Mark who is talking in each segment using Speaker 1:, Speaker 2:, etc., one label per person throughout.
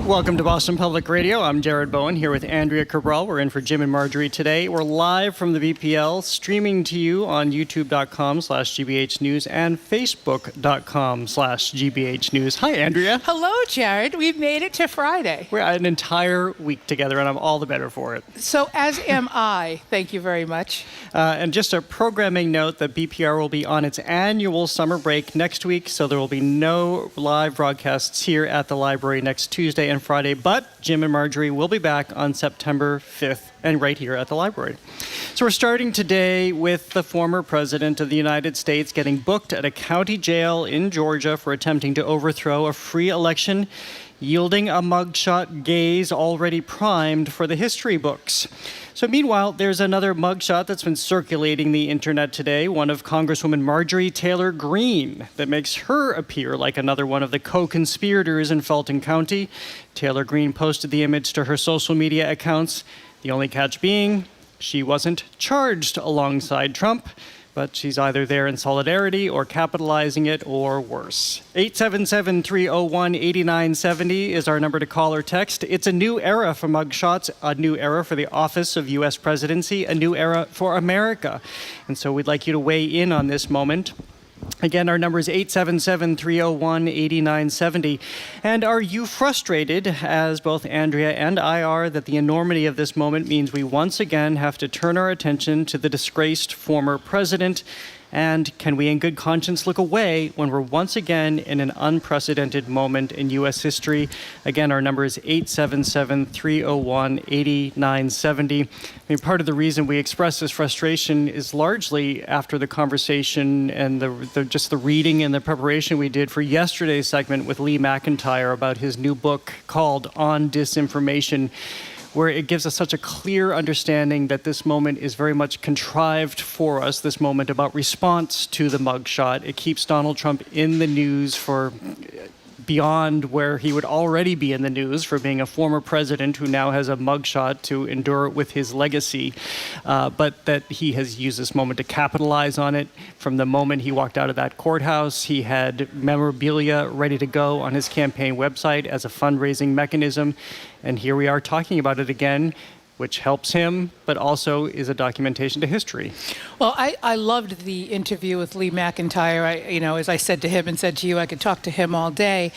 Speaker 1: Welcome to Boston Public Radio. I'm Jared Bowen here with Andrea Cabral. We're in for Jim and Marjorie today. We're live from the BPL, streaming to you on youtube.com/GBH News and facebook.com/GBH News. Hi, Andrea.
Speaker 2: Hello, Jared. We've made it to Friday.
Speaker 1: We're at an entire week together, and I'm all the better for it.
Speaker 2: So as am I. Thank you very much.
Speaker 1: And just a programming note that BPR will be on its annual summer break next week, so there will be no live broadcasts here at the library next Tuesday and Friday, but Jim and Marjorie will be back on September 5th and right here at the library. So we're starting today with the former president of the United States getting booked at a county jail in Georgia for attempting to overthrow a free election, yielding a mugshot gaze already primed for the history books. So meanwhile, there's another mugshot that's been circulating the internet today, one of Congresswoman Marjorie Taylor Greene, that makes her appear like another one of the co-conspirators in Fulton County. Taylor Greene posted the image to her social media accounts, the only catch being she wasn't charged alongside Trump, but she's either there in solidarity or capitalizing it or worse. 877-301-8970 is our number to call or text. It's a new era for mugshots, a new era for the office of U.S. presidency, a new era for America. And so we'd like you to weigh in on this moment. Again, our number is 877-301-8970. And are you frustrated, as both Andrea and I are, that the enormity of this moment means we once again have to turn our attention to the disgraced former president? And can we in good conscience look away when we're once again in an unprecedented moment in U.S. history? Again, our number is 877-301-8970. I mean, part of the reason we express this frustration is largely after the conversation and just the reading and the preparation we did for yesterday's segment with Lee McIntyre about his new book called On Disinformation, where it gives us such a clear understanding that this moment is very much contrived for us, this moment about response to the mugshot. It keeps Donald Trump in the news for beyond where he would already be in the news for being a former president who now has a mugshot to endure with his legacy, but that he has used this moment to capitalize on it. From the moment he walked out of that courthouse, he had memorabilia ready to go on his campaign website as a fundraising mechanism. And here we are talking about it again, which helps him, but also is a documentation to history.
Speaker 2: Well, I loved the interview with Lee McIntyre. As I said to him and said to you, I could talk to him all day.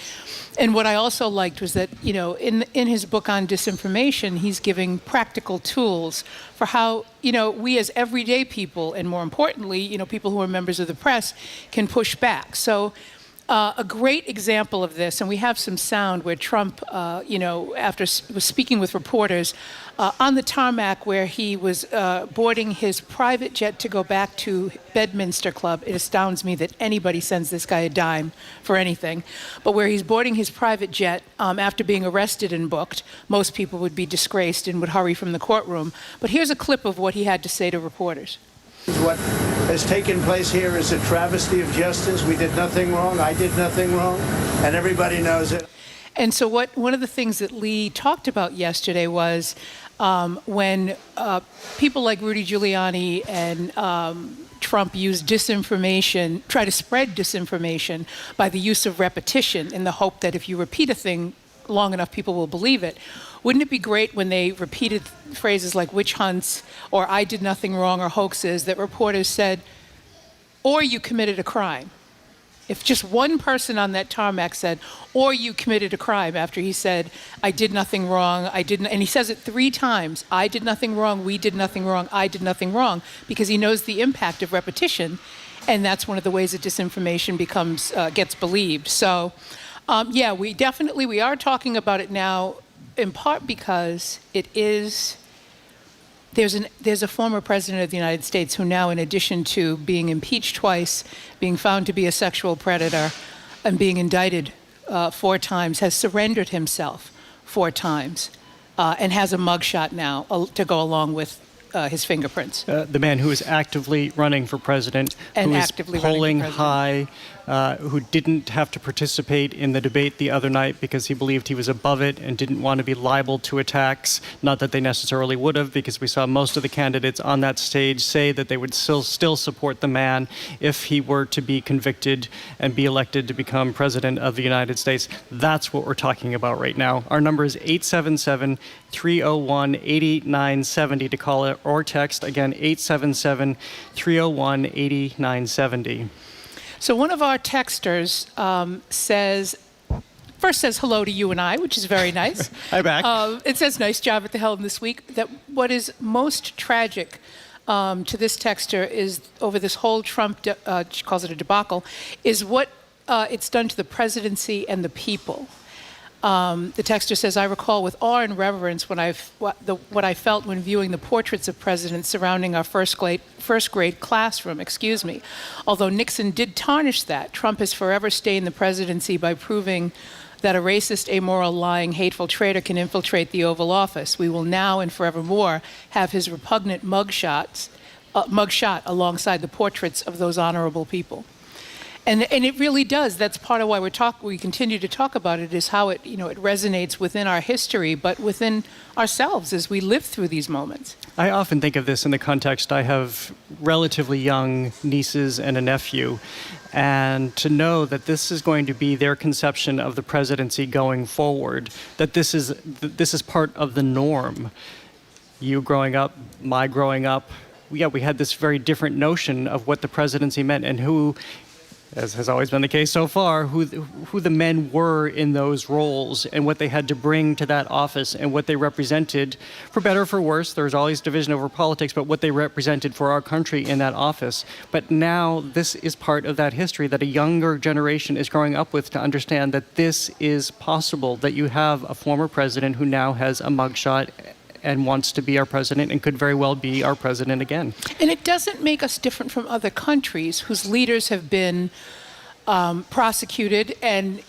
Speaker 2: And what I also liked was that, in his book on disinformation, he's giving practical tools for how, we as everyday people, and more importantly, people who are members of the press, can push back. So a great example of this, and we have some sound where Trump, after was speaking with reporters on the tarmac where he was boarding his private jet to go back to Bedminster Club. It astounds me that anybody sends this guy a dime for anything. But where he's boarding his private jet after being arrested and booked, most people would be disgraced and would hurry from the courtroom. But here's a clip of what he had to say to reporters.
Speaker 3: What has taken place here is a travesty of justice. We did nothing wrong. I did nothing wrong. And everybody knows it.
Speaker 2: And so one of the things that Lee talked about yesterday was when people like Rudy Giuliani and Trump use disinformation, try to spread disinformation by the use of repetition in the hope that if you repeat a thing long enough, people will believe it. Wouldn't it be great when they repeated phrases like witch hunts or I did nothing wrong or hoaxes that reporters said, or you committed a crime? If just one person on that tarmac said, or you committed a crime after he said, I did nothing wrong, I didn't, and he says it 3 times, I did nothing wrong, we did nothing wrong, I did nothing wrong, because he knows the impact of repetition, and that's one of the ways that disinformation gets believed. So, we are talking about it now, in part because there's a former president of the United States who now, in addition to being impeached twice, being found to be a sexual predator, and being indicted 4 times, has surrendered himself 4 times and has a mugshot now to go along with his fingerprints.
Speaker 1: The man who is actively running for president,
Speaker 2: and
Speaker 1: who is
Speaker 2: actively
Speaker 1: polling high, who didn't have to participate in the debate the other night because he believed he was above it and didn't want to be liable to attacks. Not that they necessarily would have, because we saw most of the candidates on that stage say that they would still support the man if he were to be convicted and be elected to become president of the United States. That's what we're talking about right now. Our number is 877-301-8970 to call it or text. Again, 877-301-8970.
Speaker 2: So one of our texters says hello to you and I, which is very nice.
Speaker 1: Hi, back.
Speaker 2: It says, nice job at the helm this week. That what is most tragic to this texter is over this whole Trump, she calls it a debacle, is what it's done to the presidency and the people. The texter says, I recall with awe and reverence what I felt when viewing the portraits of presidents surrounding our first grade classroom, Although Nixon did tarnish that, Trump has forever stained the presidency by proving that a racist, amoral, lying, hateful traitor can infiltrate the Oval Office. We will now and forevermore have his repugnant mugshot alongside the portraits of those honorable people. And it really does. That's part of why we continue to talk about it, is how it resonates within our history, but within ourselves as we live through these moments.
Speaker 1: I often think of this in the context, I have relatively young nieces and a nephew, and to know that this is going to be their conception of the presidency going forward, that this is part of the norm. You growing up, my growing up, we had this very different notion of what the presidency meant and who, as has always been the case so far, who the men were in those roles and what they had to bring to that office and what they represented, for better or for worse. There's always division over politics, but what they represented for our country in that office. But now this is part of that history that a younger generation is growing up with, to understand that this is possible, that you have a former president who now has a mugshot and wants to be our president and could very well be our president again.
Speaker 2: And it doesn't make us different from other countries whose leaders have been prosecuted and,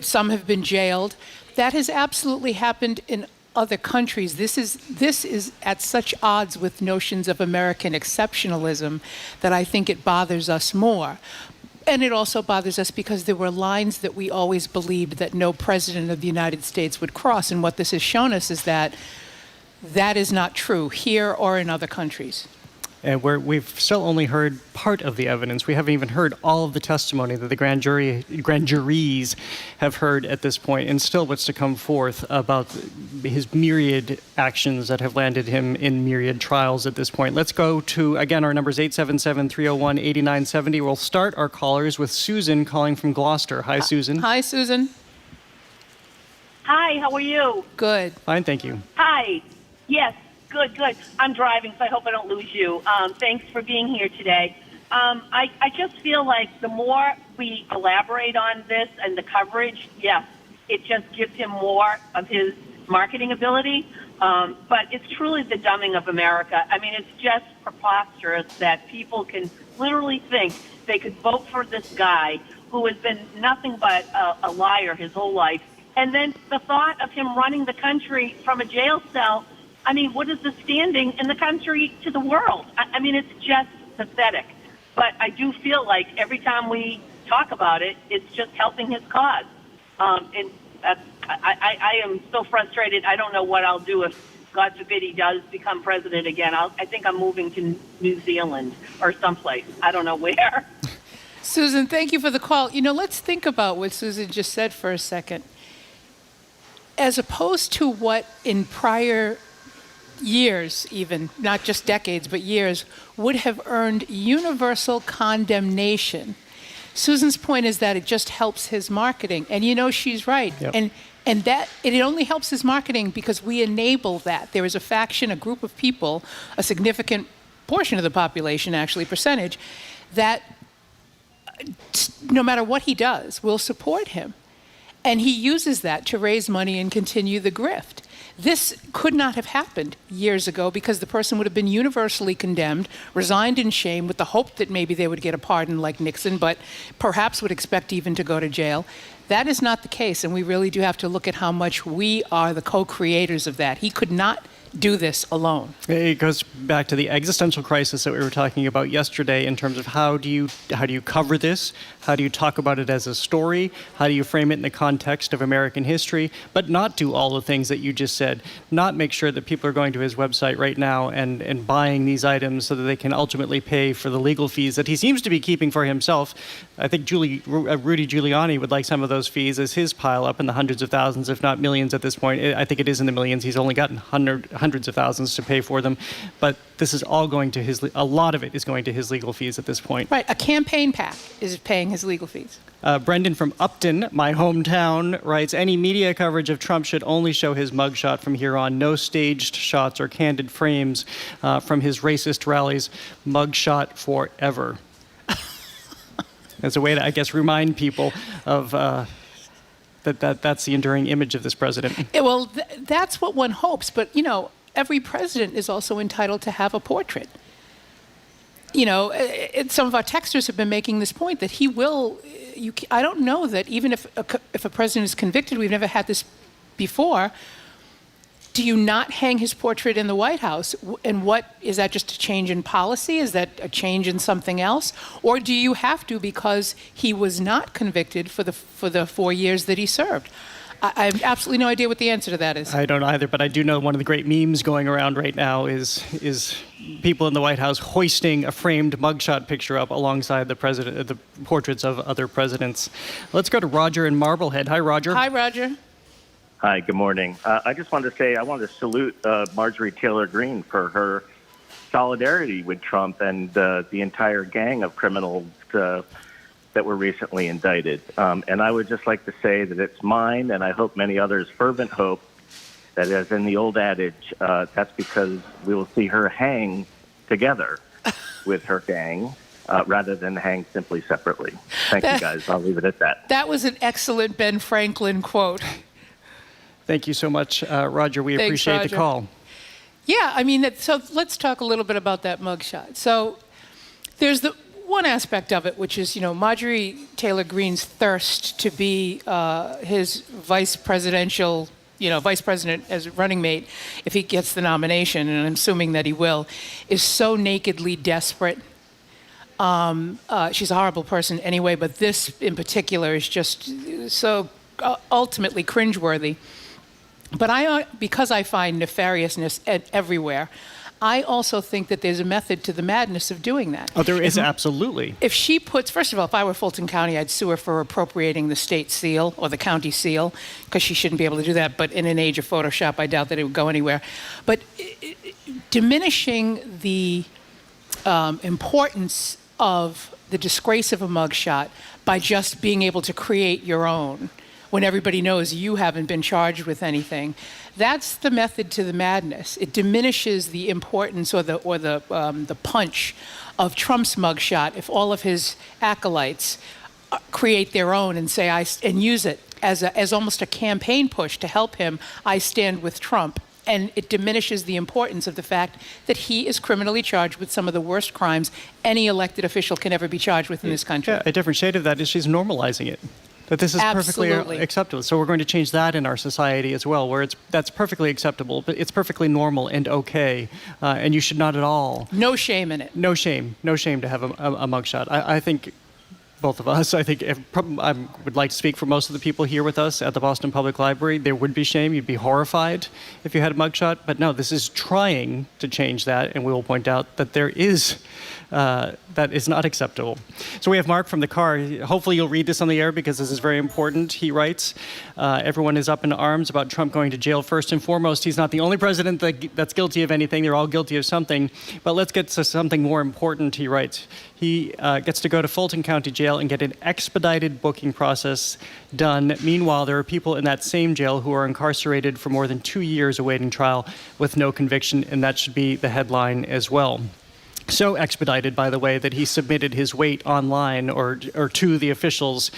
Speaker 2: some have been jailed. That has absolutely happened in other countries. This is at such odds with notions of American exceptionalism that I think it bothers us more. And it also bothers us because there were lines that we always believed that no president of the United States would cross. And what this has shown us is that that is not true here or in other countries.
Speaker 1: And we've still only heard part of the evidence. We haven't even heard all of the testimony that the grand juries have heard at this point, and still what's to come forth about his myriad actions that have landed him in myriad trials at this point. Let's go to, again, our number is 877-301-8970. We'll start our callers with Susan calling from Gloucester. Hi, Susan.
Speaker 2: Hi, Susan.
Speaker 4: Hi, how are you?
Speaker 2: Good.
Speaker 1: Fine, thank you.
Speaker 4: Hi. Yes, good. I'm driving, so I hope I don't lose you. Thanks for being here today. I just feel like the more we elaborate on this and the coverage, yes, it just gives him more of his marketing ability. But it's truly the dumbing of America. I mean, it's just preposterous that people can literally think they could vote for this guy who has been nothing but a liar his whole life. And then the thought of him running the country from a jail cell, I mean, what is the standing in the country to the world? I mean, it's just pathetic. But I do feel like every time we talk about it, it's just helping his cause. And I am so frustrated. I don't know what I'll do if, God forbid, he does become president again. I think I'm moving to New Zealand or someplace. I don't know where.
Speaker 2: Susan, thank you for the call. Let's think about what Susan just said for a second. As opposed to what in prior years, even, not just decades, but years, would have earned universal condemnation. Susan's point is that it just helps his marketing. And she's right.
Speaker 1: Yep.
Speaker 2: And that it only helps his marketing because we enable that. There is a faction, a group of people, a significant portion of the population, actually, percentage, that no matter what he does, will support him. And he uses that to raise money and continue the grift. This could not have happened years ago because the person would have been universally condemned, resigned in shame with the hope that maybe they would get a pardon like Nixon, but perhaps would expect even to go to jail. That is not the case, and we really do have to look at how much we are the co-creators of that. He could not do this alone.
Speaker 1: It goes back to the existential crisis that we were talking about yesterday in terms of how do you cover this? How do you talk about it as a story? How do you frame it in the context of American history, but not do all the things that you just said? Not make sure that people are going to his website right now and buying these items so that they can ultimately pay for the legal fees that he seems to be keeping for himself. I think Rudy Giuliani would like some of those fees as his pile up in the hundreds of thousands, if not millions at this point. I think it is in the millions. He's only gotten hundreds of thousands to pay for them. But this is all going to a lot of it is going to his legal fees at this point.
Speaker 2: Right, a campaign PAC is paying his legal fees.
Speaker 1: Brendan from Upton, my hometown, writes, any media coverage of Trump should only show his mugshot from here on. No staged shots or candid frames from his racist rallies. Mugshot forever. As a way to, I guess, remind people of that's the enduring image of this president.
Speaker 2: Well, that's what one hopes. But, every president is also entitled to have a portrait. Some of our texters have been making this point that he will. I don't know that even if a president is convicted, we've never had this before. Do you not hang his portrait in the White House? And what is that? Just a change in policy? Is that a change in something else? Or do you have to because he was not convicted for the 4 years that he served? I have absolutely no idea what the answer to that is.
Speaker 1: I don't either, but I do know one of the great memes going around right now is people in the White House hoisting a framed mugshot picture up alongside the portraits of other presidents. Let's go to Roger in Marblehead. Hi, Roger.
Speaker 2: Hi, Roger.
Speaker 5: Hi, good morning. I just wanted to say I wanted to salute Marjorie Taylor Greene for her solidarity with Trump and the entire gang of criminals that were recently indicted. And I would just like to say that it's mine, and I hope many others, fervent hope that, as in the old adage, that's because we will see her hang together with her gang rather than hang simply separately. Thank you, guys. I'll leave it at that.
Speaker 2: That was an excellent Ben Franklin quote.
Speaker 1: Thank you so much, Roger. We
Speaker 2: Thanks,
Speaker 1: appreciate
Speaker 2: Roger.
Speaker 1: the call.
Speaker 2: Yeah, so let's talk a little bit about that mugshot. So there's the one aspect of it, which is, Marjorie Taylor Greene's thirst to be his vice president as running mate, if he gets the nomination, and I'm assuming that he will, is so nakedly desperate. She's a horrible person anyway, but this in particular is just so ultimately cringeworthy. But because I find nefariousness everywhere, I also think that there's a method to the madness of doing that.
Speaker 1: Oh, there is absolutely.
Speaker 2: If she puts, first of all, if I were Fulton County, I'd sue her for appropriating the state seal or the county seal, because she shouldn't be able to do that. But in an age of Photoshop, I doubt that it would go anywhere. But diminishing the importance of the disgrace of a mugshot by just being able to create your own, when everybody knows you haven't been charged with anything, that's the method to the madness. It diminishes the importance or the punch of Trump's mugshot if all of his acolytes create their own and say and use it as almost a campaign push to help him. I stand with Trump. And it diminishes the importance of the fact that he is criminally charged with some of the worst crimes any elected official can ever be charged with in this country.
Speaker 1: Yeah, a different shade of that is she's normalizing it. That this is
Speaker 2: Absolutely.
Speaker 1: perfectly acceptable. So we're going to change that in our society as well, where that's perfectly acceptable, but it's perfectly normal and okay, and you should not at all.
Speaker 2: No shame in it.
Speaker 1: No shame to have a mugshot. I think both of us, I would like to speak for most of the people here with us at the Boston Public Library. There would be shame. You'd be horrified if you had a mugshot. But no, this is trying to change that, and we will point out that that is not acceptable. So we have Mark from the car. Hopefully you'll read this on the air because this is very important. He writes, everyone is up in arms about Trump going to jail. First and foremost, he's not the only president that's guilty of anything. They're all guilty of something. But let's get to something more important, he writes. He gets to go to Fulton County Jail and get an expedited booking process done. Meanwhile, there are people in that same jail who are incarcerated for more than 2 years awaiting trial with no conviction, and that should be the headline as well. So expedited, by the way, that he submitted his weight online or to the officials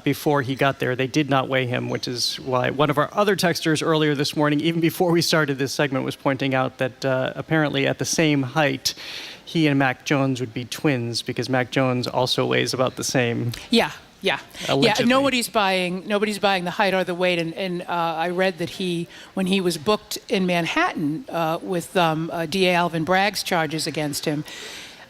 Speaker 1: before he got there. They did not weigh him, which is why one of our other texters earlier this morning, even before we started this segment, was pointing out that apparently at the same height, he and Mac Jones would be twins because Mac Jones also weighs about the same.
Speaker 2: Yeah. Yeah,
Speaker 1: Allegedly.
Speaker 2: Nobody's buying the height or the weight. And I read that when he was booked in Manhattan with DA Alvin Bragg's charges against him,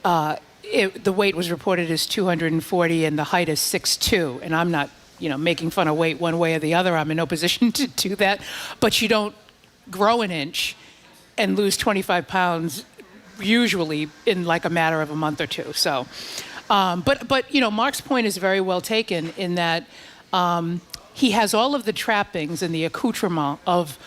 Speaker 2: the weight was reported as 240 and the height is 6'2". And I'm not, making fun of weight one way or the other. I'm in no position to do that. But you don't grow an inch and lose 25 pounds usually in like a matter of a month or two. So. But Mark's point is very well taken in that he has all of the trappings and the accoutrement of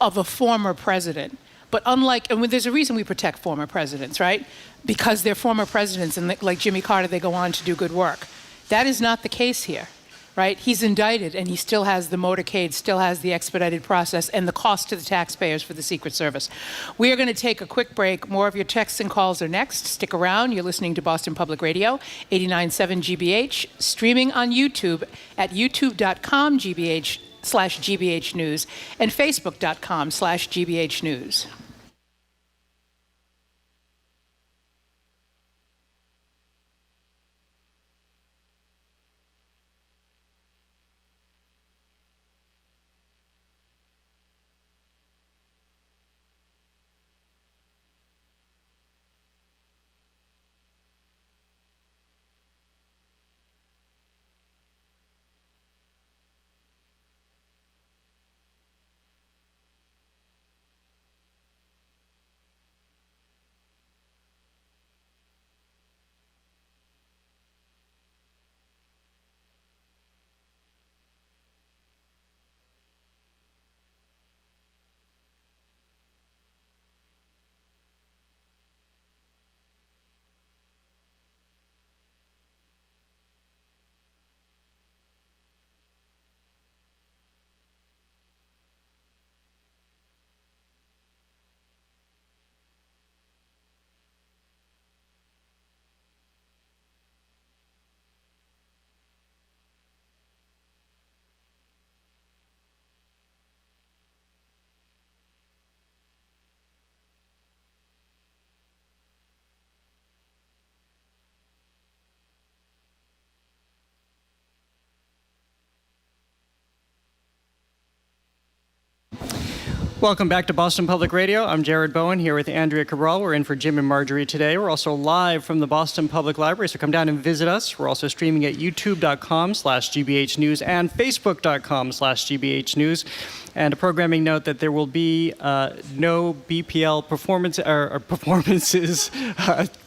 Speaker 2: a former president. But there's a reason we protect former presidents, right? Because they're former presidents, and like Jimmy Carter, they go on to do good work. That is not the case here, right? He's indicted, and he still has the motorcade, still has the expedited process, and the cost to the taxpayers for the Secret Service. We are going to take a quick break. More of your texts and calls are next. Stick around. You're listening to Boston Public Radio, 89.7 GBH, streaming on YouTube at youtube.com/GBH News and facebook.com/GBH News.
Speaker 1: Welcome back to Boston Public Radio. I'm Jared Bowen here with Andrea Cabral. We're in for Jim and Marjorie today. We're also live from the Boston Public Library, so come down and visit us. We're also streaming at youtube.com/GBH News and facebook.com/GBH News. And a programming note that there will be no BPL performances,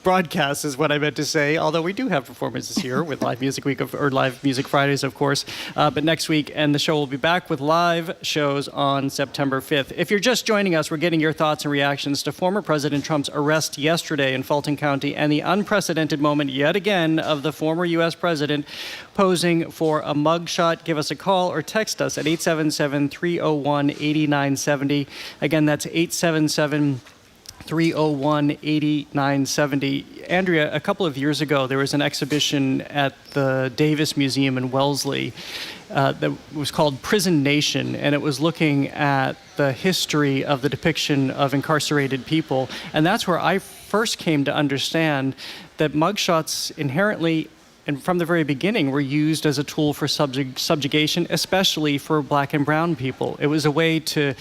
Speaker 1: broadcasts is what I meant to say, although we do have performances here with Live Music Week or Live Music Fridays, of course. But next week, and the show will be back with live shows on September 5th. If you're just joining us, we're getting your thoughts and reactions to former President Trump's arrest yesterday in Fulton County and the unprecedented moment yet again of the former U.S. president posing for a mugshot. Give us a call or text us at 877-301-8970. Again, that's 877-301-8970. Andrea, a couple of years ago, there was an exhibition at the Davis Museum in Wellesley that was called Prison Nation, and it was looking at the history of the depiction of incarcerated people. And that's where I first came to understand that mugshots inherently and from the very beginning were used as a tool for subjugation, especially for black and brown people. It was a way to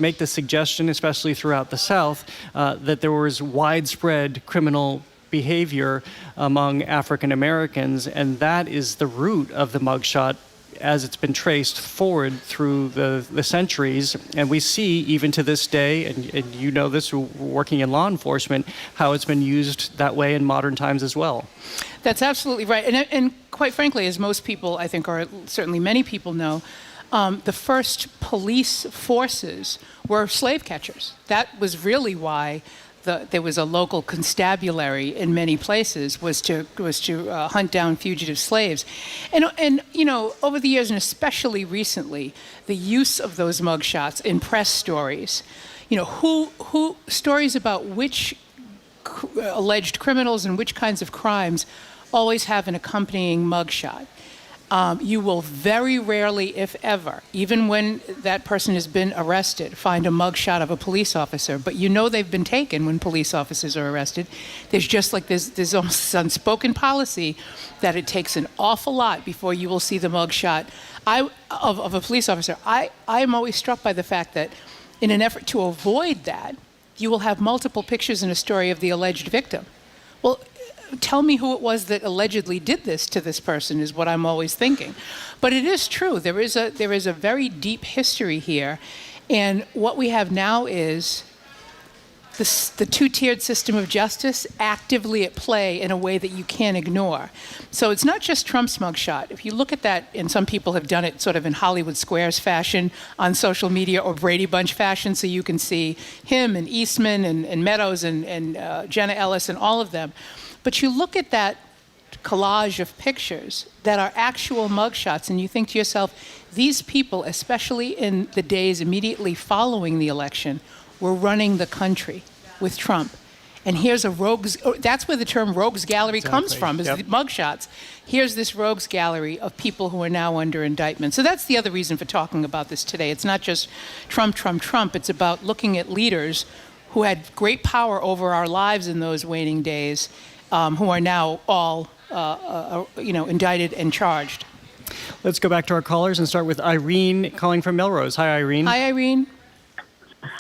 Speaker 1: make the suggestion, especially throughout the South, that there was widespread criminal behavior among African Americans, and that is the root of the mugshot as it's been traced forward through the centuries. And we see, even to this day, and you know this working in law enforcement, how it's been used that way in modern times as well.
Speaker 2: That's absolutely right. And quite frankly, as most people, I think, or certainly many people know, the first police forces were slave catchers. That was really why there was a local constabulary in many places, was to hunt down fugitive slaves. And you know, over the years, and especially recently, the use of those mugshots in press stories, you know, who stories about which alleged criminals and which kinds of crimes always have an accompanying mugshot. You will very rarely, if ever, even when that person has been arrested, find a mugshot of a police officer. But you know they've been taken when police officers are arrested. There's just like there's almost this unspoken policy that it takes an awful lot before you will see the mugshot of a police officer. I am always struck by the fact that in an effort to avoid that, you will have multiple pictures in a story of the alleged victim. Well, tell me who it was that allegedly did this to this person is what I'm always thinking. But it is true. There is a very deep history here. And what we have now is the two-tiered system of justice actively at play in a way that you can't ignore. So it's not just Trump's mugshot. If you look at that, and some people have done it sort of in Hollywood Squares fashion on social media or Brady Bunch fashion, so you can see him and Eastman and Meadows and Jenna Ellis and all of them. But you look at that collage of pictures that are actual mugshots, and you think to yourself, these people, especially in the days immediately following the election, were running the country with Trump. And here's a rogues, that's where the term rogues gallery comes from, is the mugshots. Here's this rogues gallery of people who are now under indictment. So that's the other reason for talking about this today. It's not just Trump, Trump, Trump. It's about looking at leaders who had great power over our lives in those waning days, who are now all, indicted and charged.
Speaker 1: Let's go back to our callers and start with Irene calling from Melrose. Hi, Irene.
Speaker 2: Hi, Irene.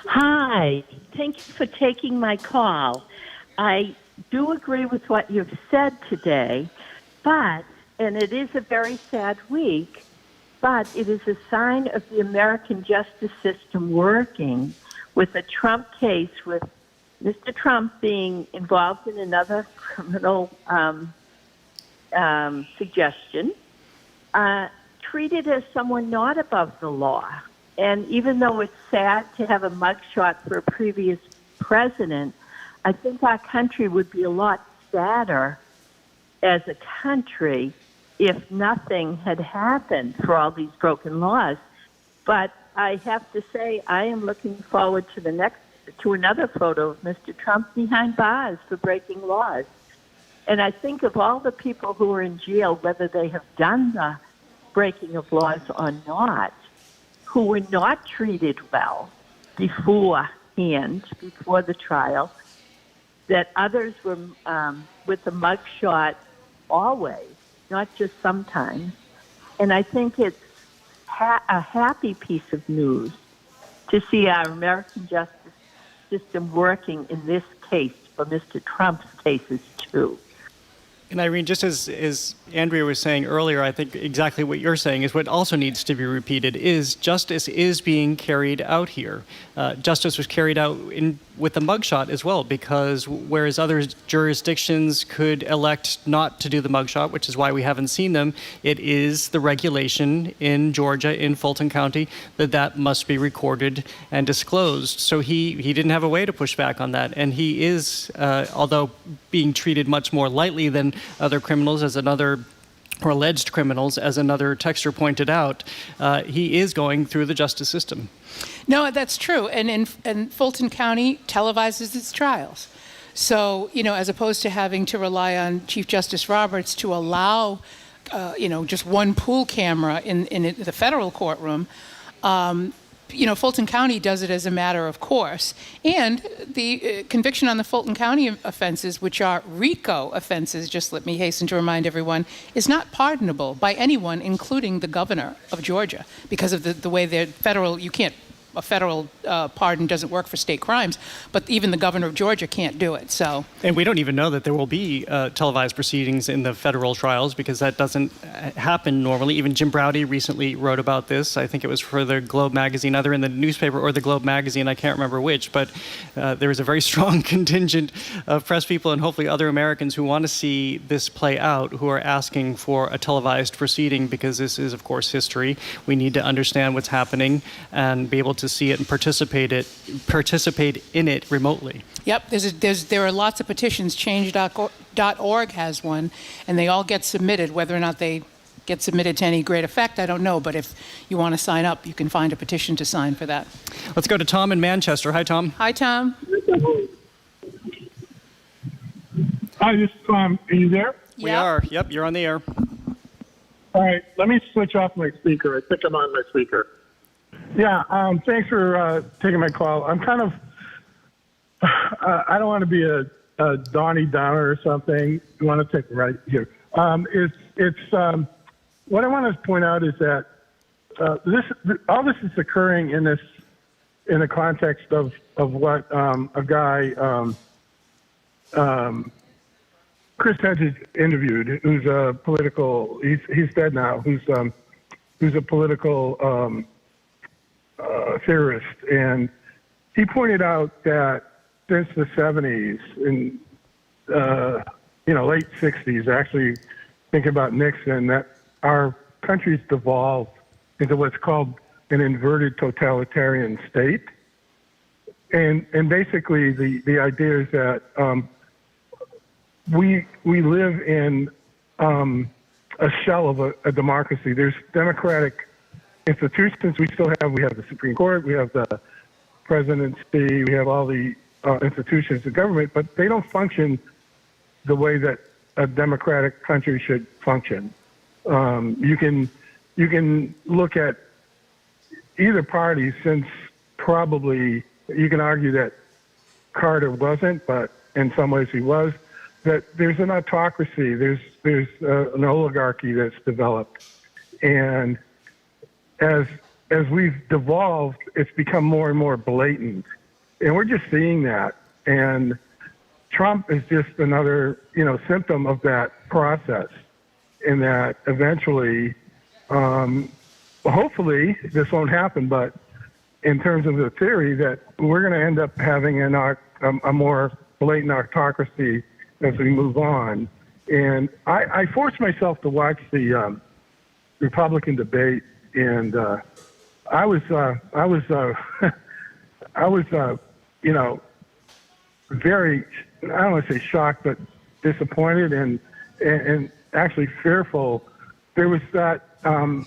Speaker 6: Hi. Thank you for taking my call. I do agree with what you've said today, and it is a very sad week, but it is a sign of the American justice system working with a Trump case with Mr. Trump being involved in another criminal suggestion, treated as someone not above the law. And even though it's sad to have a mugshot for a previous president, I think our country would be a lot sadder as a country if nothing had happened for all these broken laws. But I have to say, I am looking forward to another photo of Mr. Trump behind bars for breaking laws. And I think of all the people who are in jail, whether they have done the breaking of laws or not, who were not treated well beforehand, before the trial, that others were with the mugshot always, not just sometimes. And I think it's a happy piece of news to see our American justice system working in this case for Mr. Trump's cases too.
Speaker 1: And Irene, just as Andrea was saying earlier, I think exactly what you're saying is what also needs to be repeated is justice is being carried out here. Justice was carried out with the mugshot as well, because whereas other jurisdictions could elect not to do the mugshot, which is why we haven't seen them, it is the regulation in Georgia, in Fulton County, that must be recorded and disclosed. So he didn't have a way to push back on that. And he is, although being treated much more lightly than other criminals or alleged criminals, as another texter pointed out, he is going through the justice system.
Speaker 2: No, that's true. And Fulton County televises its trials. So, as opposed to having to rely on Chief Justice Roberts to allow, just one pool camera in the federal courtroom, Fulton County does it as a matter of course. And the conviction on the Fulton County offenses, which are RICO offenses, just let me hasten to remind everyone, is not pardonable by anyone, including the governor of Georgia, because of the way they're federal, a federal pardon doesn't work for state crimes, but even the governor of Georgia can't do it. So, and
Speaker 1: we don't even know that there will be televised proceedings in the federal trials, because that doesn't happen normally. Even Jim Browdy recently wrote about this. I think it was for the Globe magazine, either in the newspaper or the Globe magazine. I can't remember which, but there is a very strong contingent of press people and hopefully other Americans who want to see this play out, who are asking for a televised proceeding, because this is, of course, history. We need to understand what's happening and be able to see it and participate in it remotely.
Speaker 2: Yep, there are lots of petitions. Change.org has one, and they all get submitted. Whether or not they get submitted to any great effect, I don't know. But if you want to sign up, you can find a petition to sign for that.
Speaker 1: Let's go to Tom in Manchester. Hi, Tom.
Speaker 2: Hi, Tom.
Speaker 7: Hi, this is Tom. Are you there?
Speaker 1: We are. Yep, you're on the air.
Speaker 7: All right, let me switch off my speaker. I think I'm on my speaker. Yeah, thanks for taking my call. I'm kind of, I don't want to be a Donnie Downer or something. I want to take it right here. What I want to point out is that all this is occurring in the context of what a guy, Chris Hedges interviewed, who's a political, he's dead now, who's a political theorist. And he pointed out that since the 70s, in late 60s, actually thinking about Nixon, that our country's devolved into what's called an inverted totalitarian state. And basically the idea is that we live in a shell of a democracy. There's democratic institutions we still have. We have the Supreme Court, we have the presidency, we have all the institutions of government, but they don't function the way that a democratic country should function. You can look at either party, since probably you can argue that Carter wasn't, but in some ways he was, that there's an autocracy, there's an oligarchy that's developed. And as we've devolved, it's become more and more blatant. And we're just seeing that. And Trump is just another, symptom of that process. In that eventually, hopefully this won't happen, but in terms of the theory, that we're going to end up having a more blatant autocracy as we move on. And I forced myself to watch the Republican debate, and I was very, I don't want to say shocked, but disappointed and actually fearful. There was that the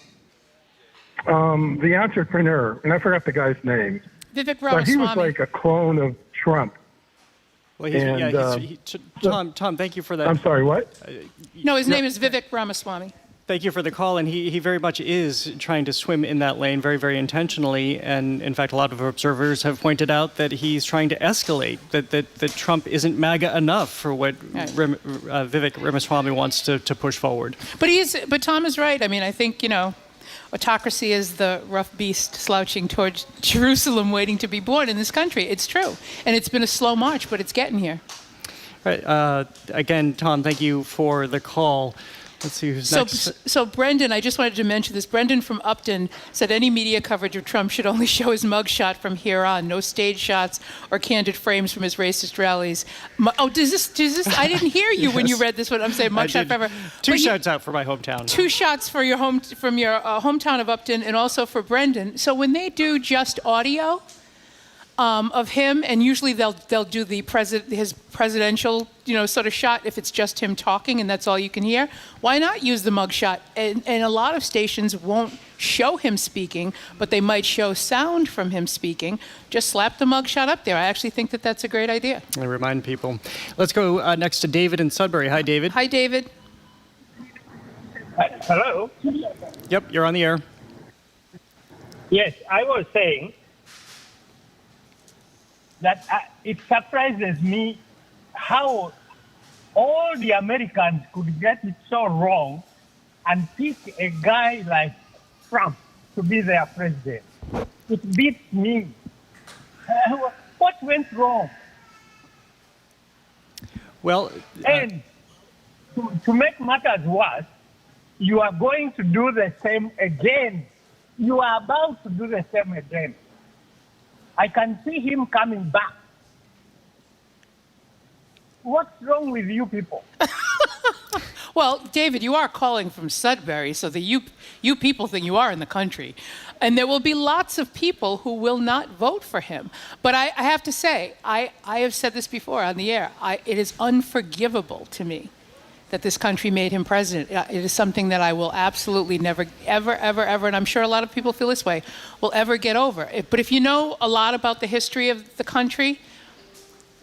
Speaker 7: entrepreneur, and I forgot the guy's name,
Speaker 2: Vivek
Speaker 7: but he was
Speaker 2: Ramaswamy.
Speaker 7: like a clone of Trump.
Speaker 1: Well, Tom, thank you for that.
Speaker 7: I'm sorry, what?
Speaker 2: No, his name is Vivek Ramaswamy.
Speaker 1: Thank you for the call, and he very much is trying to swim in that lane very, very intentionally. And in fact, a lot of observers have pointed out that he's trying to escalate, that Trump isn't MAGA enough for what Vivek Ramaswamy wants to push forward.
Speaker 2: But Tom is right. I mean, I think, autocracy is the rough beast slouching towards Jerusalem waiting to be born in this country. It's true. And it's been a slow march, but it's getting here.
Speaker 1: All right. Again, Tom, thank you for the call. Let's see who's next.
Speaker 2: So Brendan, I just wanted to mention this. Brendan from Upton said any media coverage of Trump should only show his mugshot from here on. No stage shots or candid frames from his racist rallies. Does this? I didn't hear you when you read this one. I'm saying mugshot forever.
Speaker 1: Two shouts out for my hometown.
Speaker 2: Two shots for your hometown of Upton, and also for Brendan. So when they do just audio of him, and usually they'll do his presidential sort of shot if it's just him talking and that's all you can hear. Why not use the mugshot? And a lot of stations won't show him speaking, but they might show sound from him speaking. Just slap the mugshot up there. I actually think that that's a great idea.
Speaker 1: I remind people. Let's go next to David in Sudbury. Hi, David.
Speaker 2: Hi, David.
Speaker 8: Hello?
Speaker 1: Yep, you're on the air.
Speaker 8: Yes, I was saying that it surprises me how all the Americans could get it so wrong and pick a guy like Trump to be their president. It beats me. What went wrong?
Speaker 1: Well,
Speaker 8: and to make matters worse, you are going to do the same again. You are about to do the same again. I can see him coming back. What's wrong with you people?
Speaker 2: Well, David, you are calling from Sudbury, so the you people think you are in the country. And there will be lots of people who will not vote for him. But I have to say, I have said this before on the air, it is unforgivable to me that this country made him president. It is something that I will absolutely never, ever, ever, ever, and I'm sure a lot of people feel this way, will ever get over. But if you know a lot about the history of the country,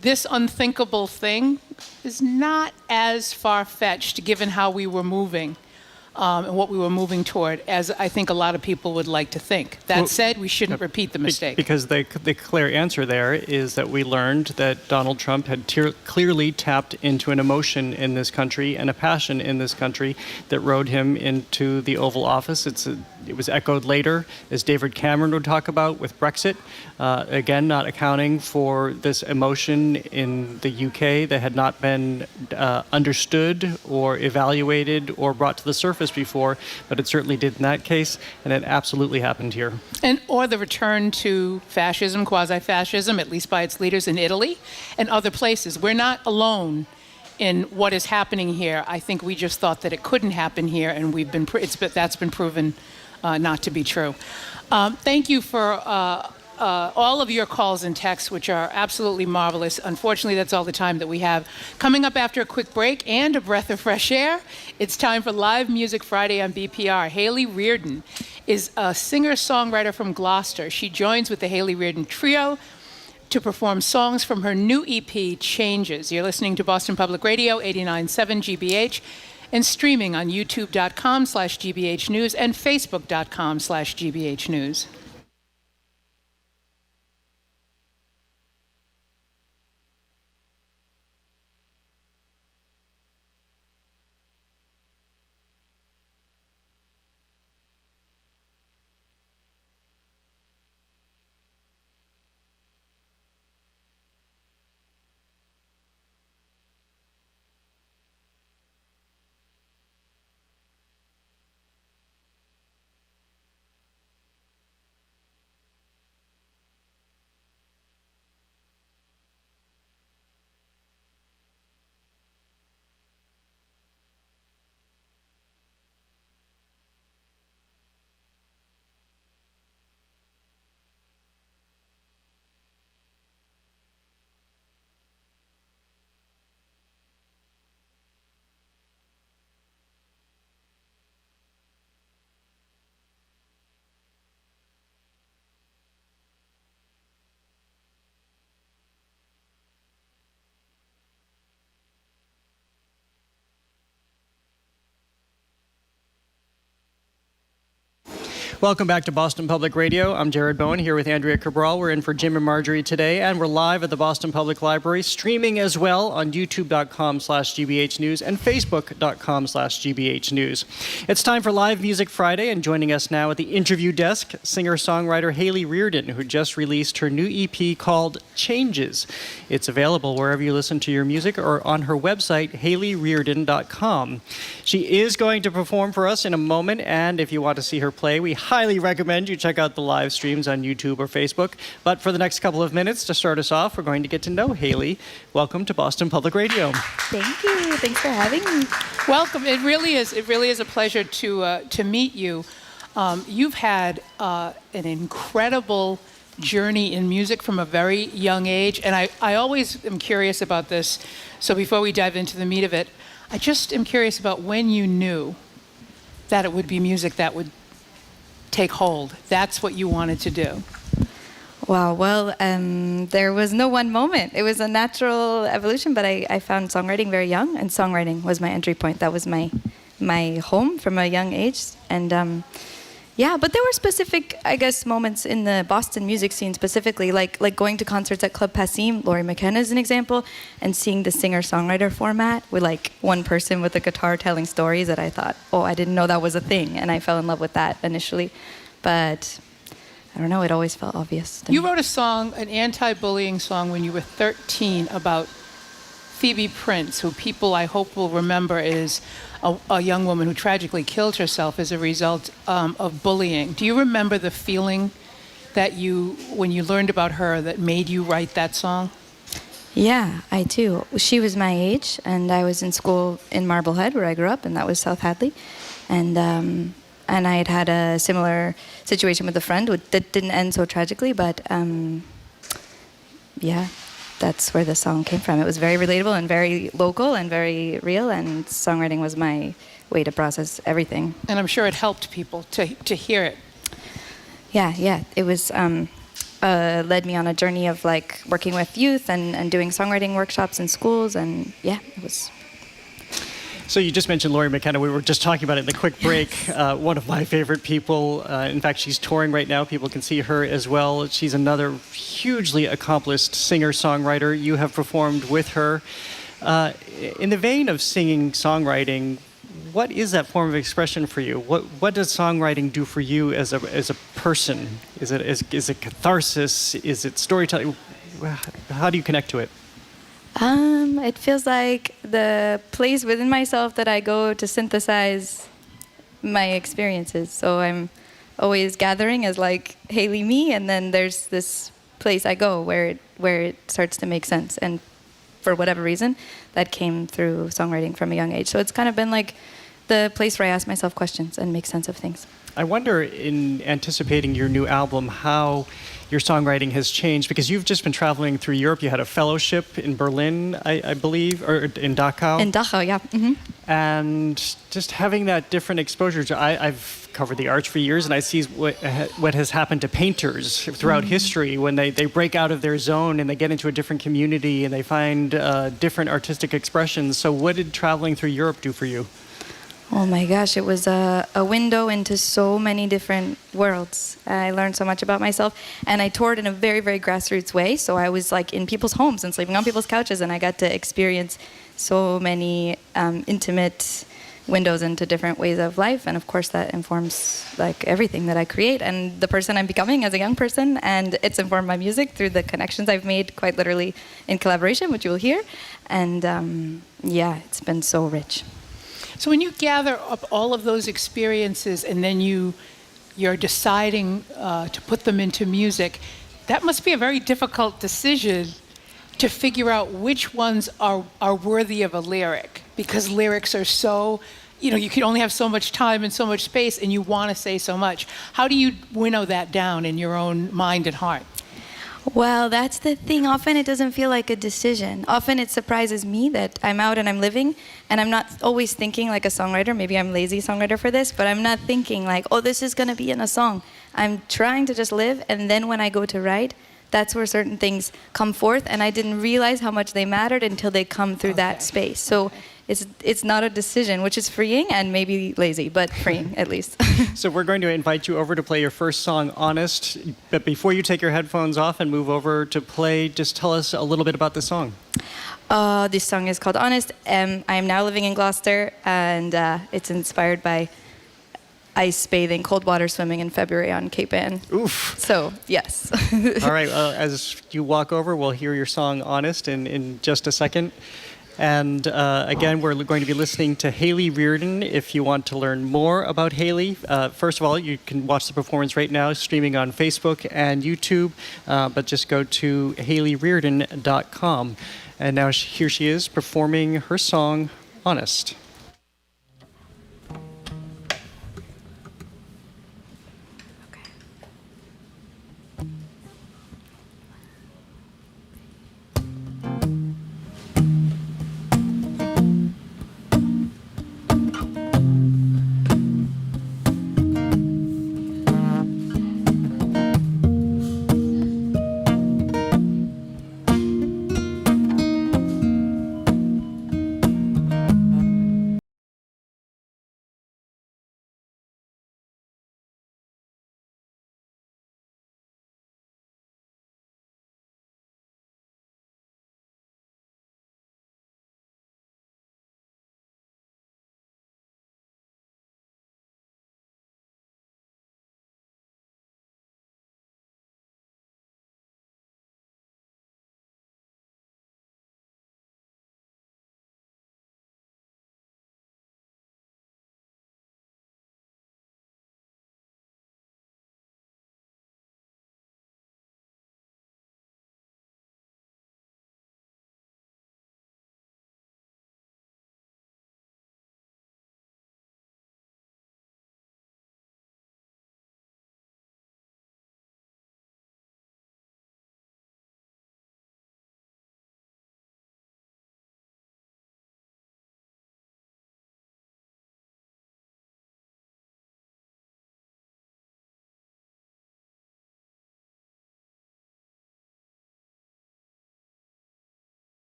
Speaker 2: this unthinkable thing is not as far-fetched given how we were moving and what we were moving toward, as I think a lot of people would like to think. That said, we shouldn't repeat the mistake.
Speaker 1: Because the clear answer there is that we learned that Donald Trump had clearly tapped into an emotion in this country and a passion in this country that rode him into the Oval Office. It was echoed later, as David Cameron would talk about, with Brexit. Again, not accounting for this emotion in the UK that had not been understood or evaluated or brought to the surface before, but it certainly did in that case, and it absolutely happened here.
Speaker 2: Or the return to fascism, quasi-fascism, at least by its leaders in Italy and other places. We're not alone in what is happening here. I think we just thought that it couldn't happen here, and that's been proven not to be true. Thank you for all of your calls and texts, which are absolutely marvelous. Unfortunately, that's all the time that we have. Coming up after a quick break and a breath of fresh air, it's time for Live Music Friday on BPR. Haley Rearen is a singer-songwriter from Gloucester. She joins with the Haley Rearen Trio to perform songs from her new EP, Changes. You're listening to Boston Public Radio, 89.7 GBH, and streaming on youtube.com/GBH News and facebook.com/GBH News.
Speaker 1: Welcome back to Boston Public Radio. I'm Jared Bowen here with Andrea Cabral. We're in for Jim and Marjorie today, and we're live at the Boston Public Library, streaming as well on youtube.com/GBH News and facebook.com/GBH News. It's time for Live Music Friday, and joining us now at the interview desk, singer-songwriter Haley Rearen, who just released her new EP called Changes. It's available wherever you listen to your music or on her website, haleyrearden.com. She is going to perform for us in a moment, and if you want to see her play, we highly recommend you check out the live streams on YouTube or Facebook. But for the next couple of minutes, to start us off, we're going to get to know Haley. Welcome to Boston Public Radio.
Speaker 9: Thank you. Thanks for having me.
Speaker 2: Welcome. It really is a pleasure to meet you. You've had an incredible journey in music from a very young age, and I always am curious about this. So before we dive into the meat of it, I just am curious about when you knew that it would be music that would take hold. That's what you wanted to do.
Speaker 9: Wow. Well, there was no one moment. It was a natural evolution, but I found songwriting very young, and songwriting was my entry point. That was my home from a young age. And yeah, but there were specific, I guess, moments in the Boston music scene specifically, like going to concerts at Club Passim, Laurie McKenna is an example, and seeing the singer-songwriter format with like one person with a guitar telling stories that I thought, oh, I didn't know that was a thing, and I fell in love with that initially. But I don't know, it always felt obvious to me.
Speaker 2: You wrote a song, an anti-bullying song, when you were 13 about Phoebe Prince, who people I hope will remember is a young woman who tragically killed herself as a result of bullying. Do you remember the feeling that when you learned about her, that made you write that song?
Speaker 9: Yeah, I do. She was my age, and I was in school in Marblehead, where I grew up, and that was South Hadley. And I had a similar situation with a friend that didn't end so tragically, but yeah, that's where the song came from. It was very relatable and very local and very real, and songwriting was my way to process everything.
Speaker 2: And I'm sure it helped people to hear it.
Speaker 9: Yeah. It was led me on a journey of like working with youth and doing songwriting workshops in schools, and yeah, it was.
Speaker 1: So you just mentioned Laurie McKenna. We were just talking about it in the quick break. One of my favorite people. In fact, she's touring right now. People can see her as well. She's another hugely accomplished singer-songwriter. You have performed with her. In the vein of singing, songwriting, what is that form of expression for you? What does songwriting do for you as a person? Is it catharsis? Is it storytelling? How do you connect to it?
Speaker 9: It feels like the place within myself that I go to synthesize my experiences. So I'm always gathering as like Haley me, and then there's this place I go where it starts to make sense. And for whatever reason, that came through songwriting from a young age. So it's kind of been like the place where I ask myself questions and make sense of things.
Speaker 1: I wonder, in anticipating your new album, how your songwriting has changed, because you've just been traveling through Europe. You had a fellowship in Berlin, I believe, or in Dachau.
Speaker 9: In Dachau, yeah. Mm-hmm.
Speaker 1: And just having that different exposure to, I've covered the arts for years, and I see what has happened to painters throughout history when they break out of their zone and they get into a different community and they find different artistic expressions. So what did traveling through Europe do for you?
Speaker 9: Oh my gosh, it was a window into so many different worlds. I learned so much about myself, and I toured in a very, very grassroots way. So I was like in people's homes and sleeping on people's couches, and I got to experience so many intimate windows into different ways of life. And of course that informs like everything that I create and the person I'm becoming as a young person. And it's informed my music through the connections I've made quite literally in collaboration, which you'll hear. And yeah, it's been so rich.
Speaker 2: So when you gather up all of those experiences and then you're deciding to put them into music, that must be a very difficult decision to figure out which ones are worthy of a lyric, because lyrics are so, you can only have so much time and so much space, and you want to say so much. How do you winnow that down in your own mind and heart?
Speaker 9: Well, that's the thing. Often it doesn't feel like a decision. Often it surprises me that I'm out and I'm living, and I'm not always thinking like a songwriter. Maybe I'm lazy songwriter for this, but I'm not thinking like, oh, this is going to be in a song. I'm trying to just live, and then when I go to write, that's where certain things come forth, and I didn't realize how much they mattered until they come through that space. So it's not a decision, which is freeing and maybe lazy, but freeing at least.
Speaker 1: So we're going to invite you over to play your first song, Honest. But before you take your headphones off and move over to play, just tell us a little bit about the song.
Speaker 9: This song is called Honest. I am now living in Gloucester, and it's inspired by ice bathing, cold water swimming in February on Cape Ann.
Speaker 1: Oof.
Speaker 9: So, yes.
Speaker 1: All right, as you walk over, we'll hear your song, Honest, in just a second. And again, we're going to be listening to Haley Rearen. If you want to learn more about Haley, first of all, you can watch the performance right now, streaming on Facebook and YouTube, but just go to haleyrearden.com. And now here she is performing her song, Honest.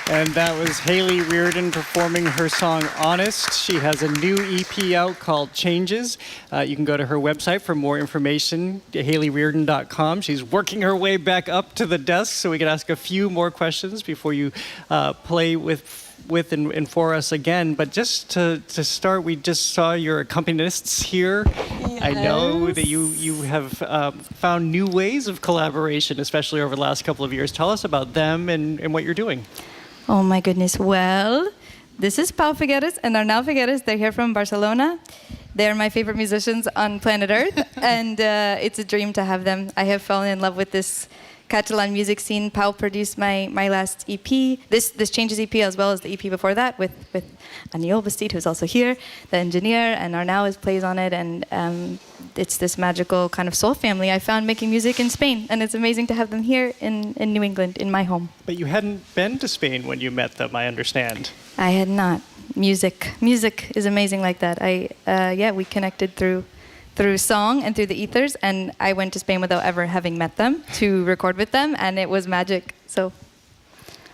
Speaker 1: And that was Haley Rearen performing her song Honest. She has a new EP out called Changes. You can go to her website for more information, haleyrearden.com. She's working her way back up to the desk so we can ask a few more questions before you play with and for us again. But just to start, we just saw your accompanists here. Yes. I know that you have found new ways of collaboration, especially over the last couple of years. Tell us about them and what you're doing.
Speaker 9: Oh my goodness. Well, this is Pau Figueres and Arnau Figueres. They're here from Barcelona. They're my favorite musicians on planet Earth, and it's a dream to have them. I have fallen in love with this Catalan music scene. Pau produced my last EP, this Changes EP, as well as the EP before that with Aniol Bastide, who's also here, the engineer, and Arnau plays on it, and it's this magical kind of soul family I found making music in Spain, and it's amazing to have them here in New England, in my home.
Speaker 1: But you hadn't been to Spain when you met them, I understand.
Speaker 9: I had not. Music is amazing like that. We connected through song and through the ethers, and I went to Spain without ever having met them to record with them, and it was magic. So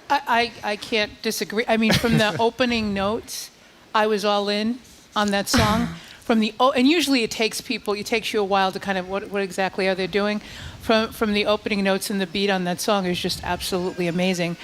Speaker 2: I can't disagree. I mean, from the opening notes, I was all in on that song. And usually it takes you a while to kind of what exactly are they doing. From the opening notes, and the beat on that song is just absolutely amazing.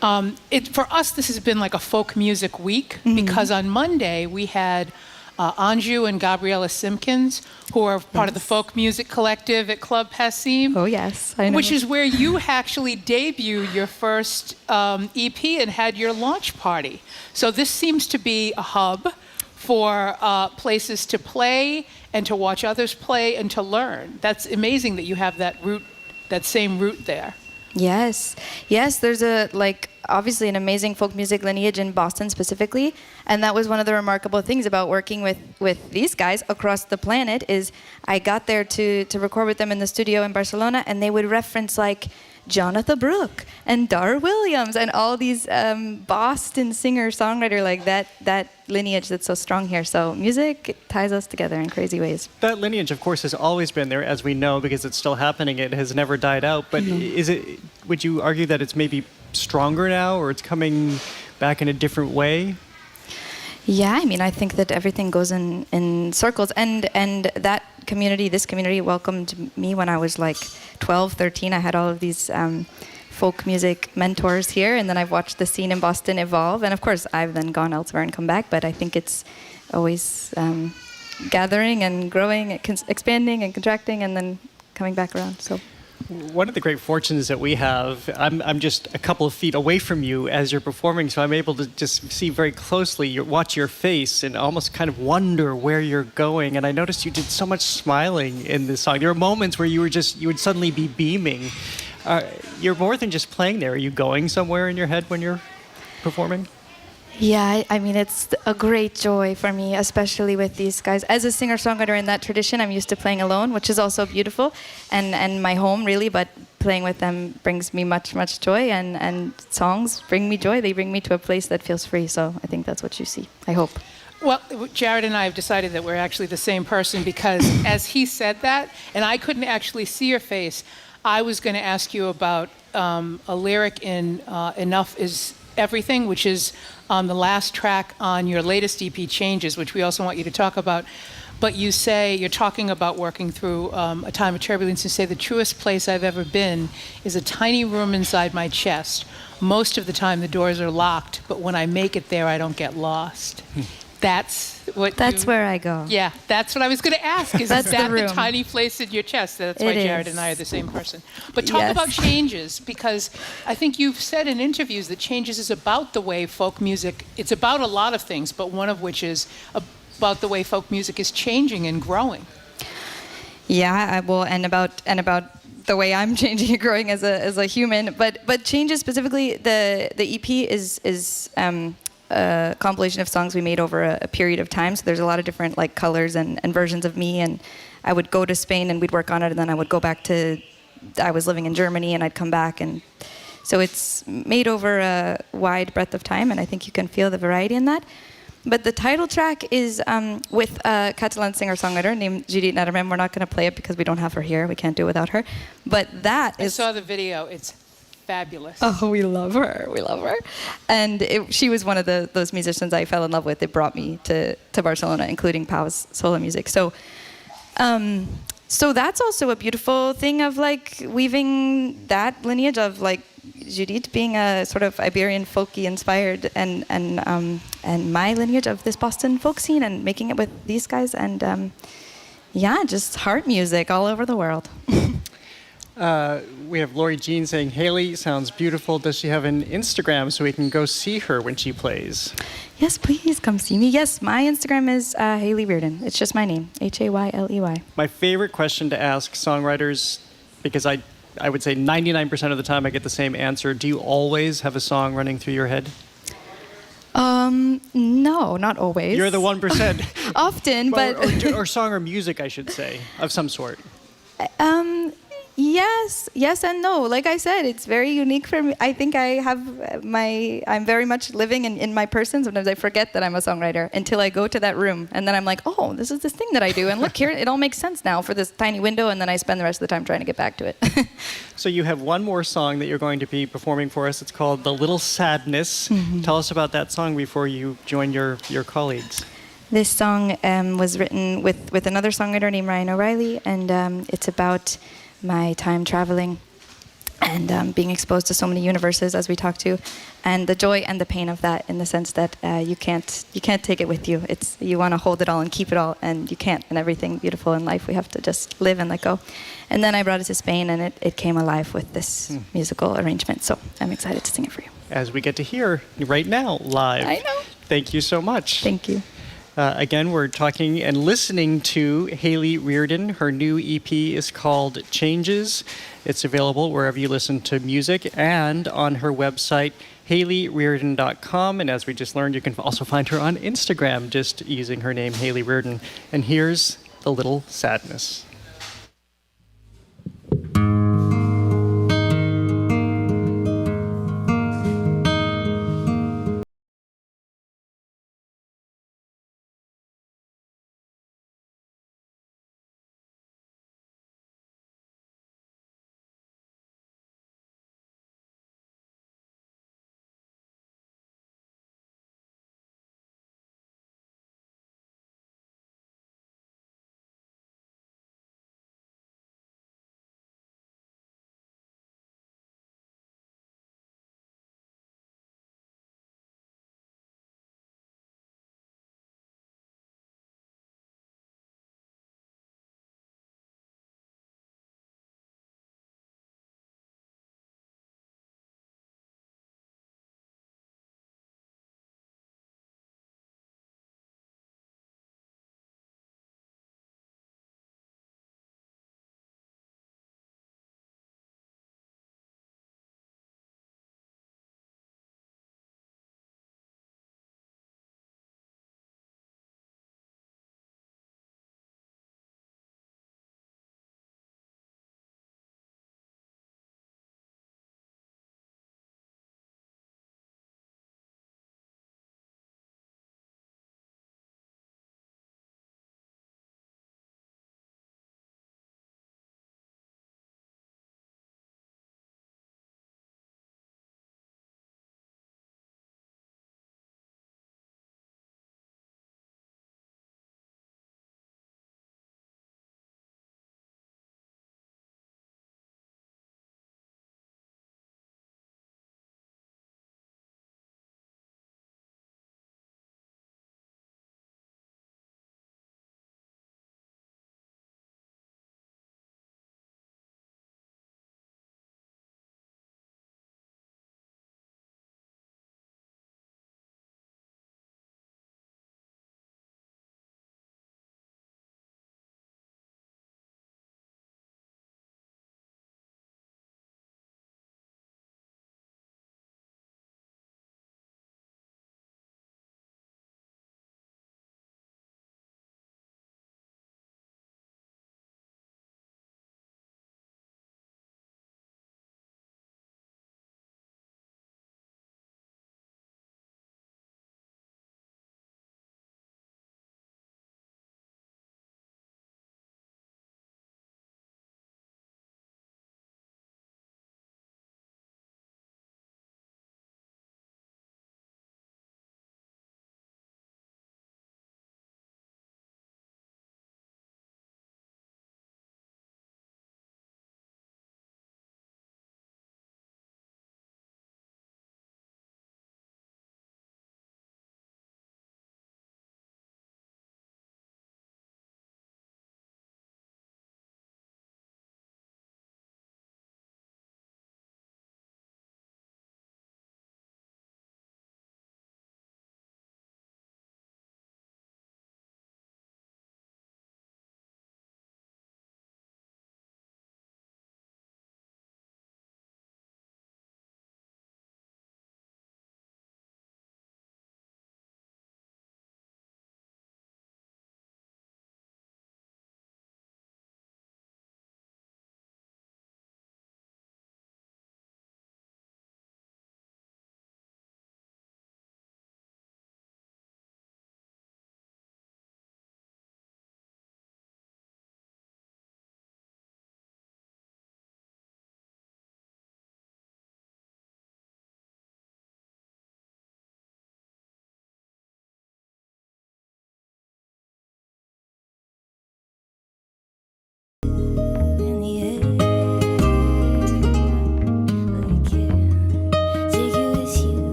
Speaker 2: For us, this has been like a folk music week, because on Monday we had Anju and Gabriella Simpkins, who are part of the folk music collective at Club Passim.
Speaker 9: Oh yes, I know.
Speaker 2: Which is where you actually debuted your first EP and had your launch party. So this seems to be a hub for places to play and to watch others play and to learn. That's amazing that you have that same root there.
Speaker 9: Yes, there's obviously an amazing folk music lineage in Boston specifically, and that was one of the remarkable things about working with these guys across the planet is I got there to record with them in the studio in Barcelona, and they would reference like Jonathan Brooke and Dar Williams and all these Boston singer-songwriter, like that lineage that's so strong here. So music ties us together in crazy ways.
Speaker 1: That lineage, of course, has always been there, as we know, because it's still happening. It has never died out. But would you argue that it's maybe stronger now, or it's coming back in a different way?
Speaker 9: Yeah, I mean, I think that everything goes in circles, and this community welcomed me when I was like 12, 13. I had all of these folk music mentors here, and then I've watched the scene in Boston evolve, and of course I've then gone elsewhere and come back, but I think it's always gathering and growing, expanding and contracting, and then coming back around. So.
Speaker 1: One of the great fortunes that we have, I'm just a couple of feet away from you as you're performing, so I'm able to just see very closely, watch your face and almost kind of wonder where you're going. And I noticed you did so much smiling in this song. There are moments where you would suddenly be beaming. You're more than just playing there. Are you going somewhere in your head when you're performing?
Speaker 9: Yeah, I mean, it's a great joy for me, especially with these guys. As a singer-songwriter in that tradition, I'm used to playing alone, which is also beautiful, and my home, really, but playing with them brings me much, much joy, and songs bring me joy. They bring me to a place that feels free, so I think that's what you see, I hope.
Speaker 2: Well, Jared and I have decided that we're actually the same person, because as he said that, and I couldn't actually see your face, I was going to ask you about a lyric in Enough Is Everything, which is on the last track on your latest EP, Changes, which we also want you to talk about. But you say, you're talking about working through a time of turbulence, you say, the truest place I've ever been is a tiny room inside my chest. Most of the time the doors are locked, but when I make it there, I don't get lost. That's
Speaker 9: where I go.
Speaker 2: Yeah, that's what I was going to ask. Is that the tiny place in your chest? That's why Jared and I are the same person. But talk about Changes, because I think you've said in interviews that Changes is about the way folk music, it's about a lot of things, but one of which is about the way folk music is changing and growing.
Speaker 9: Yeah, and about the way I'm changing and growing as a human. But Changes specifically, the EP is a compilation of songs we made over a period of time. So there's a lot of different like colors and versions of me. And I would go to Spain and we'd work on it, and then I would go back I was living in Germany, and I'd come back. And so it's made over a wide breadth of time, and I think you can feel the variety in that. But the title track is with a Catalan singer-songwriter named Judit Nederman. We're not going to play it because we don't have her here. We can't do it without her. But that is...
Speaker 2: I saw the video. It's fabulous.
Speaker 9: Oh, we love her. We love her. And she was one of those musicians I fell in love with. It brought me to Barcelona, including Pau's solo music. So that's also a beautiful thing of like weaving that lineage of like Judith being a sort of Iberian folky inspired and my lineage of this Boston folk scene and making it with these guys and yeah, just heart music all over the world.
Speaker 1: We have Lori Jean saying, Haley sounds beautiful. Does she have an Instagram so we can go see her when she plays?
Speaker 9: Yes, please come see me. Yes, my Instagram is Haley Rearen. It's just my name, Hayley.
Speaker 1: My favorite question to ask songwriters, because I would say 99% of the time I get the same answer. Do you always have a song running through your head?
Speaker 9: No, not always.
Speaker 1: You're the 1%.
Speaker 9: Often, but...
Speaker 1: or song or music, I should say, of some sort.
Speaker 9: Yes and no. Like I said, it's very unique for me. I think I'm very much living in my person. Sometimes I forget that I'm a songwriter until I go to that room. And then I'm like, oh, this is this thing that I do. And look here, it all makes sense now for this tiny window. And then I spend the rest of the time trying to get back to it.
Speaker 1: So you have one more song that you're going to be performing for us. It's called The Little Sadness. Mm-hmm. Tell us about that song before you join your colleagues.
Speaker 9: This song was written with another songwriter named Ryan O'Reilly. And it's about my time traveling and being exposed to so many universes as we talked to, and the joy and the pain of that in the sense that you can't take it with you. You want to hold it all and keep it all, and you can't. And everything beautiful in life, we have to just live and let go. And then I brought it to Spain, and it came alive with this musical arrangement. So I'm excited to sing it for you. As
Speaker 1: we get to hear right now, live.
Speaker 9: I know.
Speaker 1: Thank you so much.
Speaker 9: Thank you.
Speaker 1: Again, we're talking and listening to Haley Rearen. Her new EP is called Changes. It's available wherever you listen to music and on her website, HaleyRearen.com. And as we just learned, you can also find her on Instagram, just using her name, Haley Rearen. And here's The Little Sadness.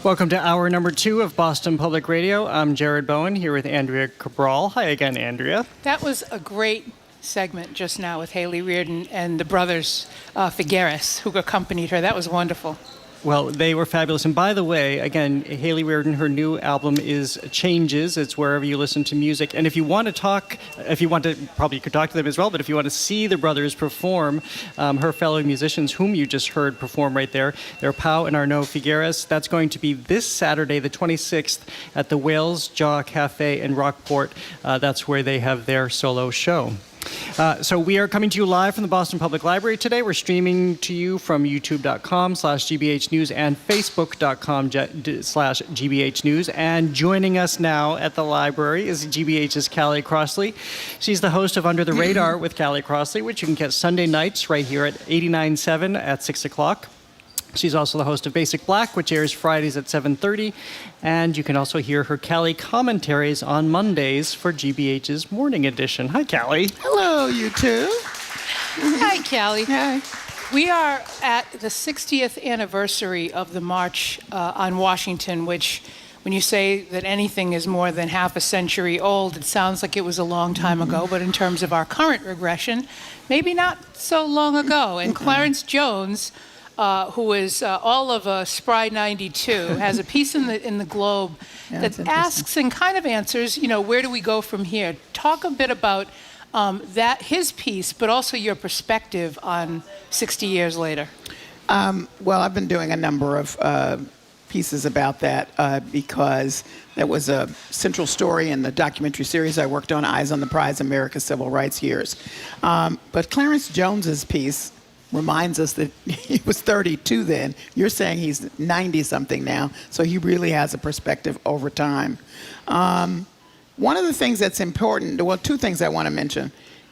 Speaker 1: Welcome to hour number 2 of Boston Public Radio. I'm Jared Bowen here with Andrea Cabral. Hi again, Andrea.
Speaker 2: That was a great segment just now with Haley Rearen and the brothers Figueres, who accompanied her. That was wonderful.
Speaker 1: Well, they were fabulous. And by the way, again, Haley Rearen, her new album is Changes. It's wherever you listen to music. And if you want to talk, probably you could talk to them as well, but if you want to see the brothers perform, her fellow musicians, whom you just heard perform right there, they're Pau and Arnaud Figueres. That's going to be this Saturday, the 26th, at the Whale's Jaw Cafe in Rockport. That's where they have their solo show. So we are coming to you live from the Boston Public Library today. We're streaming to you from youtube.com/GBH News and facebook.com/GBH News. And joining us now at the library is GBH's Callie Crossley. She's the host of Under the Radar with Callie Crossley, which you can get Sunday nights right here at 89.7 at 6 o'clock. She's also the host of Basic Black, which airs Fridays at 7:30. And you can also hear her Callie commentaries on Mondays for GBH's Morning Edition. Hi, Callie.
Speaker 10: Hello, you two.
Speaker 2: Hi, Callie.
Speaker 10: Hi.
Speaker 2: We are at the 60th anniversary of the March on Washington, which, when you say that anything is more than half a century old, it sounds like it was a long time ago, but in terms of our current regression, maybe not so long ago. And Clarence Jones, who is all of a spry 92, has a piece in the Globe that asks and kind of answers, where do we go from here? Talk a bit about his piece, but also your perspective on 60 years later.
Speaker 10: Well, I've been doing a number of pieces about that because that was a central story in the documentary series I worked on, Eyes on the Prize, America's Civil Rights Years. But Clarence Jones's piece reminds us that he was 32 then. You're saying he's 90-something now, so he really has a perspective over time. One of the things that's important, well, two things I want to mention.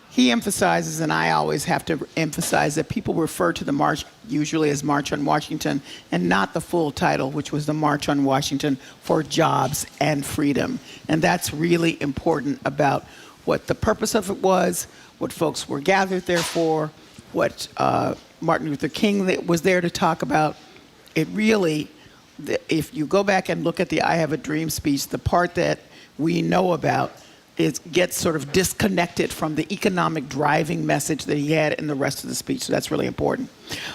Speaker 10: He emphasizes, and I always have to emphasize, that people refer to the march usually as March on Washington and not the full title, which was the March on Washington for Jobs and Freedom. And that's really important about what the purpose of it was, what folks were gathered there for, what Martin Luther King was there to talk about. It really, if you go back and look at the I Have a Dream speech, the part that we know about gets sort of disconnected from the economic driving message that he had in the rest of the speech. So that's really important.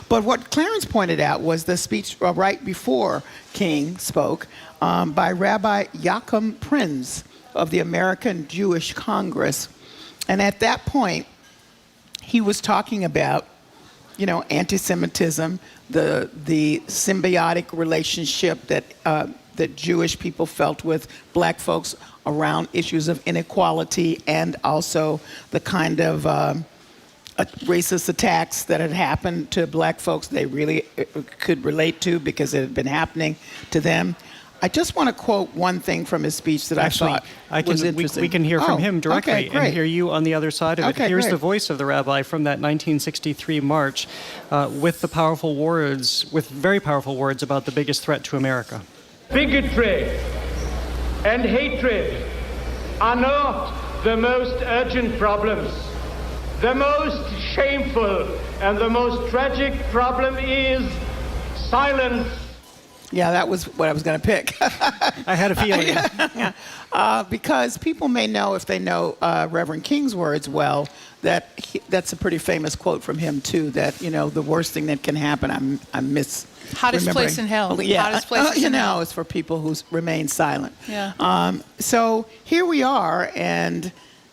Speaker 10: But what Clarence pointed out was the speech right before King spoke by Rabbi Joachim Prinz of the American Jewish Congress. And at that point, he was talking about, anti-Semitism, the symbiotic relationship that Jewish people felt with black folks around issues of inequality, and also the kind of racist attacks that had happened to black folks they really could relate to because it had been happening to them. I just want to quote one thing from his speech that I thought was interesting.
Speaker 1: We can hear from him directly and hear you on the other side of it. Here's
Speaker 10: great.
Speaker 1: the voice of the rabbi from that 1963 march with very powerful words about the biggest threat to America.
Speaker 11: Bigotry and hatred are not the most urgent problems. The most shameful and the most tragic problem is silence.
Speaker 10: Yeah, that was what I was going to pick.
Speaker 1: I had a feeling.
Speaker 10: Because people may know, if they know Reverend King's words well, that's a pretty famous quote from him, too, that, the worst thing that can happen, I miss.
Speaker 2: Hottest place in hell.
Speaker 10: Yeah,
Speaker 2: hottest place in hell.
Speaker 10: Is for people who remain silent.
Speaker 2: Yeah.
Speaker 10: So here we are, and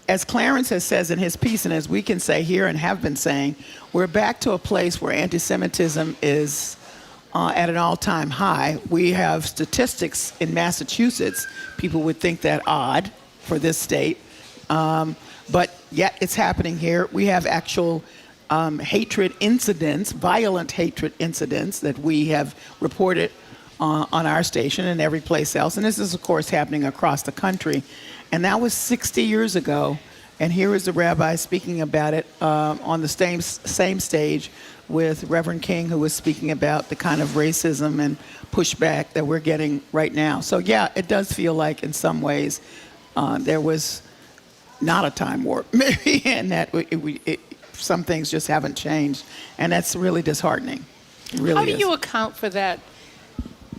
Speaker 10: as Clarence says in his piece, and as we can say here and have been saying, we're back to a place where anti-Semitism is at an all-time high. We have statistics in Massachusetts. People would think that odd for this state, but yet it's happening here. We have actual hatred incidents, violent hatred incidents that we have reported on our station and every place else. And this is, of course, happening across the country. And that was 60 years ago. And here is the rabbi speaking about it on the same stage with Reverend King, who was speaking about the kind of racism and pushback that we're getting right now. So, yeah, it does feel like in some ways there was not a time warp, maybe, and that some things just haven't changed. And that's really disheartening. It really
Speaker 2: How do
Speaker 10: is.
Speaker 2: you account for that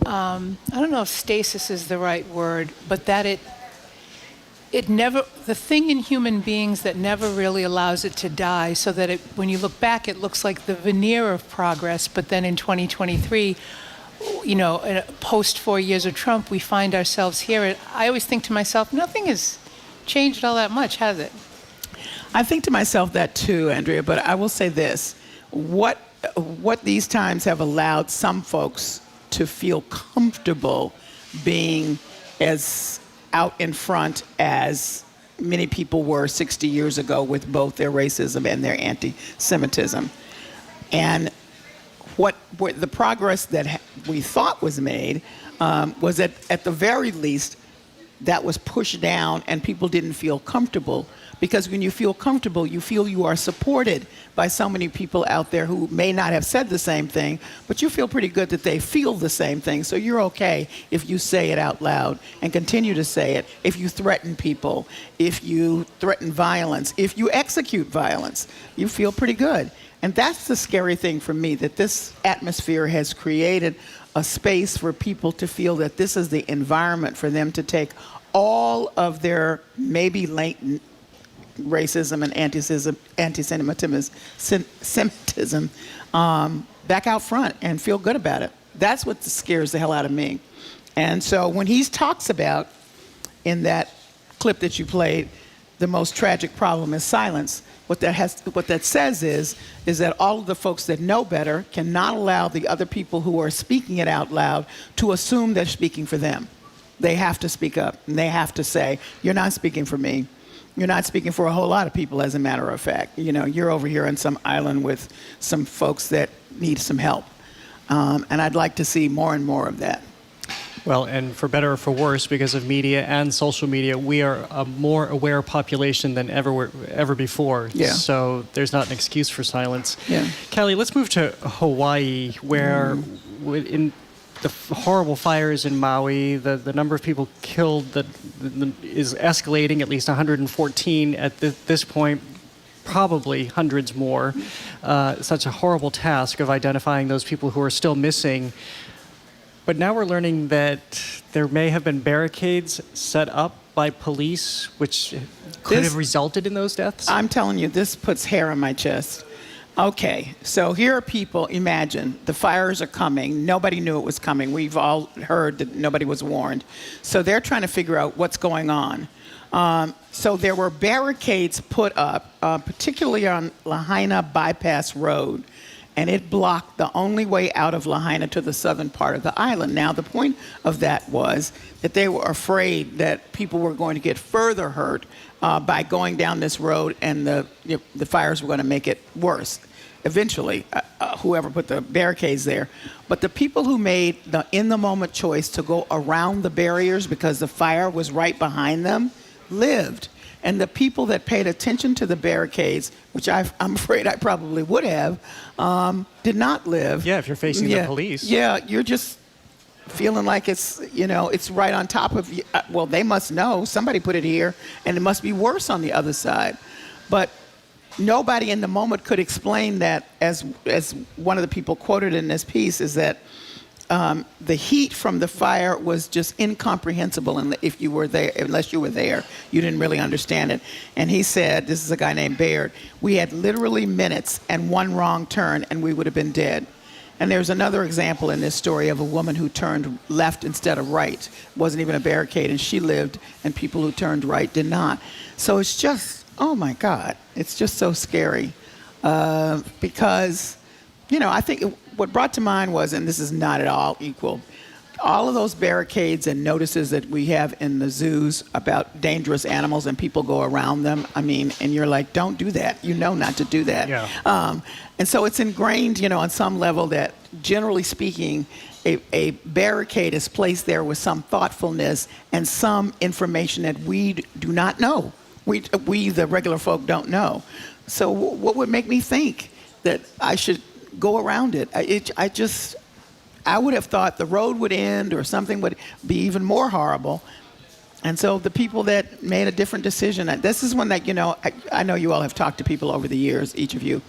Speaker 2: I don't know if stasis is the right word, but that it never, the thing in human beings that never really allows it to die, so that when you look back, it looks like the veneer of progress, but then in 2023, post 4 years of Trump, we find ourselves here. I always think to myself, nothing has changed all that much, has it?
Speaker 10: I think to myself that too, Andrea, but I will say this. What these times have allowed some folks to feel comfortable being as out in front as many people were 60 years ago with both their racism and their anti-Semitism. And what the progress that we thought was made was that at the very least that was pushed down and people didn't feel comfortable, because when you feel comfortable, you feel you are supported by so many people out there who may not have said the same thing, but you feel pretty good that they feel the same thing. So you're okay if you say it out loud and continue to say it, if you threaten people, if you threaten violence, if you execute violence, you feel pretty good. And that's the scary thing for me, that this atmosphere has created a space for people to feel that this is the environment for them to take all of their maybe latent racism and anti-Semitism back out front and feel good about it. That's what scares the hell out of me. And so when he talks about, in that clip that you played, the most tragic problem is silence, what that says is that all of the folks that know better cannot allow the other people who are speaking it out loud to assume they're speaking for them. They have to speak up, and they have to say, you're not speaking for me. You're not speaking for a whole lot of people, as a matter of fact. You're over here on some island with some folks that need some help. And I'd like to see more and more of that.
Speaker 1: Well, and for better or for worse, because of media and social media, we are a more aware population than ever before.
Speaker 10: Yeah.
Speaker 1: So there's not an excuse for silence.
Speaker 10: Yeah.
Speaker 1: Kelly, let's move to Hawaii, where in the horrible fires in Maui, the number of people killed is escalating, at least 114 at this point, probably hundreds more. Such a horrible task of identifying those people who are still missing. But now we're learning that there may have been barricades set up by police, which could have resulted in those deaths?
Speaker 10: I'm telling you, this puts hair on my chest. Okay, so here are people, imagine, the fires are coming. Nobody knew it was coming. We've all heard that nobody was warned. So they're trying to figure out what's going on. So there were barricades put up, particularly on Lahaina Bypass Road, and it blocked the only way out of Lahaina to the southern part of the island. Now, the point of that was that they were afraid that people were going to get further hurt by going down this road, and the fires were going to make it worse. Eventually, whoever put the barricades there. But the people who made the in-the-moment choice to go around the barriers because the fire was right behind them lived. And the people that paid attention to the barricades, which I'm afraid I probably would have, did not live.
Speaker 1: Yeah, if you're facing the police.
Speaker 10: Yeah, you're just feeling like it's right on top of you. Well, they must know. Somebody put it here, and it must be worse on the other side. But nobody in the moment could explain that, as one of the people quoted in this piece, is that the heat from the fire was just incomprehensible, and if you were there, unless you were there, you didn't really understand it. And he said, this is a guy named Baird, we had literally minutes and one wrong turn and we would have been dead. And there's another example in this story of a woman who turned left instead of right. It wasn't even a barricade, and she lived, and people who turned right did not. So it's just, oh my God, it's just so scary. Because, I think what brought to mind was, and this is not at all equal, all of those barricades and notices that we have in the zoos about dangerous animals and people go around them. And you're like, don't do that. Not to do that.
Speaker 1: Yeah.
Speaker 10: And so it's ingrained, on some level that, generally speaking, a barricade is placed there with some thoughtfulness and some information that we do not know. We the regular folk, don't know. So what would make me think that I should go around it? I would have thought the road would end or something would be even more horrible. And so the people that made a different decision, this is one that, I know you all have talked to people over the years, each of you.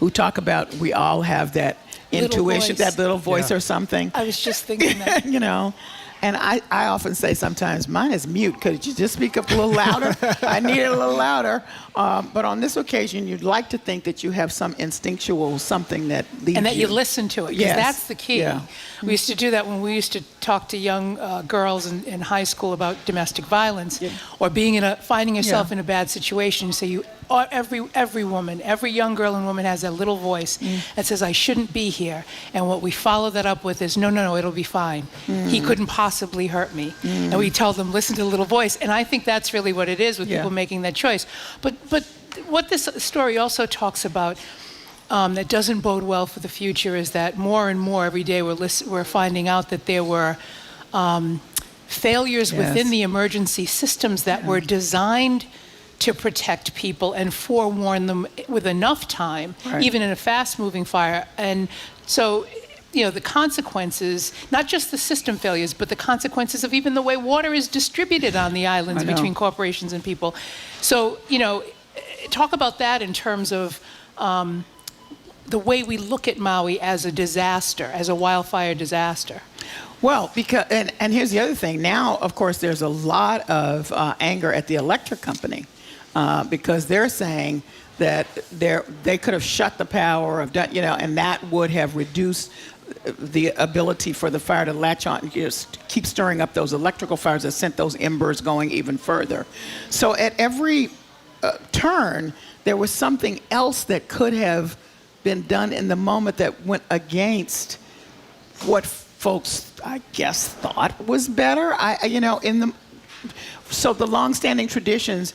Speaker 10: who talk about we all have that
Speaker 2: Little
Speaker 10: intuition,
Speaker 2: voice.
Speaker 10: that little voice
Speaker 1: Yeah.
Speaker 10: or something.
Speaker 2: I was just thinking that.
Speaker 10: You know, and I often say sometimes mine is mute. Could you just speak up a little louder? I need it a little louder. But on this occasion, you'd like to think that you have some instinctual something that leads
Speaker 2: And that you listen to it, because
Speaker 10: Yes.
Speaker 2: that's the key.
Speaker 10: Yeah.
Speaker 2: We used to do that when we used to talk to young girls in high school about domestic violence, or finding yourself
Speaker 10: Yeah.
Speaker 2: in a bad situation. So every woman, every young girl and woman has that little voice that says, "I shouldn't be here." And what we follow that up with is, "No, it'll be fine. He couldn't possibly hurt me." And we tell them, "Listen to the little voice." And I think that's really what it is with
Speaker 10: Yeah.
Speaker 2: people making that choice. But what this story also talks about, that doesn't bode well for the future, is that more and more every day we're finding out that there were failures within the emergency systems that were designed to protect people and forewarn them with enough time, even in a fast-moving fire. And so, the consequences, not just the system failures, but the consequences of even the way water is distributed on the islands between corporations and people. So, talk about that in terms of the way we look at Maui as a disaster, as a wildfire disaster.
Speaker 10: Well, because and here's the other thing. Now, of course, there's a lot of anger at the electric company because they're saying that they could have shut the power, and that would have reduced the ability for the fire to latch on, just keep stirring up those electrical fires that sent those embers going even further. So at every turn, there was something else that could have been done in the moment that went against what folks, I guess, thought was better. So the long-standing traditions,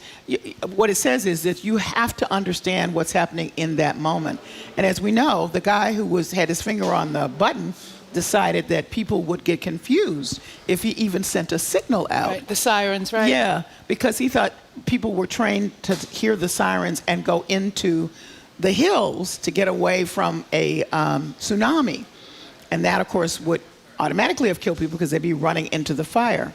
Speaker 10: what it says is that you have to understand what's happening in that moment. And as we know, the guy who had his finger on the button decided that people would get confused if he even sent a signal out.
Speaker 2: Right, the sirens, right?
Speaker 10: Yeah, because he thought people were trained to hear the sirens and go into the hills to get away from a tsunami. And that, of course, would automatically have killed people because they'd be running into the fire.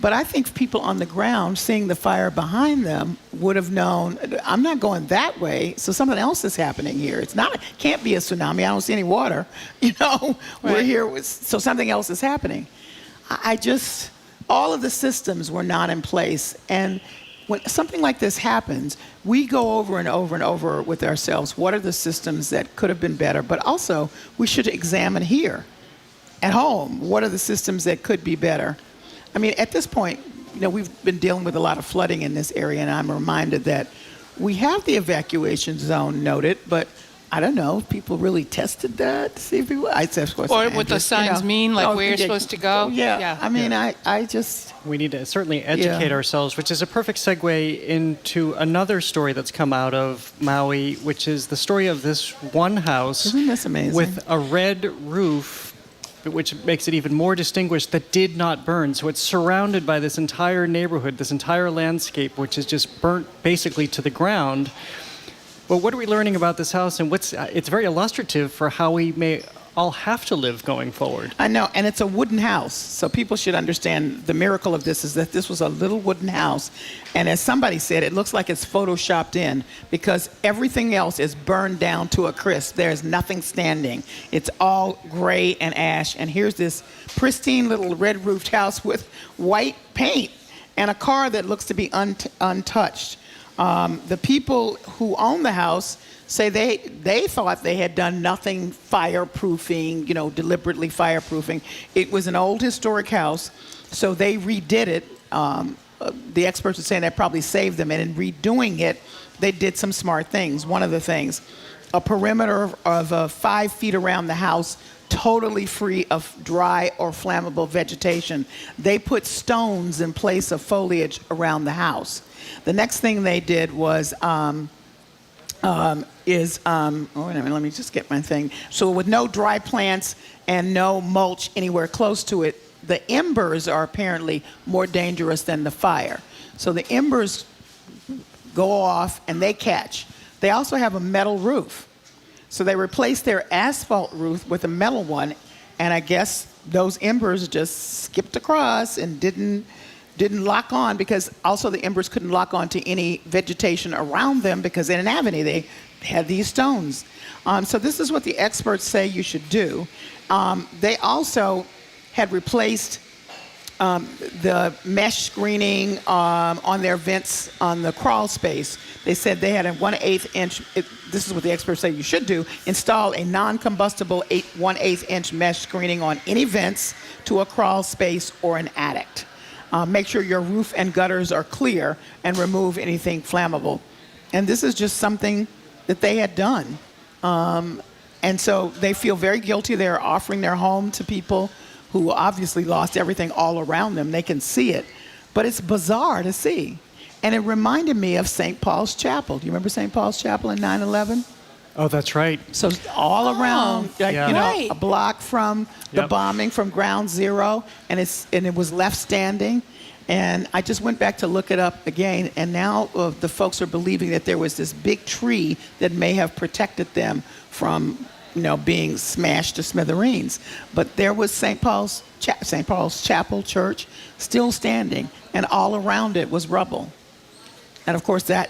Speaker 10: But I think people on the ground seeing the fire behind them would have known, I'm not going that way, so something else is happening here. Can't be a tsunami. I don't see any water. We're here, so something else is happening. All of the systems were not in place. And when something like this happens, we go over and over and over with ourselves, what are the systems that could have been better? But also, we should examine here at home, what are the systems that could be better? I mean, at this point, we've been dealing with a lot of flooding in this area, and I'm reminded that we have the evacuation zone noted, but I don't know if people really tested that to see if people.
Speaker 2: Or what the signs mean, like where you're supposed to go.
Speaker 10: Yeah. I mean, I just.
Speaker 1: We need to certainly educate ourselves, which is a perfect segue into another story that's come out of Maui, which is the story of this one house.
Speaker 10: Isn't this amazing?
Speaker 1: With a red roof, which makes it even more distinguished, that did not burn. So it's surrounded by this entire neighborhood, this entire landscape, which is just burnt basically to the ground. But what are we learning about this house, and it's very illustrative for how we may all have to live going forward.
Speaker 10: I know, and it's a wooden house, so people should understand the miracle of this is that this was a little wooden house, and as somebody said, it looks like it's photoshopped in because everything else is burned down to a crisp. There's nothing standing. It's all gray and ash, and here's this pristine little red-roofed house with white paint and a car that looks to be untouched. The people who own the house say they thought they had done nothing fireproofing, deliberately fireproofing. It was an old historic house, so they redid it. The experts are saying that probably saved them, and in redoing it, they did some smart things. One of the things, a perimeter of 5 feet around the house, totally free of dry or flammable vegetation. They put stones in place of foliage around the house. The next thing they did was, wait a minute, let me just get my thing. So with no dry plants and no mulch anywhere close to it, the embers are apparently more dangerous than the fire. So the embers go off and they catch. They also have a metal roof. So they replaced their asphalt roof with a metal one, and I guess those embers just skipped across and didn't didn't lock on because also the embers couldn't lock on to any vegetation around them because they didn't have any. They had these stones. So this is what the experts say you should do. They also had replaced the mesh screening on their vents on the crawl space. They said they had a 1/8 inch, this is what the experts say you should do, install a non-combustible 1/8 inch mesh screening on any vents to a crawl space or an attic. Make sure your roof and gutters are clear and remove anything flammable. And this is just something that they had done. And so they feel very guilty. They're offering their home to people who obviously lost everything all around them. They can see it. But it's bizarre to see. And it reminded me of St. Paul's Chapel. Do you remember St. Paul's Chapel in 9/11?
Speaker 1: Oh, that's right.
Speaker 10: So all around, like,
Speaker 1: Yeah.
Speaker 10: you know,
Speaker 2: Right.
Speaker 10: a block from the
Speaker 1: Yep.
Speaker 10: bombing, from ground zero, and it was left standing. And I just went back to look it up again, and now the folks are believing that there was this big tree that may have protected them from, being smashed to smithereens. But there was St. Paul's Chapel Church still standing, and all around it was rubble. And of course that,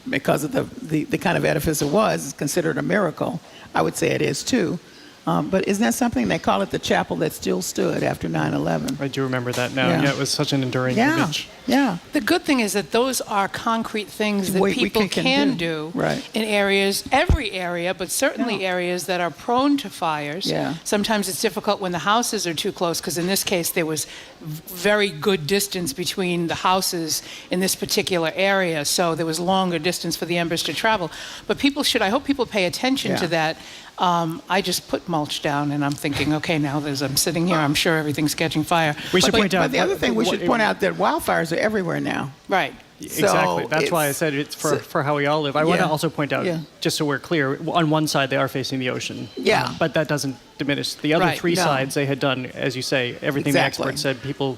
Speaker 10: because of the kind of edifice it was, is considered a miracle. I would say it is too. But isn't that something? They call it the chapel that still stood after 9/11.
Speaker 1: I do remember that now.
Speaker 10: Yeah.
Speaker 1: Yeah, it was such an enduring
Speaker 10: Yeah,
Speaker 1: image.
Speaker 10: yeah.
Speaker 2: The good thing is that those are concrete things that
Speaker 10: We
Speaker 2: people can do
Speaker 10: Right.
Speaker 2: in areas, every area, but certainly areas that are prone to fires.
Speaker 10: Yeah.
Speaker 2: Sometimes it's difficult when the houses are too close, because in this case there was very good distance between the houses in this particular area, so there was longer distance for the embers to travel. But I hope people pay attention to that. I just put mulch down, and I'm thinking, okay, now as I'm sitting here, I'm sure everything's catching fire.
Speaker 1: We should point out.
Speaker 10: But the other thing, we should point out that wildfires are everywhere now.
Speaker 2: Right.
Speaker 1: Exactly.
Speaker 10: So
Speaker 1: That's why I said it's for how we all live. I want to
Speaker 10: Yeah.
Speaker 1: also point out,
Speaker 10: Yeah.
Speaker 1: just so we're clear, on one side they are facing the ocean.
Speaker 10: Yeah.
Speaker 1: But that doesn't diminish the other
Speaker 2: Right.
Speaker 1: three
Speaker 10: No.
Speaker 1: sides. They had done, as you say, everything
Speaker 10: Exactly.
Speaker 1: the experts said people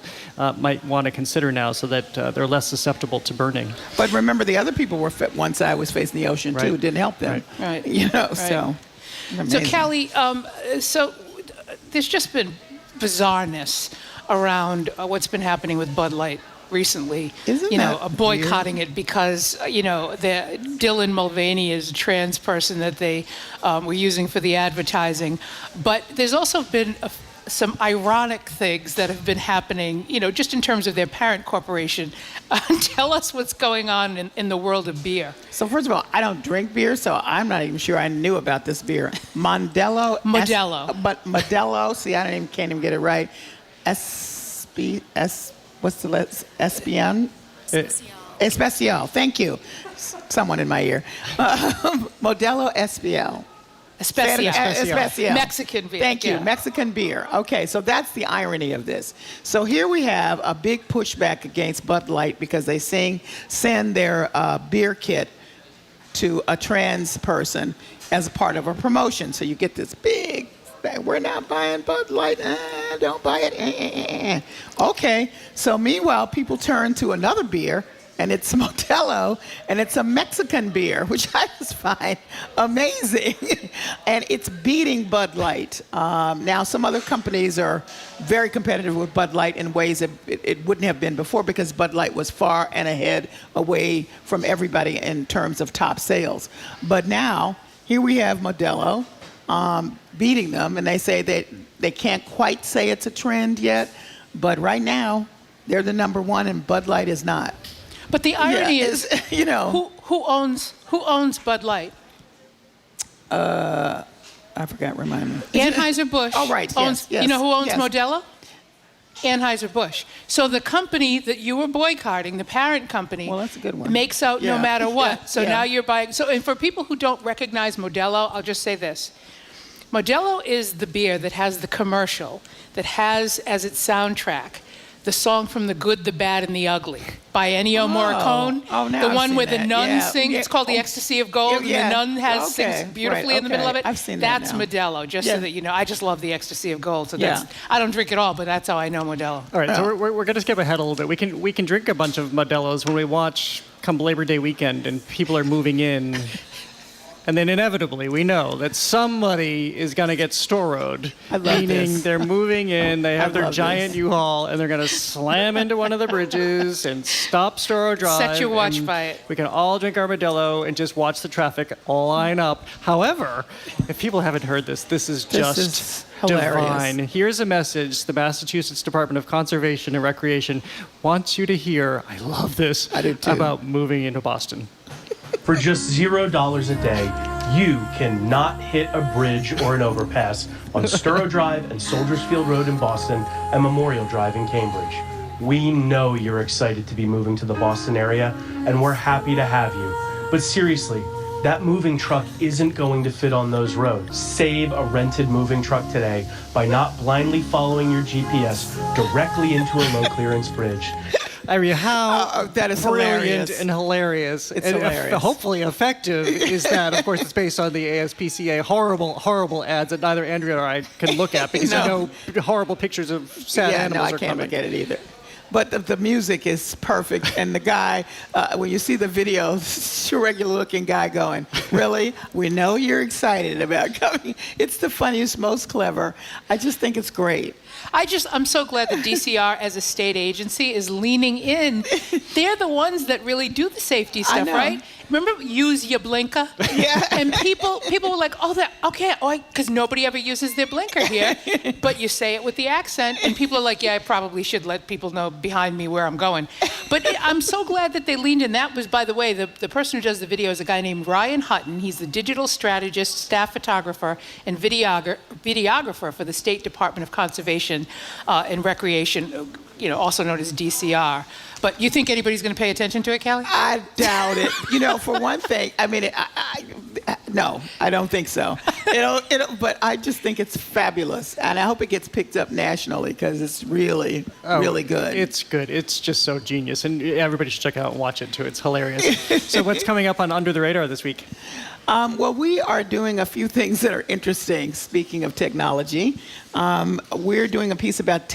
Speaker 1: might want to consider now, so that they're less susceptible to burning.
Speaker 10: But remember, the other people were one side was facing the ocean too.
Speaker 1: Right.
Speaker 10: It didn't help them.
Speaker 2: Right.
Speaker 10: So.
Speaker 2: So,
Speaker 10: Amazing.
Speaker 2: Callie, there's just been bizarreness around what's been happening with Bud Light recently.
Speaker 10: Isn't that
Speaker 2: boycotting it because, Dylan Mulvaney is a trans person that they were using for the advertising. But there's also been some ironic things that have been happening, just in terms of their parent corporation. Tell us what's going on in the world of beer.
Speaker 10: So first of all, I don't drink beer, so I'm not even sure I knew about this beer. Modelo. Modelo. See, can't even get it right. What's the SPN? Especial. Thank you. Someone in my ear. Modelo Especial.
Speaker 2: Especial. Mexican beer.
Speaker 10: Thank you.
Speaker 2: Yeah.
Speaker 10: Mexican beer. Okay, so that's the irony of this. So here we have a big pushback against Bud Light because they send their beer kit to a trans person as a part of a promotion. So you get this big, we're not buying Bud Light. Don't buy it. Okay. So meanwhile, people turn to another beer, and it's Modelo, and it's a Mexican beer, which I just find amazing. And it's beating Bud Light. Now, some other companies are very competitive with Bud Light in ways that it wouldn't have been before, because Bud Light was far and ahead away from everybody in terms of top sales. But now, here we have Modelo beating them, and they say that they can't quite say it's a trend yet, but right now, they're the number one, and Bud Light is not.
Speaker 2: But the irony is, who owns Bud Light?
Speaker 10: I forgot. Remind me.
Speaker 2: Anheuser-Busch.
Speaker 10: Oh, right.
Speaker 2: Owns,
Speaker 10: Yes.
Speaker 2: You know who owns
Speaker 10: Yes.
Speaker 2: Modelo? Anheuser-Busch. So the company that you were boycotting, the parent company,
Speaker 10: Well, that's a good one.
Speaker 2: makes out no
Speaker 10: Yeah.
Speaker 2: matter what.
Speaker 10: Yeah.
Speaker 2: So
Speaker 10: Yeah.
Speaker 2: now you're buying. So, and for people who don't recognize Modelo, I'll just say this. Modelo is the beer that has the commercial, that has as its soundtrack the song from The Good, the Bad, and the Ugly by Ennio Morricone.
Speaker 10: Oh, now
Speaker 2: the
Speaker 10: I've
Speaker 2: one
Speaker 10: seen
Speaker 2: where the
Speaker 10: that.
Speaker 2: nun
Speaker 10: Yeah.
Speaker 2: sings.
Speaker 10: Yeah.
Speaker 2: It's called The Ecstasy of Gold,
Speaker 10: Yeah.
Speaker 2: and the nun sings beautifully
Speaker 10: Right.
Speaker 2: in the middle of it.
Speaker 10: I've seen that
Speaker 2: That's
Speaker 10: now.
Speaker 2: Modelo, just
Speaker 10: Yeah.
Speaker 2: so that you know. I just love The Ecstasy of Gold. So
Speaker 10: Yeah.
Speaker 2: I don't drink it all, but that's how I know Modelo.
Speaker 1: All right, so we're going to skip ahead a little bit. We can drink a bunch of Modelos when we watch come Labor Day weekend and people are moving in. And then inevitably, we know that somebody is going to get storoed,
Speaker 10: I love
Speaker 1: meaning
Speaker 10: this.
Speaker 1: they're moving in, they have their
Speaker 10: love
Speaker 1: giant
Speaker 10: this.
Speaker 1: U-Haul, and they're going to slam into one of the bridges and stop Storo Drive.
Speaker 2: Set your watch
Speaker 1: and
Speaker 2: by it.
Speaker 1: We can all drink armadillo and just watch the traffic line up. However, if people haven't heard this is just
Speaker 10: is hilarious.
Speaker 1: divine. Here's a message the Massachusetts Department of Conservation and Recreation wants you to hear. I love this.
Speaker 10: I do too.
Speaker 1: About moving into Boston.
Speaker 12: For just $0 a day, you cannot hit a bridge or an overpass on Sturo Drive and Soldiers Field Road in Boston and Memorial Drive in Cambridge. We know you're excited to be moving to the Boston area, and we're happy to have you. But seriously, that moving truck isn't going to fit on those roads. Save a rented moving truck today by not blindly following your GPS directly into a low clearance bridge.
Speaker 1: I mean, how
Speaker 10: that is
Speaker 1: brilliant
Speaker 10: hilarious.
Speaker 1: and hilarious.
Speaker 10: It's
Speaker 1: and
Speaker 10: hilarious.
Speaker 1: Hopefully effective is that, of course, it's based on the ASPCA horrible ads that neither Andrea or I can look at because I know horrible pictures of sad animals
Speaker 10: I
Speaker 1: are
Speaker 10: can't
Speaker 1: coming.
Speaker 10: look at it either. But the music is perfect. And the guy, when you see the video, it's your regular-looking guy going, really? We know you're excited about coming. It's the funniest, most clever. I just think it's great.
Speaker 2: I'm so glad that DCR as a state agency is leaning in. They're the ones that really do the safety
Speaker 10: I
Speaker 2: stuff,
Speaker 10: know.
Speaker 2: right? Remember, use your blinker?
Speaker 10: Yeah.
Speaker 2: And people were like, because nobody ever uses their blinker here. But you say it with the accent, and people are like, yeah, I probably should let people know behind me where I'm going. But I'm so glad that they leaned in. That was, by the way, the person who does the video is a guy named Rearen Hutton. He's the digital strategist, staff photographer, and videographer for the State Department of Conservation and Recreation, also known as DCR. But you think anybody's going to pay attention to it, Callie?
Speaker 10: I doubt it. For one thing, I mean, no, I don't think so. But I just think it's fabulous, and I hope it gets picked up nationally because it's really, really good.
Speaker 1: It's good. It's just so genius, and everybody should check it out and watch it too. It's hilarious. So what's coming up on Under the Radar this week?
Speaker 10: Well, we are doing a few things that are interesting. Speaking of technology, we're doing a piece about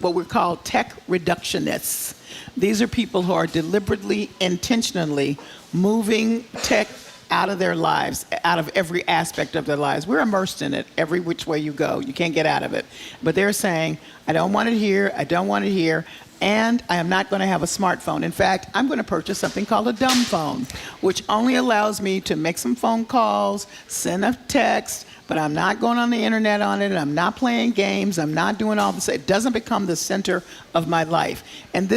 Speaker 10: what we call tech reductionists. These are people who are deliberately, intentionally moving tech out of their lives, out of every aspect of their lives. We're immersed in it every which way you go. You can't get out of it. But they're saying, I don't want it here, I don't want it here, and I am not going to have a smartphone. In fact, I'm going to purchase something called a dumb phone, which only allows me to make some phone calls, send a text, but I'm not going on the internet on it, I'm not playing games, I'm not doing all this. It doesn't become the center of my life. And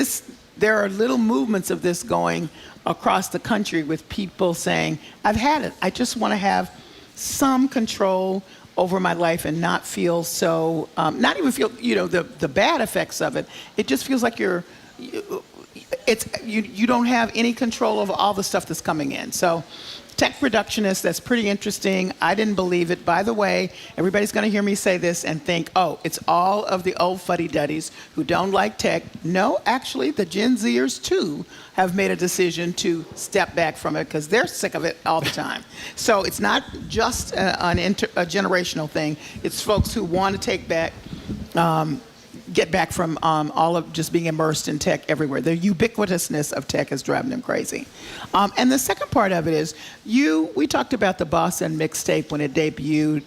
Speaker 10: there are little movements of this going across the country with people saying, I've had it. I just want to have some control over my life and not feel so, not even feel, the bad effects of it. It just feels like you don't have any control over all the stuff that's coming in. So tech reductionist, that's pretty interesting. I didn't believe it. By the way, everybody's going to hear me say this and think, oh, it's all of the old fuddy-duddies who don't like tech. No, actually, the Gen Zers, too, have made a decision to step back from it because they're sick of it all the time. So it's not just a generational thing. It's folks who want to get back from all of just being immersed in tech everywhere. The ubiquitousness of tech is driving them crazy. And the second part of it is, we talked about the Boston mixtape when it debuted,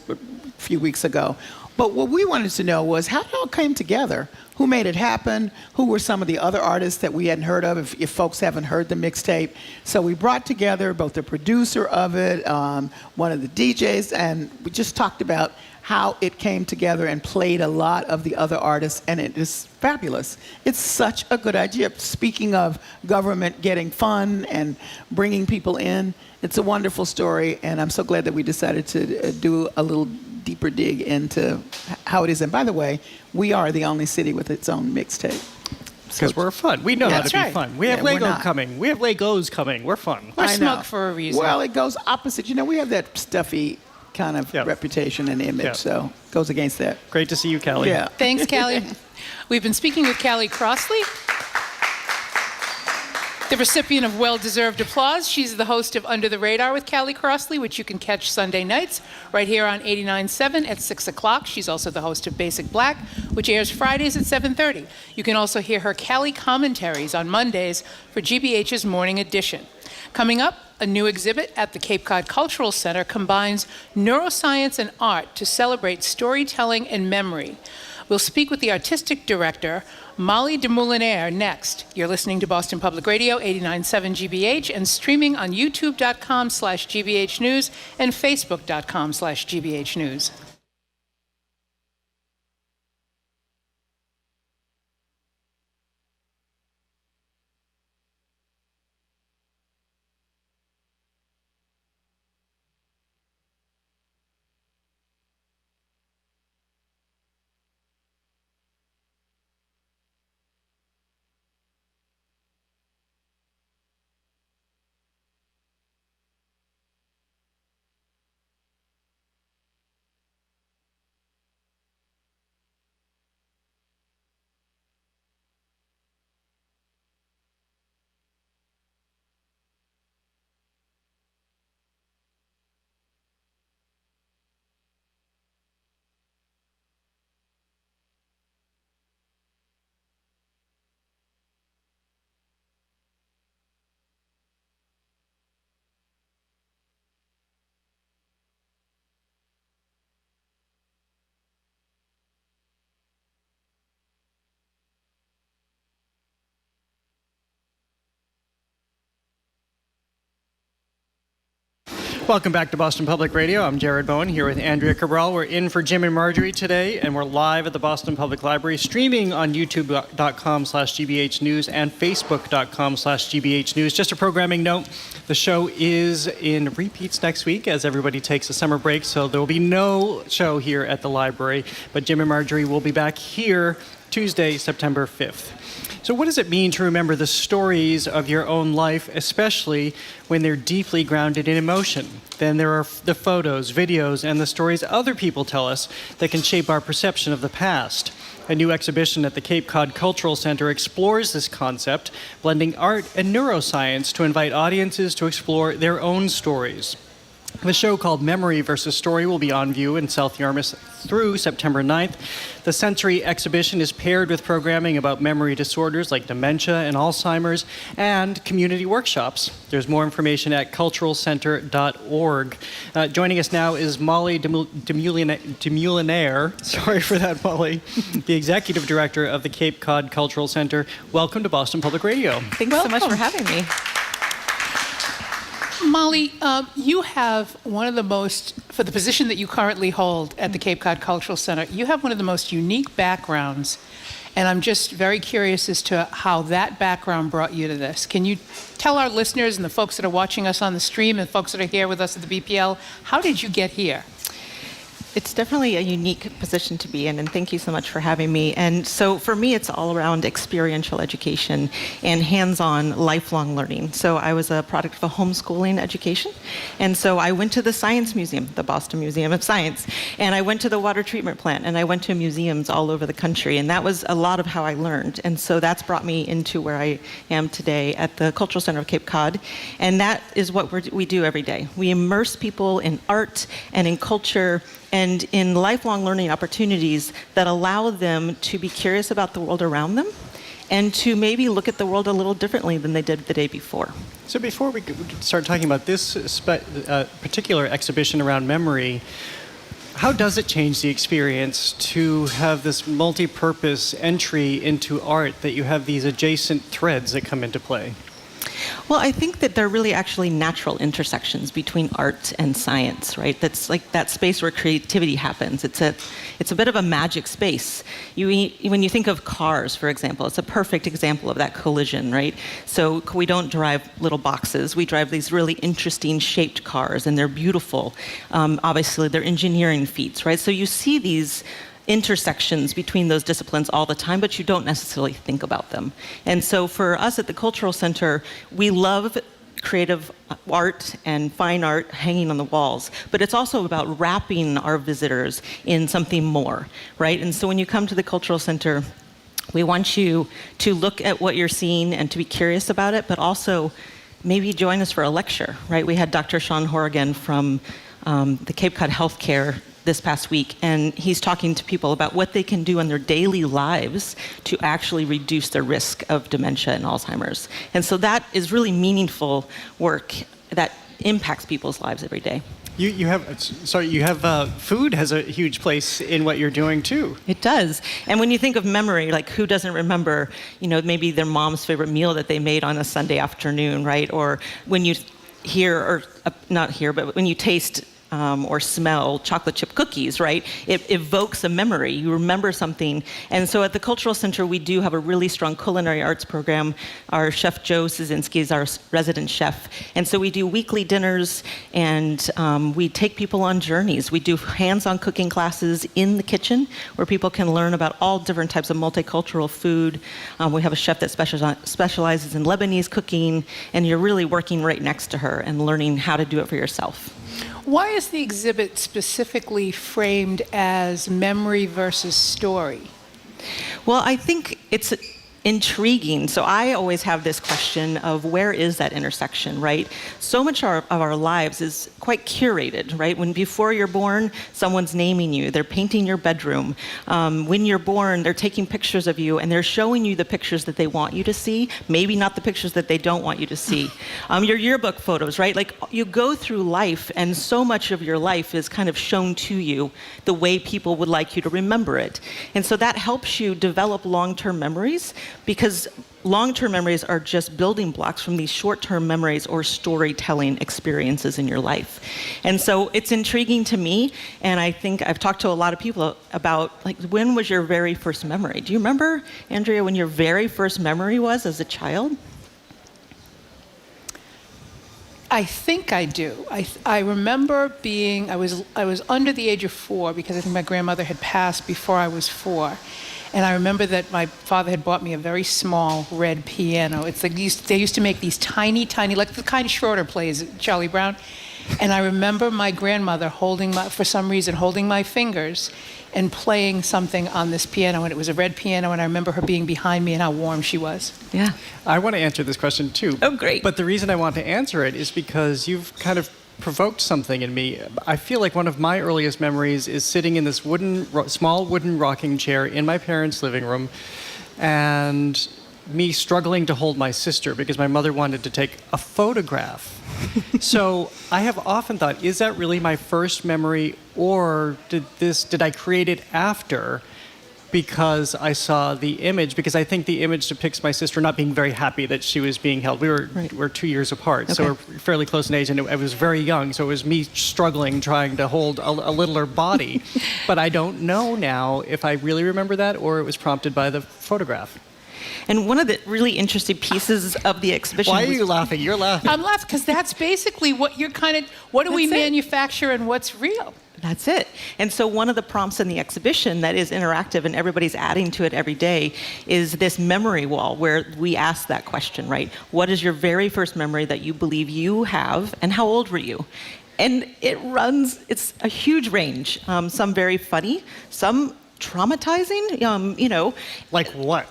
Speaker 10: a few weeks ago. But what we wanted to know was how it all came together. Who made it happen? Who were some of the other artists that we hadn't heard of, if folks haven't heard the mixtape? So we brought together both the producer of it, one of the DJs, and we just talked about how it came together and played a lot of the other artists, and it is fabulous. It's such a good idea. Speaking of government getting fun and bringing people in, it's a wonderful story, and I'm so glad that we decided to do a little deeper dig into how it is. And by the way, we are the only city with its own mixtape.
Speaker 1: Because we're fun. We know how to be fun. We have Lego coming. We have Legos coming. We're fun.
Speaker 2: We're smug for a reason.
Speaker 10: Well, it goes opposite. We have that stuffy kind of reputation and image, so it goes against that.
Speaker 1: Great to see you, Callie.
Speaker 10: Yeah.
Speaker 2: Thanks, Callie. We've been speaking with Callie Crossley, the recipient of well-deserved applause. She's the host of Under the Radar with Callie Crossley, which you can catch Sunday nights right here on 89.7 at 6 o'clock. She's also the host of Basic Black, which airs Fridays at 7:30. You can also hear her Callie commentaries on Mondays for GBH's Morning Edition. Coming up, a new exhibit at the Cape Cod Cultural Center combines neuroscience and art to celebrate storytelling and memory. We'll speak with the artistic director, Maui de Moulinaire, next. You're listening to Boston Public Radio, 89.7 GBH, and streaming on youtube.com/GBH News and facebook.com/GBH News.
Speaker 1: Welcome back to Boston Public Radio. I'm Jared Bowen here with Andrea Cabral. We're in for Jim and Marjorie today, and we're live at the Boston Public Library, streaming on youtube.com/GBH News and facebook.com/GBH News. Just a programming note, the show is in repeats next week as everybody takes a summer break, so there will be no show here at the library, but Jim and Marjorie will be back here Tuesday, September 5th. So what does it mean to remember the stories of your own life, especially when they're deeply grounded in emotion? Then there are the photos, videos, and the stories other people tell us that can shape our perception of the past. A new exhibition at the Cape Cod Cultural Center explores this concept, blending art and neuroscience to invite audiences to explore their own stories. The show, called Memory versus Story, will be on view in South Yarmouth through September 9th. The sensory exhibition is paired with programming about memory disorders like dementia and Alzheimer's and community workshops. There's more information at culturalcenter.org. Joining us now is Maui de Moulinaire. Sorry for that, Molly. The executive director of the Cape Cod Cultural Center. Welcome to Boston Public Radio.
Speaker 13: Thanks so much for having me.
Speaker 2: Molly, you have one of the most, for the position that you currently hold at the Cape Cod Cultural Center, you have one of the most unique backgrounds, and I'm just very curious as to how that background brought you to this. Can you tell our listeners and the folks that are watching us on the stream and folks that are here with us at the BPL, how did you get here?
Speaker 13: It's definitely a unique position to be in, and thank you so much for having me. And so for me, it's all around experiential education and hands-on lifelong learning. So I was a product of a homeschooling education, and so I went to the Science Museum, the Boston Museum of Science, and I went to the water treatment plant, and I went to museums all over the country, and that was a lot of how I learned. And so that's brought me into where I am today at the Cultural Center of Cape Cod, and that is what we do every day. We immerse people in art and in culture and in lifelong learning opportunities that allow them to be curious about the world around them and to maybe look at the world a little differently than they did the day before.
Speaker 1: So before we start talking about this particular exhibition around memory, how does it change the experience to have this multi-purpose entry into art, that you have these adjacent threads that come into play?
Speaker 13: Well, I think that they're really actually natural intersections between art and science, right? That's like that space where creativity happens. It's a bit of a magic space. When you think of cars, for example, it's a perfect example of that collision, right? So we don't drive little boxes. We drive these really interesting shaped cars, and they're beautiful. Obviously, they're engineering feats, right? So you see these intersections between those disciplines all the time, but you don't necessarily think about them. And so for us at the Cultural Center, we love creative art and fine art hanging on the walls, but it's also about wrapping our visitors in something more, right? And so when you come to the Cultural Center, we want you to look at what you're seeing and to be curious about it, but also maybe join us for a lecture, right? We had Dr. Sean Horrigan from the Cape Cod Healthcare this past week, and he's talking to people about what they can do in their daily lives to actually reduce their risk of dementia and Alzheimer's. And so that is really meaningful work that impacts people's lives every day.
Speaker 1: You have food has a huge place in what you're doing too.
Speaker 13: It does. And when you think of memory, like who doesn't remember, maybe their mom's favorite meal that they made on a Sunday afternoon, right? Or when you hear, or not hear, but when you taste or smell chocolate chip cookies, right? It evokes a memory. You remember something. And so at the Cultural Center, we do have a really strong culinary arts program. Our chef Joe Szynski is our resident chef. And so we do weekly dinners, and we take people on journeys. We do hands-on cooking classes in the kitchen where people can learn about all different types of multicultural food. We have a chef that specializes in Lebanese cooking, and you're really working right next to her and learning how to do it for yourself.
Speaker 2: Why is the exhibit specifically framed as memory versus story?
Speaker 13: Well, I think it's intriguing. So I always have this question of where is that intersection, right? So much of our lives is quite curated, right? When before you're born, someone's naming you, they're painting your bedroom. When you're born, they're taking pictures of you and they're showing you the pictures that they want you to see, maybe not the pictures that they don't want you to see. Your yearbook photos, right? Like you go through life and so much of your life is kind of shown to you the way people would like you to remember it. And so that helps you develop long-term memories, because long-term memories are just building blocks from these short-term memories or storytelling experiences in your life. And so it's intriguing to me, and I think I've talked to a lot of people about, like, when was your very first memory? Do you remember, Andrea, when your very first memory was as a child?
Speaker 2: I think I do. I remember being, I was under the age of 4 because I think my grandmother had passed before I was 4. And I remember that my father had bought me a very small red piano. It's like they used to make these tiny, like the kind Schroeder plays, Charlie Brown. And I remember my grandmother for some reason, holding my fingers and playing something on this piano. And it was a red piano, and I remember her being behind me and how warm she was.
Speaker 13: Yeah.
Speaker 1: I want to answer this question too.
Speaker 13: Oh, great.
Speaker 1: But the reason I want to answer it is because you've kind of provoked something in me. I feel like one of my earliest memories is sitting in this small wooden rocking chair in my parents' living room, and me struggling to hold my sister because my mother wanted to take a photograph. So I have often thought, is that really my first memory, or did I create it after? Because I saw the image, because I think the image depicts my sister not being very happy that she was being held. We're 2 years apart, so we're fairly close in age, and I was very young, so it was me struggling, trying to hold a littler body. But I don't know now if I really remember that, or it was prompted by the photograph.
Speaker 13: And one of the really interesting pieces of the exhibition.
Speaker 1: Why are you laughing? You're laughing.
Speaker 2: I'm laughing because that's basically what you're what do we manufacture and what's real?
Speaker 13: That's it. And so one of the prompts in the exhibition that is interactive and everybody's adding to it every day is this memory wall where we ask that question, right? What is your very first memory that you believe you have, and how old were you? And it's a huge range. Some very funny, some traumatizing,
Speaker 1: Like what?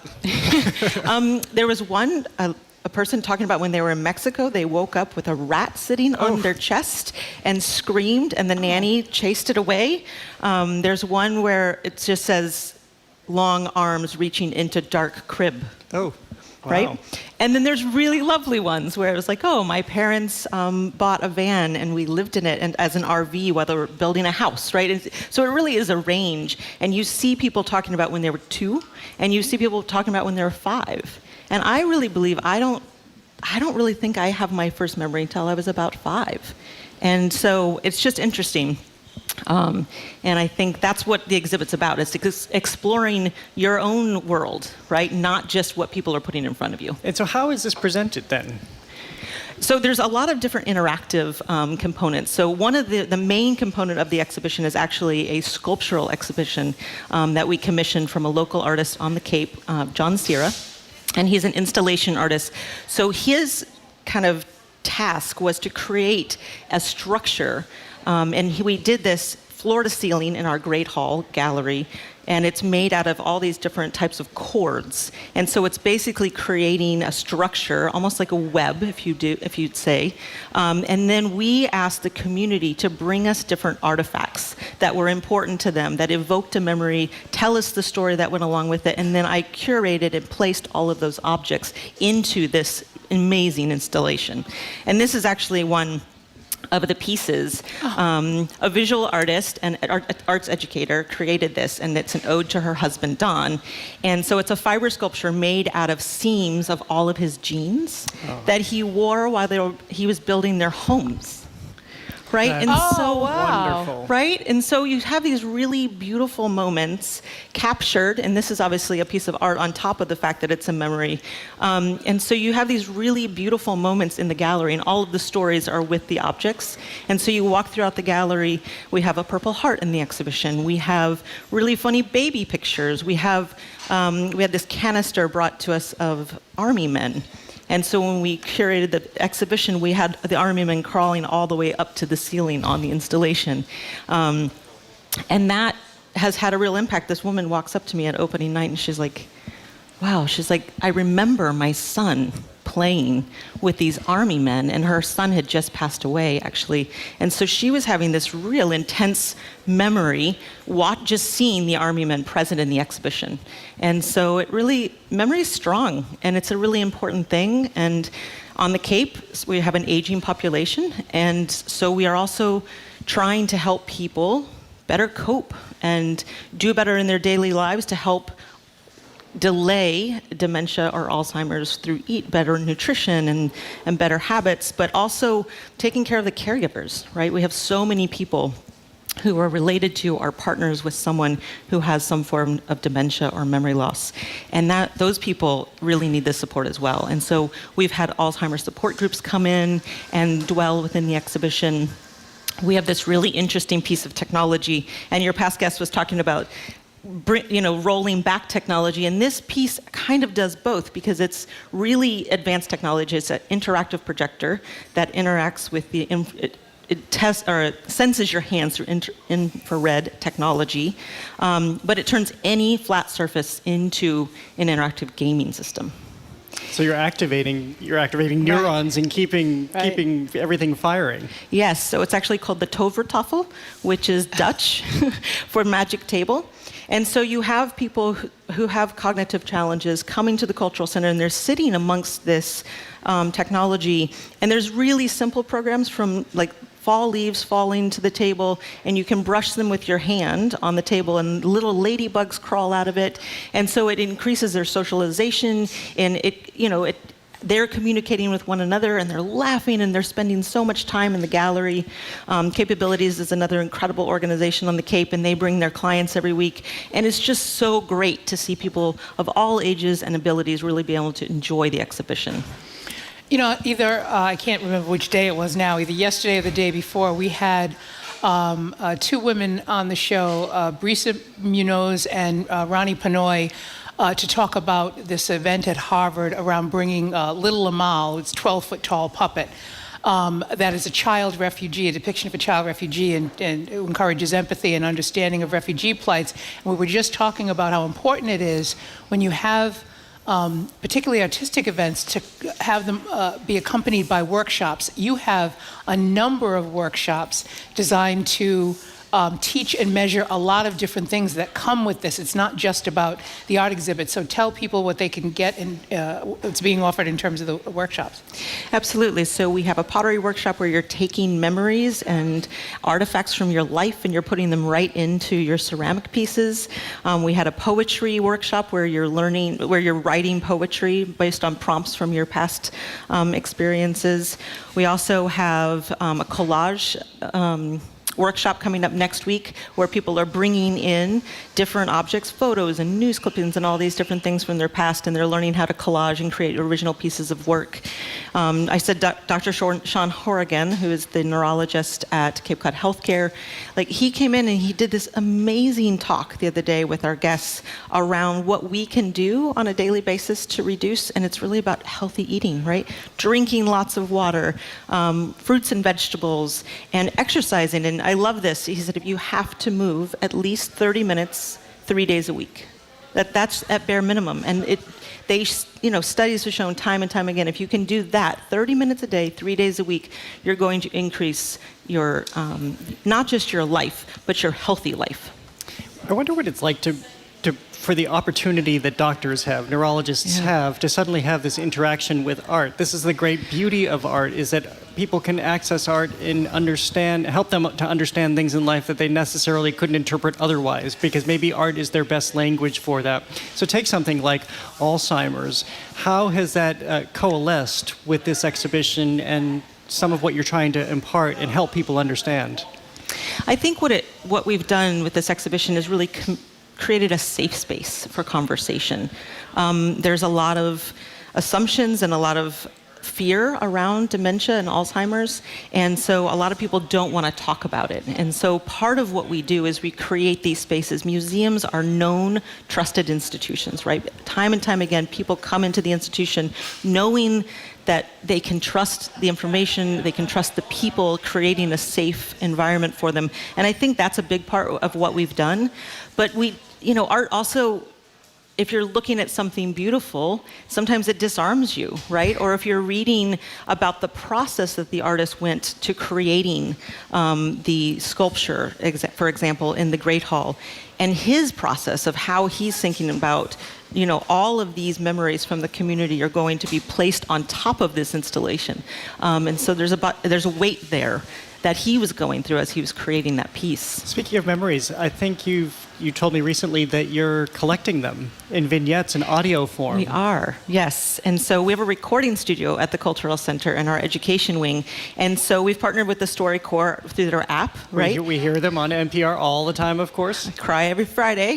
Speaker 13: There was one, a person talking about when they were in Mexico, they woke up with a rat sitting on their chest and screamed, and the nanny chased it away. There's one where it just says, long arms reaching into dark crib.
Speaker 1: Oh, wow.
Speaker 13: Right? And then there's really lovely ones where it was like, my parents bought a van and we lived in it and as an RV while they were building a house, right? And so it really is a range. And you see people talking about when they were 2, and you see people talking about when they were 5. And I really believe, I don't really think I have my first memory until I was about 5. And so it's just interesting. And I think that's what the exhibit's about. It's exploring your own world, right? Not just what people are putting in front of you.
Speaker 1: And so how is this presented then?
Speaker 13: So there's a lot of different interactive components. So one of the main component of the exhibition is actually a sculptural exhibition that we commissioned from a local artist on the Cape, John Sierra. And he's an installation artist. So his kind of task was to create a structure. And we did this floor to ceiling in our Great Hall gallery. And it's made out of all these different types of cords. And so it's basically creating a structure, almost like a web, if you'd say. And then we asked the community to bring us different artifacts that were important to them, that evoked a memory, tell us the story that went along with it, and then I curated and placed all of those objects into this amazing installation. And this is actually one of the pieces. A visual artist and arts educator created this, and it's an ode to her husband, Don. And so it's a fiber sculpture made out of seams of all of his jeans that he wore while he was building their homes. Right?
Speaker 1: That's
Speaker 13: Wonderful. Right? And so you have these really beautiful moments captured, and this is obviously a piece of art on top of the fact that it's a memory. And so you have these really beautiful moments in the gallery, and all of the stories are with the objects. And so you walk throughout the gallery. We have a Purple Heart in the exhibition. We have really funny baby pictures. We had this canister brought to us of army men. And so when we curated the exhibition, we had the army men crawling all the way up to the ceiling on the installation. And that has had a real impact. This woman walks up to me at opening night and she's like, wow, she's like, I remember my son playing with these army men, and her son had just passed away, actually. And so she was having this real intense memory, just seeing the army men present in the exhibition. And so memory is strong, and it's a really important thing. And on the Cape, we have an aging population, and so we are also trying to help people better cope and do better in their daily lives to help delay dementia or Alzheimer's through better nutrition and better habits, but also taking care of the caregivers, right? We have so many people who are related to or partners with someone who has some form of dementia or memory loss. And those people really need this support as well. And so we've had Alzheimer's support groups come in and dwell within the exhibition. We have this really interesting piece of technology, and your past guest was talking about rolling back technology, and this piece kind of does both because it's really advanced technology. It's an interactive projector that interacts with it senses your hands through infrared technology, but it turns any flat surface into an interactive gaming system.
Speaker 1: So you're activating neurons and keeping everything firing.
Speaker 13: Yes, so it's actually called the Tovertafel, which is Dutch for magic table. And so you have people who have cognitive challenges coming to the Cultural Center, and they're sitting amongst this technology. And there's really simple programs from fall leaves falling to the table, and you can brush them with your hand on the table, and little ladybugs crawl out of it. And so it increases their socialization, and they're communicating with one another, and they're laughing, and they're spending so much time in the gallery. Capabilities is another incredible organization on the Cape, and they bring their clients every week. And it's just so great to see people of all ages and abilities really be able to enjoy the exhibition.
Speaker 2: I can't remember which day it was now, either yesterday or the day before, we had two women on the show, Brisa Munoz and Ronnie Panoy, to talk about this event at Harvard around bringing Little Amal, it's a 12-foot-tall puppet, that is a child refugee, a depiction of a child refugee, and encourages empathy and understanding of refugee plights. And we were just talking about how important it is when you have particularly artistic events to have them be accompanied by workshops. You have a number of workshops designed to teach and measure a lot of different things that come with this. It's not just about the art exhibit. So tell people what they can get and what's being offered in terms of the workshops.
Speaker 13: Absolutely. So we have a pottery workshop where you're taking memories and artifacts from your life and you're putting them right into your ceramic pieces. We had a poetry workshop where you're writing poetry based on prompts from your past experiences. We also have a collage workshop coming up next week where people are bringing in different objects, photos and news clippings and all these different things from their past, and they're learning how to collage and create original pieces of work. I said Dr. Sean Horrigan, who is the neurologist at Cape Cod Healthcare, he came in and he did this amazing talk the other day with our guests around what we can do on a daily basis to reduce, and it's really about healthy eating, right? Drinking lots of water, fruits and vegetables, and exercising. And I love this. He said, if you have to move at least 30 minutes, 3 days a week. That's at bare minimum. And studies have shown time and time again, if you can do that 30 minutes a day, 3 days a week, you're going to increase your, not just your life, but your healthy life.
Speaker 1: I wonder what it's like for the opportunity that doctors have, neurologists have, to suddenly have this interaction with art. This is the great beauty of art, is that people can access art and help them to understand things in life that they necessarily couldn't interpret otherwise, because maybe art is their best language for that. So take something like Alzheimer's. How has that coalesced with this exhibition and some of what you're trying to impart and help people understand?
Speaker 13: I think what we've done with this exhibition is really created a safe space for conversation. There's a lot of assumptions and a lot of fear around dementia and Alzheimer's, and so a lot of people don't want to talk about it. And so part of what we do is we create these spaces. Museums are known, trusted institutions, right? Time and time again, people come into the institution knowing that they can trust the information, they can trust the people, creating a safe environment for them. And I think that's a big part of what we've done. But art also, if you're looking at something beautiful, sometimes it disarms you, right? Or if you're reading about the process that the artist went to creating the sculpture, for example, in the Great Hall, and his process of how he's thinking about, all of these memories from the community are going to be placed on top of this installation. And so there's a weight there that he was going through as he was creating that piece.
Speaker 1: Speaking of memories, I think you told me recently that you're collecting them in vignettes in audio form.
Speaker 13: We are, yes. And so we have a recording studio at the Cultural Center in our education wing. And so we've partnered with the StoryCorps through their app, right?
Speaker 1: We hear them on NPR all the time, of course.
Speaker 13: I cry every Friday.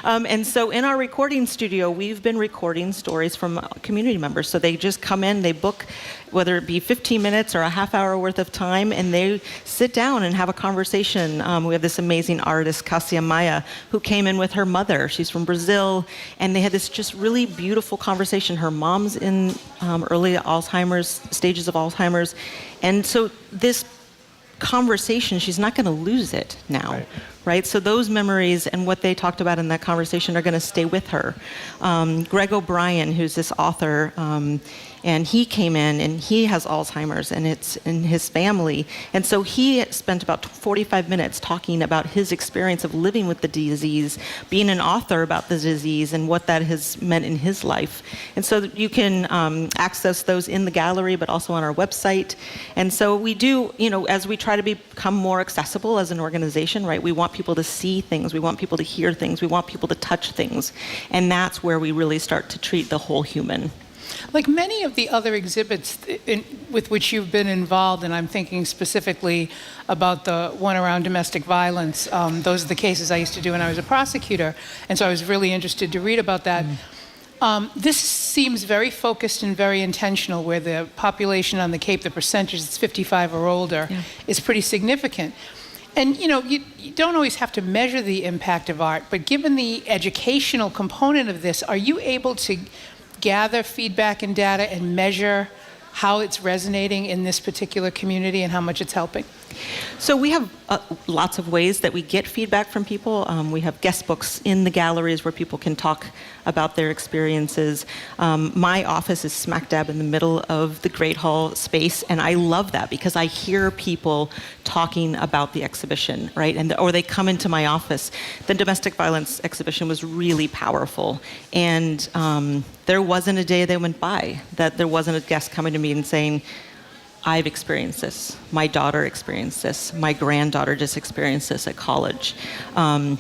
Speaker 13: And so in our recording studio, we've been recording stories from community members. So they just come in, they book, whether it be 15 minutes or a half hour worth of time, and they sit down and have a conversation. We have this amazing artist, Cassia Maya, who came in with her mother. She's from Brazil, and they had this just really beautiful conversation. Her mom's in early Alzheimer's, stages of Alzheimer's. And so this conversation, she's not going to lose it now. Right? So those memories and what they talked about in that conversation are going to stay with her. Greg O'Brien, who's this author, and he came in and he has Alzheimer's and it's in his family. And so he spent about 45 minutes talking about his experience of living with the disease, being an author about the disease and what that has meant in his life. And so you can access those in the gallery, but also on our website. And so we do, as we try to become more accessible as an organization, right? We want people to see things, we want people to hear things, we want people to touch things. And that's where we really start to treat the whole human.
Speaker 2: Like many of the other exhibits with which you've been involved, and I'm thinking specifically about the one around domestic violence, those are the cases I used to do when I was a prosecutor, and so I was really interested to read about that. This seems very focused and very intentional, where the population on the Cape, the percentage that's 55 or older, is pretty significant. And you don't always have to measure the impact of art, but given the educational component of this, are you able to gather feedback and data and measure how it's resonating in this particular community and how much it's helping?
Speaker 13: So we have lots of ways that we get feedback from people. We have guest books in the galleries where people can talk about their experiences. My office is smack dab in the middle of the Great Hall space, and I love that because I hear people talking about the exhibition, right? Or they come into my office. The domestic violence exhibition was really powerful, and there wasn't a day that went by that there wasn't a guest coming to me and saying, I've experienced this. My daughter experienced this. My granddaughter just experienced this at college. And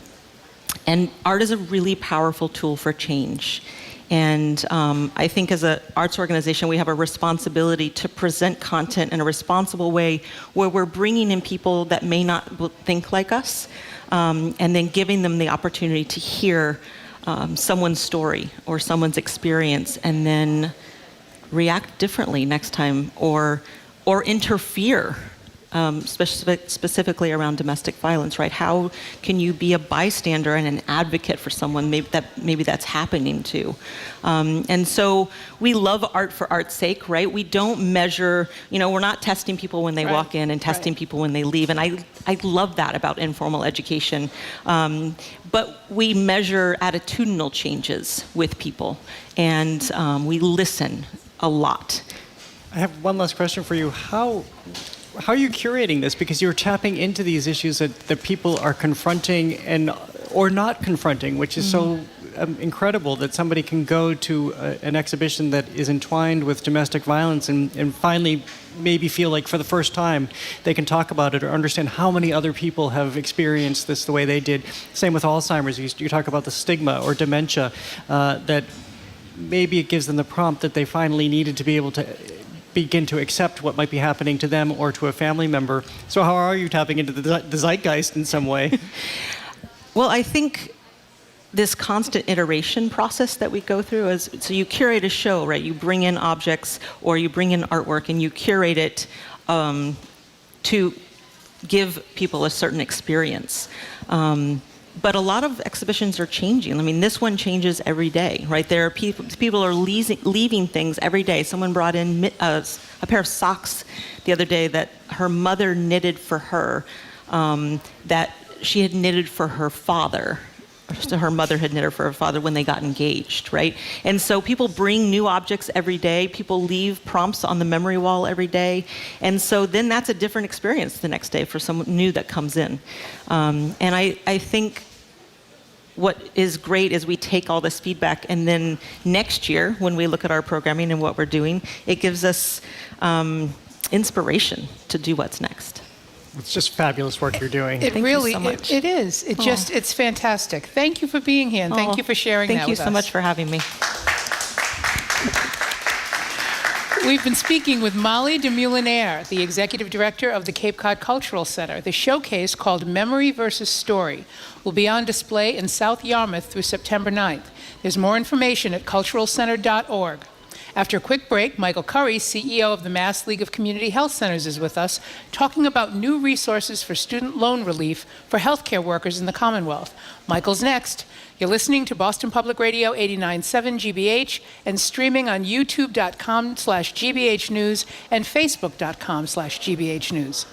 Speaker 13: art is a really powerful tool for change. And I think as an arts organization, we have a responsibility to present content in a responsible way where we're bringing in people that may not think like us, and then giving them the opportunity to hear someone's story or someone's experience and then react differently next time or interfere specifically around domestic violence, right? How can you be a bystander and an advocate for someone maybe that's happening to? And so we love art for art's sake, right? We don't measure, we're not testing people when they walk in and testing people when they leave. And I love that about informal education. But we measure attitudinal changes with people, and we listen a lot.
Speaker 1: I have one last question for you. How are you curating this? Because you're tapping into these issues that people are confronting or not confronting, which is so incredible that somebody can go to an exhibition that is entwined with domestic violence and finally maybe feel like for the first time they can talk about it or understand how many other people have experienced this the way they did. Same with Alzheimer's. You talk about the stigma or dementia, that maybe it gives them the prompt that they finally needed to be able to begin to accept what might be happening to them or to a family member. So how are you tapping into the zeitgeist in some way?
Speaker 13: Well, I think this constant iteration process that we go through is, so you curate a show, right? You bring in objects or you bring in artwork and you curate it to give people a certain experience. But a lot of exhibitions are changing. I mean, this one changes every day, right? There are people are leaving things every day. Someone brought in a pair of socks the other day that her mother knitted for her, that she had knitted for her father. So her mother had knitted for her father when they got engaged, right? And so people bring new objects every day. People leave prompts on the memory wall every day. And so then that's a different experience the next day for someone new that comes in. And I think what is great is we take all this feedback, and then next year, when we look at our programming and what we're doing, it gives us inspiration to do what's next.
Speaker 1: It's just fabulous work you're doing.
Speaker 2: It
Speaker 13: Thank
Speaker 2: really,
Speaker 13: you so much.
Speaker 2: it is. It's fantastic. Thank you for being here, and thank you for sharing that with us.
Speaker 13: Thank you so much for having me.
Speaker 2: We've been speaking with Molly de Moulinaire, the Executive Director of the Cape Cod Cultural Center. The showcase, called Memory versus Story, will be on display in South Yarmouth through September 9th. There's more information at culturalcenter.org. After a quick break, Michael Curry, CEO of the Mass League of Community Health Centers, is with us, talking about new resources for student loan relief for healthcare workers in the Commonwealth. Michael's next. You're listening to Boston Public Radio 89.7 GBH and streaming on youtube.com/GBH News and facebook.com/GBH News.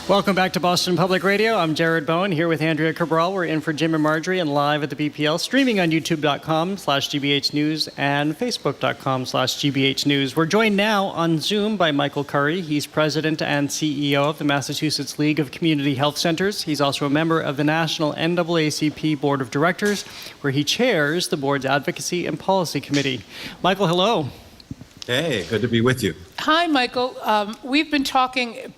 Speaker 1: Welcome back to Boston Public Radio. I'm Jared Bowen here with Andrea Cabral. We're in for Jim and Marjorie and live at the BPL, streaming on youtube.com/GBH News and facebook.com/GBH News. We're joined now on Zoom by Michael Curry. He's president and CEO of the Massachusetts League of Community Health Centers. He's also a member of the National NAACP Board of Directors, where he chairs the board's Advocacy and Policy Committee. Michael, hello.
Speaker 14: Hey, good to be with you.
Speaker 2: Hi, Michael. We've been talking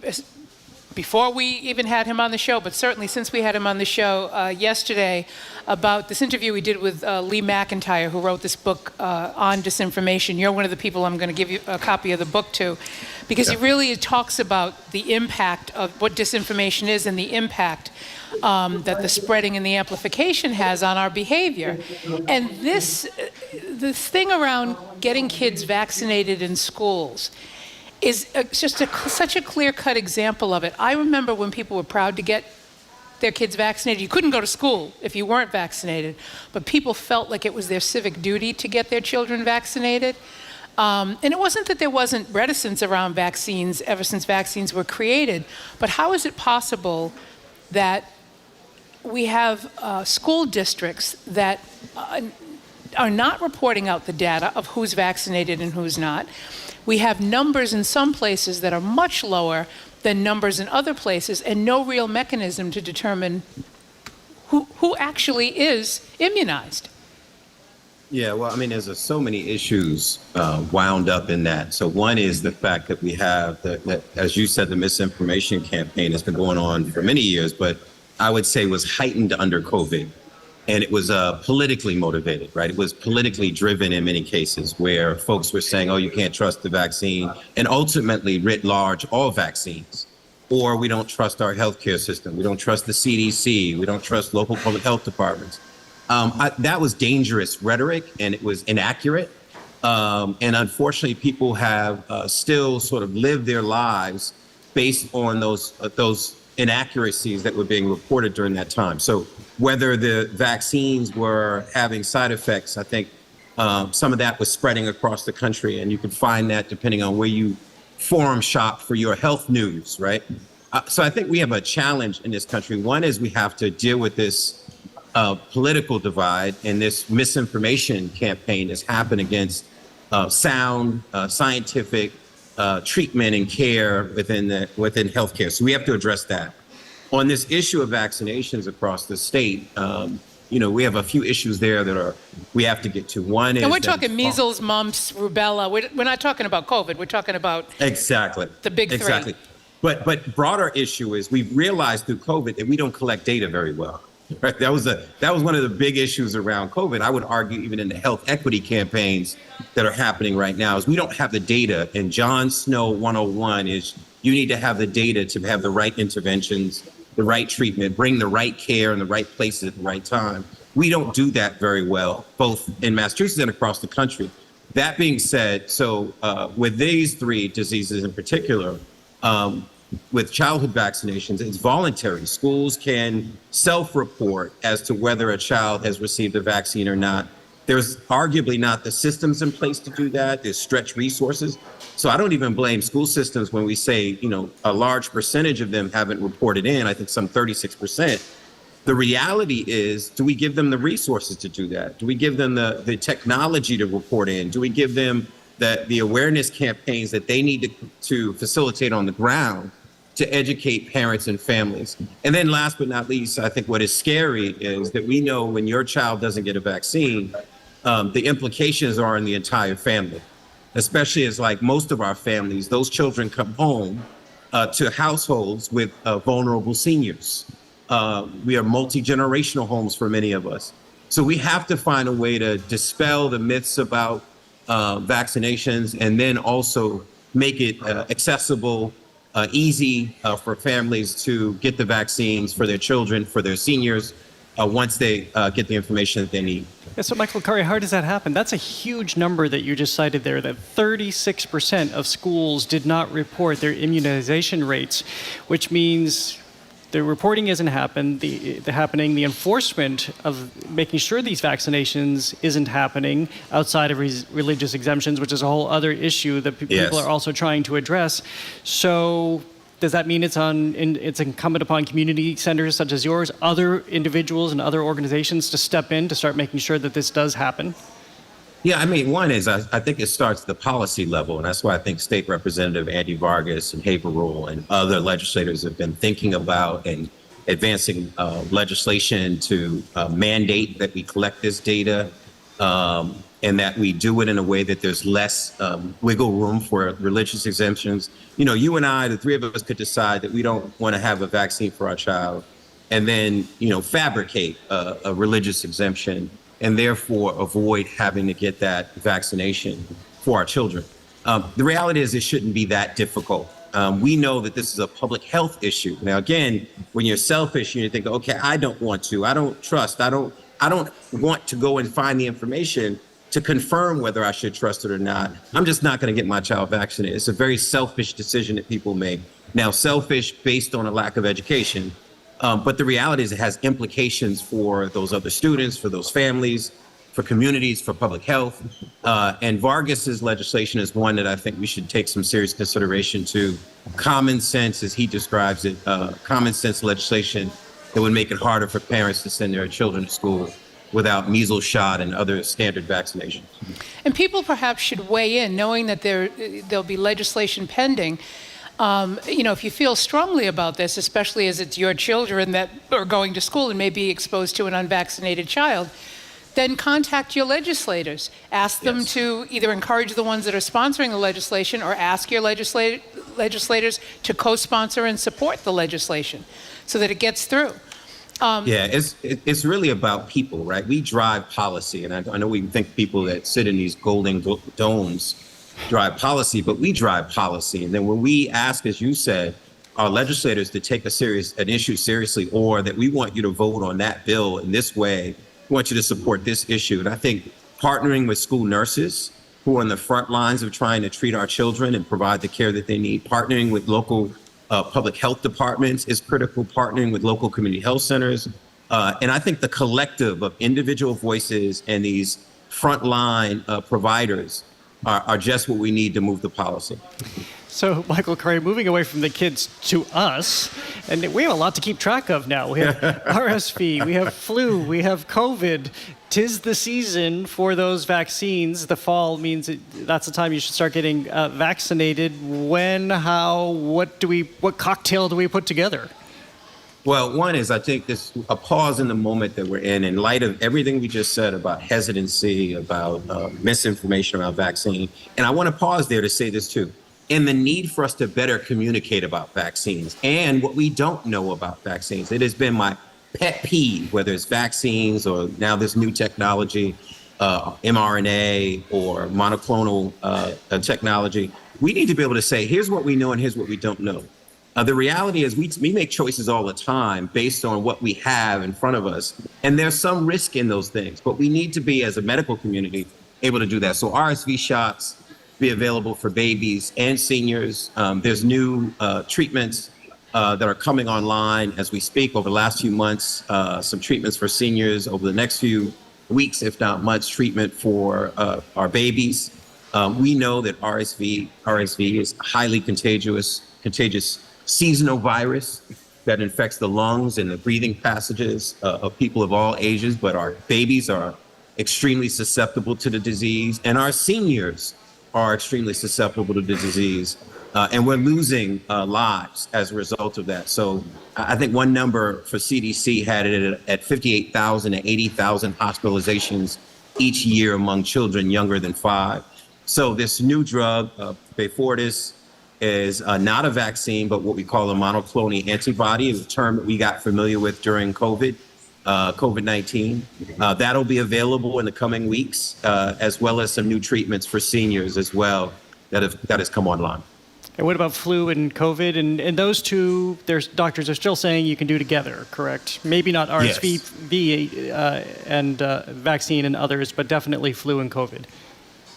Speaker 2: before we even had him on the show, but certainly since we had him on the show yesterday, about this interview we did with Lee McIntyre, who wrote this book on disinformation. You're one of the people I'm going to give you a copy of the book to, because he really talks about the impact of what disinformation is and the impact that the spreading and the amplification has on our behavior. And this thing around getting kids vaccinated in schools is just such a clear-cut example of it. I remember when people were proud to get their kids vaccinated. You couldn't go to school if you weren't vaccinated, but people felt like it was their civic duty to get their children vaccinated. And it wasn't that there wasn't reticence around vaccines ever since vaccines were created, but how is it possible that we have school districts that are not reporting out the data of who's vaccinated and who's not? We have numbers in some places that are much lower than numbers in other places, and no real mechanism to determine who actually is immunized.
Speaker 14: Yeah, well, I mean, there's so many issues wound up in that. So one is the fact that we have, that, as you said, the misinformation campaign has been going on for many years, but I would say was heightened under COVID. And it was politically motivated, right? It was politically driven in many cases, where folks were saying, oh, you can't trust the vaccine, and ultimately writ large, all vaccines. Or we don't trust our healthcare system. We don't trust the CDC. We don't trust local public health departments. That was dangerous rhetoric, and it was inaccurate. And unfortunately, people have still sort of lived their lives based on those inaccuracies that were being reported during that time. So whether the vaccines were having side effects, I think some of that was spreading across the country, and you can find that depending on where you forum shop for your health news, right? So I think we have a challenge in this country. One is we have to deal with this political divide, and this misinformation campaign has happened against sound, scientific treatment and care within healthcare. So we have to address that. On this issue of vaccinations across the state, we have a few issues there that we have to get to. One is,
Speaker 2: and we're talking measles, mumps, rubella. We're not talking about COVID. We're talking about the big three.
Speaker 14: Exactly. But broader issue is we've realized through COVID that we don't collect data very well. Right? That was one of the big issues around COVID. I would argue even in the health equity campaigns that are happening right now is we don't have the data. And John Snow 101 is you need to have the data to have the right interventions, the right treatment, bring the right care in the right places at the right time. We don't do that very well, both in Massachusetts and across the country. That being said, so with these three diseases in particular, with childhood vaccinations, it's voluntary. Schools can self-report as to whether a child has received a vaccine or not. There's arguably not the systems in place to do that. There's stretched resources. So I don't even blame school systems when we say, a large percentage of them haven't reported in, I think some 36%. The reality is, do we give them the resources to do that? Do we give them the technology to report in? Do we give them the awareness campaigns that they need to facilitate on the ground to educate parents and families? And then last but not least, I think what is scary is that we know when your child doesn't get a vaccine, the implications are in the entire family, especially as like most of our families, those children come home to households with vulnerable seniors. We are multi-generational homes for many of us. So we have to find a way to dispel the myths about vaccinations, and then also make it accessible, easy for families to get the vaccines for their children, for their seniors, once they get the information that they need.
Speaker 1: Yeah, so Michael Curry, how does that happen? That's a huge number that you just cited there, that 36% of schools did not report their immunization rates, which means the reporting isn't happening, the enforcement of making sure these vaccinations isn't happening outside of religious exemptions, which is a whole other issue that people are also trying to address. So does that mean it's incumbent upon community centers such as yours, other individuals and other organizations to step in to start making sure that this does happen?
Speaker 14: Yeah, I mean, one is I think it starts at the policy level, and that's why I think State Representative Andy Vargas and Haverhill and other legislators have been thinking about and advancing legislation to mandate that we collect this data. and that we do it in a way that there's less wiggle room for religious exemptions. You know, you and I, the three of us, could decide that we don't want to have a vaccine for our child, and then, you know, fabricate a religious exemption and therefore avoid having to get that vaccination for our children. The reality is it shouldn't be that difficult. We know that this is a public health issue. Now, again, when you're selfish, you think, okay, I don't want to, I don't trust, I don't want to go and find the information to confirm whether I should trust it or not. I'm just not going to get my child vaccinated. It's a very selfish decision that people make. Now, selfish based on a lack of education, but the reality is it has implications for those other students, for those families, for communities, for public health. And Vargas's legislation is one that I think we should take some serious consideration to. Common sense, as he describes it, common sense legislation that would make it harder for parents to send their children to school without measles shot and other standard vaccinations.
Speaker 2: And people perhaps should weigh in, knowing that there'll be legislation pending. You know, if you feel strongly about this, especially as it's your children that are going to school and may be exposed to an unvaccinated child, then contact your legislators. Ask them to either encourage the ones that are sponsoring the legislation or ask your legislators to co-sponsor and support the legislation so that it gets through.
Speaker 14: It's really about people, right? We drive policy, and I know we think people that sit in these golden domes drive policy, but we drive policy. And then when we ask, as you said, our legislators to take an issue seriously, or that we want you to vote on that bill in this way, we want you to support this issue. And I think partnering with school nurses who are on the front lines of trying to treat our children and provide the care that they need, partnering with local public health departments is critical, partnering with local community health centers. And I think the collective of individual voices and these frontline providers are just what we need to move the policy.
Speaker 1: So, Michael Curry, moving away from the kids to us, and we have a lot to keep track of now. We have RSV, we have flu, we have COVID. 'Tis the season for those vaccines. The fall means that's the time you should start getting vaccinated. When, how, what cocktail do we put together?
Speaker 14: Well, one is, I think a pause in the moment that we're in light of everything we just said about hesitancy, about misinformation around vaccine. And I want to pause there to say this too. And the need for us to better communicate about vaccines and what we don't know about vaccines. It has been my pet peeve, whether it's vaccines or now this new technology, mRNA or monoclonal technology. We need to be able to say, here's what we know and here's what we don't know. The reality is we make choices all the time based on what we have in front of us. And there's some risk in those things, but we need to be, as a medical community, able to do that. So RSV shots be available for babies and seniors. There's new treatments that are coming online as we speak over the last few months, some treatments for seniors over the next few weeks, if not months, treatment for our babies. We know that RSV is a highly contagious seasonal virus that infects the lungs and the breathing passages of people of all ages, but our babies are extremely susceptible to the disease, and our seniors are extremely susceptible to the disease. And we're losing lives as a result of that. So I think one number for CDC had it at 58,000 to 80,000 hospitalizations each year among children younger than 5. So this new drug, Beyfortus, is not a vaccine, but what we call a monoclonal antibody, is a term that we got familiar with during COVID-19. That'll be available in the coming weeks, as well as some new treatments for seniors as well that has come online.
Speaker 1: And what about flu and COVID? And those two, doctors are still saying you can do together, correct? Maybe not RSV and vaccine and others, but definitely flu and COVID.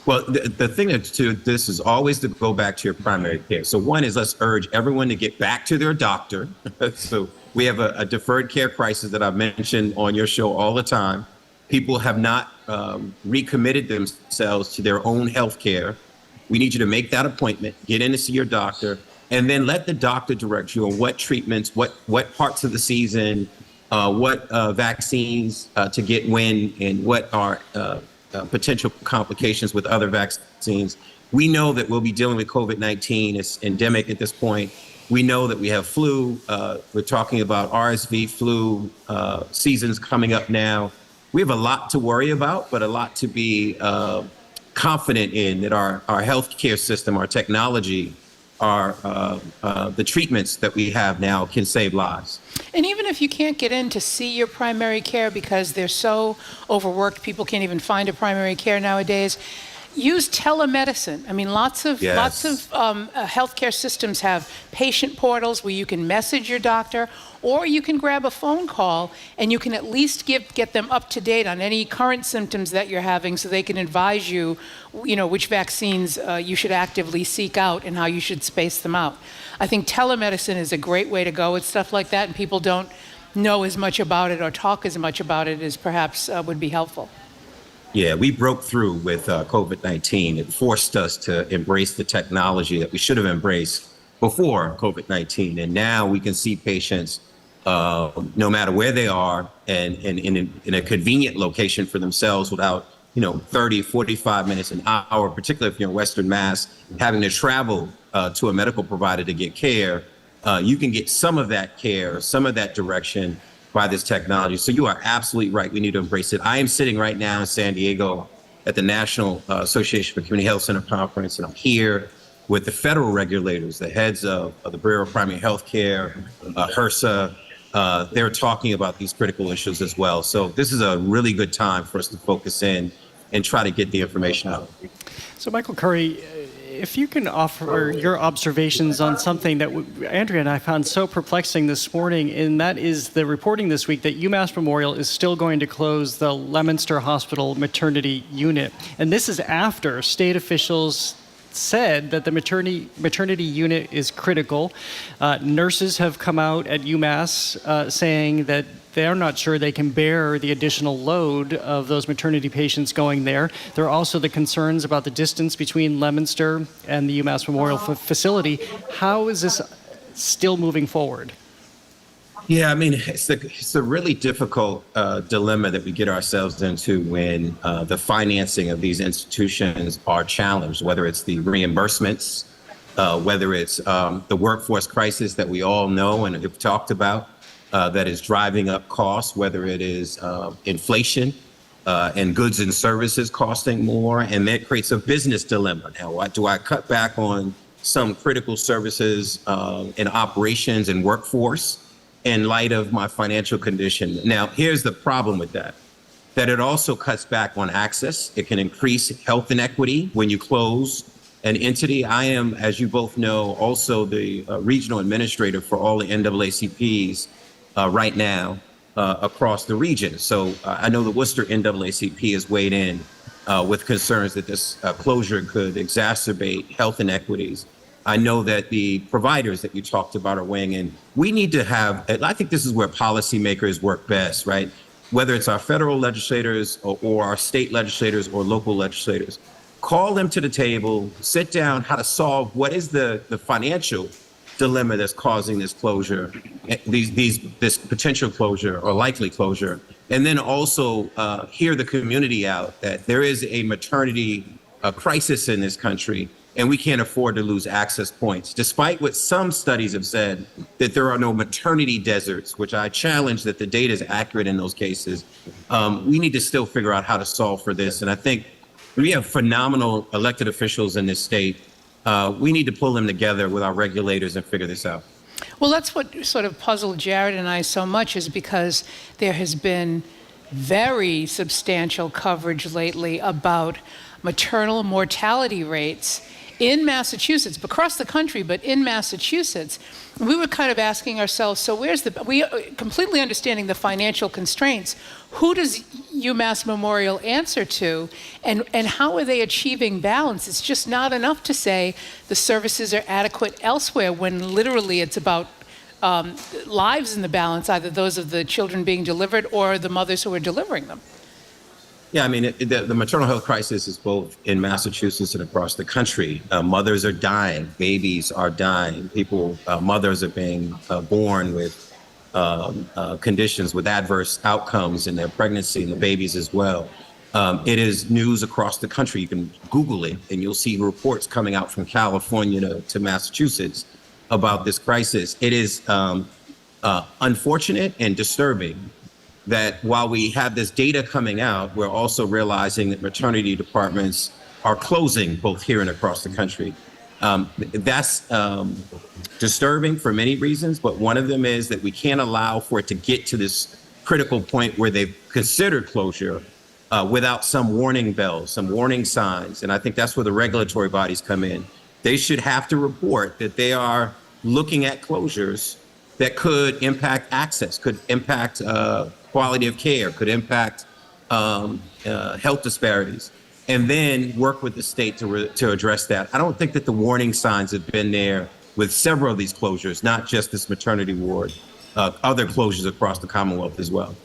Speaker 14: Well, the thing to this is always to go back to your primary care. So one is, let's urge everyone to get back to their doctor. So we have a deferred care crisis that I've mentioned on your show all the time. People have not recommitted themselves to their own health care. We need you to make that appointment, get in to see your doctor, and then let the doctor direct you on what treatments, what parts of the season, what vaccines to get when, and what are potential complications with other vaccines. We know that we'll be dealing with COVID-19. It's endemic at this point. We know that we have flu. We're talking about RSV flu seasons coming up now. we have a lot to worry about, but a lot to be confident in that our healthcare system, our technology, the treatments that we have now can save lives.
Speaker 2: And even if you can't get in to see your primary care because they're so overworked, people can't even find a primary care nowadays, use telemedicine. I mean, lots of healthcare systems have patient portals where you can message your doctor, or you can grab a phone call and you can at least get them up to date on any current symptoms that you're having, so they can advise you, which vaccines you should actively seek out and how you should space them out. I think telemedicine is a great way to go with stuff like that, and people don't know as much about it or talk as much about it as perhaps would be helpful.
Speaker 14: Yeah, we broke through with COVID-19. It forced us to embrace the technology that we should have embraced before COVID-19. And now we can see patients no matter where they are and in a convenient location for themselves without 30, 45 minutes, an hour, particularly if you're in Western Mass, having to travel to a medical provider to get care. You can get some of that care, some of that direction by this technology. So you are absolutely right. We need to embrace it. I am sitting right now in San Diego at the National Association for Community Health Center Conference, and I'm here with the federal regulators, the heads of the Bureau of Primary Health Care, HRSA. They're talking about these critical issues as well. So this is a really good time for us to focus in and try to get the information out.
Speaker 1: So Michael Curry, if you can offer your observations on something that Andrea and I found so perplexing this morning, and that is the reporting this week that UMass Memorial is still going to close the Leominster Hospital maternity unit. And this is after state officials said that the maternity unit is critical. Nurses have come out at UMass saying that they're not sure they can bear the additional load of those maternity patients going there. There are also the concerns about the distance between Leominster and the UMass Memorial facility. How is this still moving forward?
Speaker 14: Yeah, I mean, it's a really difficult dilemma that we get ourselves into when the financing of these institutions are challenged, whether it's the reimbursements, whether it's the workforce crisis that we all know and have talked about that is driving up costs, whether it is inflation and goods and services costing more, and that creates a business dilemma. Now, do I cut back on some critical services and operations and workforce in light of my financial condition? Now, here's the problem with that it also cuts back on access. It can increase health inequity when you close an entity. I am, as you both know, also the regional administrator for all the NAACPs right now across the region. So I know the Worcester NAACP has weighed in with concerns that this closure could exacerbate health inequities. I know that the providers that you talked about are weighing in. We need to have, I think this is where policymakers work best, right? Whether it's our federal legislators or our state legislators or local legislators, call them to the table, sit down, how to solve what is the financial dilemma that's causing this closure, this potential closure or likely closure, and then also hear the community out that there is a maternity crisis in this country, and we can't afford to lose access points, despite what some studies have said, that there are no maternity deserts, which I challenge that the data is accurate in those cases. We need to still figure out how to solve for this. And I think we have phenomenal elected officials in this state. We need to pull them together with our regulators and figure this out.
Speaker 2: Well, that's what sort of puzzled Jared and I so much, is because there has been very substantial coverage lately about maternal mortality rates in Massachusetts, across the country, but in Massachusetts. We were kind of asking ourselves, so we completely understanding the financial constraints, who does UMass Memorial answer to, and how are they achieving balance? It's just not enough to say the services are adequate elsewhere, when literally it's about lives in the balance, either those of the children being delivered or the mothers who are delivering them.
Speaker 14: Yeah, I mean, the maternal health crisis is both in Massachusetts and across the country. Mothers are dying, babies are dying. Mothers are being born with conditions with adverse outcomes in their pregnancy, and the babies as well. It is news across the country. You can Google it, and you'll see reports coming out from California to Massachusetts about this crisis. It is unfortunate and disturbing that while we have this data coming out, we're also realizing that maternity departments are closing both here and across the country. That's disturbing for many reasons, but one of them is that we can't allow for it to get to this critical point where they've considered closure without some warning bells, some warning signs. And I think that's where the regulatory bodies come in. They should have to report that they are looking at closures that could impact access, could impact quality of care, could impact health disparities, and then work with the state to address that. I don't think that the warning signs have been there with several of these closures, not just this maternity ward, other closures across the Commonwealth as well.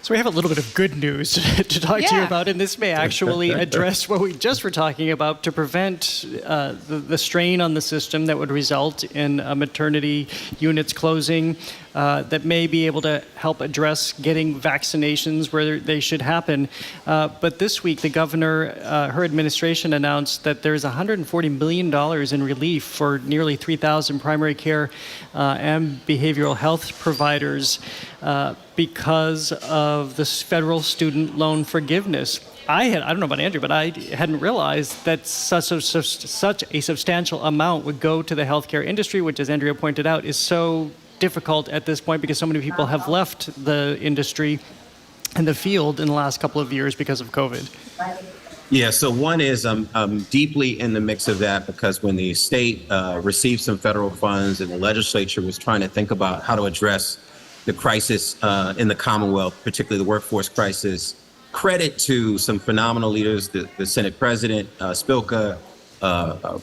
Speaker 1: So we have a little bit of good news to talk to you about, and this may actually address what we just were talking about to prevent the strain on the system that would result in maternity units closing, that may be able to help address getting vaccinations where they should happen. But this week, the governor, her administration announced that there's $140 million in relief for nearly 3,000 primary care and behavioral health providers because of this federal student loan forgiveness. I don't know about Andrew, but I hadn't realized that such a substantial amount would go to the healthcare industry, which, as Andrea pointed out, is so difficult at this point because so many people have left the industry and the field in the last couple of years because of COVID.
Speaker 14: Yeah, so one is I'm deeply in the mix of that because when the state received some federal funds and the legislature was trying to think about how to address the crisis in the Commonwealth, particularly the workforce crisis, credit to some phenomenal leaders, the Senate President, Spilka,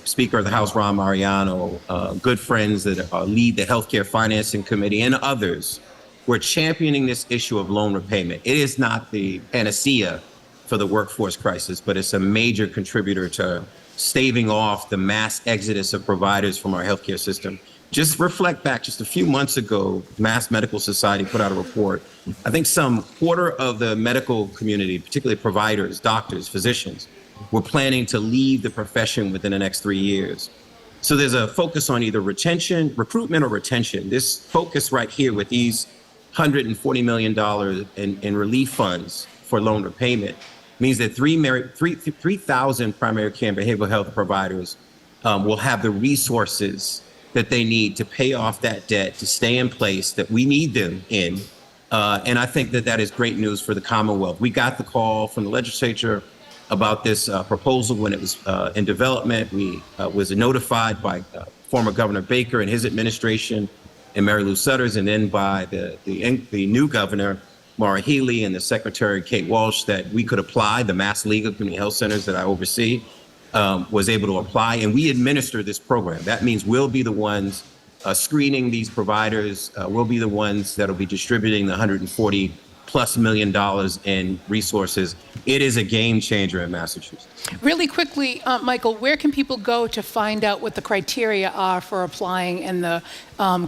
Speaker 14: Speaker of the House, Ron Mariano, good friends that lead the Healthcare Financing Committee, and others. We're championing this issue of loan repayment. It is not the panacea for the workforce crisis, but it's a major contributor to staving off the mass exodus of providers from our healthcare system. Just reflect back, just a few months ago, Mass Medical Society put out a report. I think some quarter of the medical community, particularly providers, doctors, physicians, were planning to leave the profession within the next 3 years. So there's a focus on either recruitment or retention. This focus right here with these $140 million in relief funds for loan repayment means that 3,000 primary care and behavioral health providers will have the resources that they need to pay off that debt, to stay in place, that we need them in. And I think that is great news for the Commonwealth. We got the call from the legislature about this proposal when it was in development. We was notified by former Governor Baker and his administration and Mary Lou Sutters, and then by the new governor, Maura Healey, and the Secretary, Kate Walsh, that we could apply. The Mass League of Community Health Centers that I oversee was able to apply, and we administer this program. That means we'll be the ones screening these providers. We'll be the ones that'll be distributing the $140+ million in resources. It is a game changer in Massachusetts.
Speaker 2: Really quickly, Michael, where can people go to find out what the criteria are for applying and the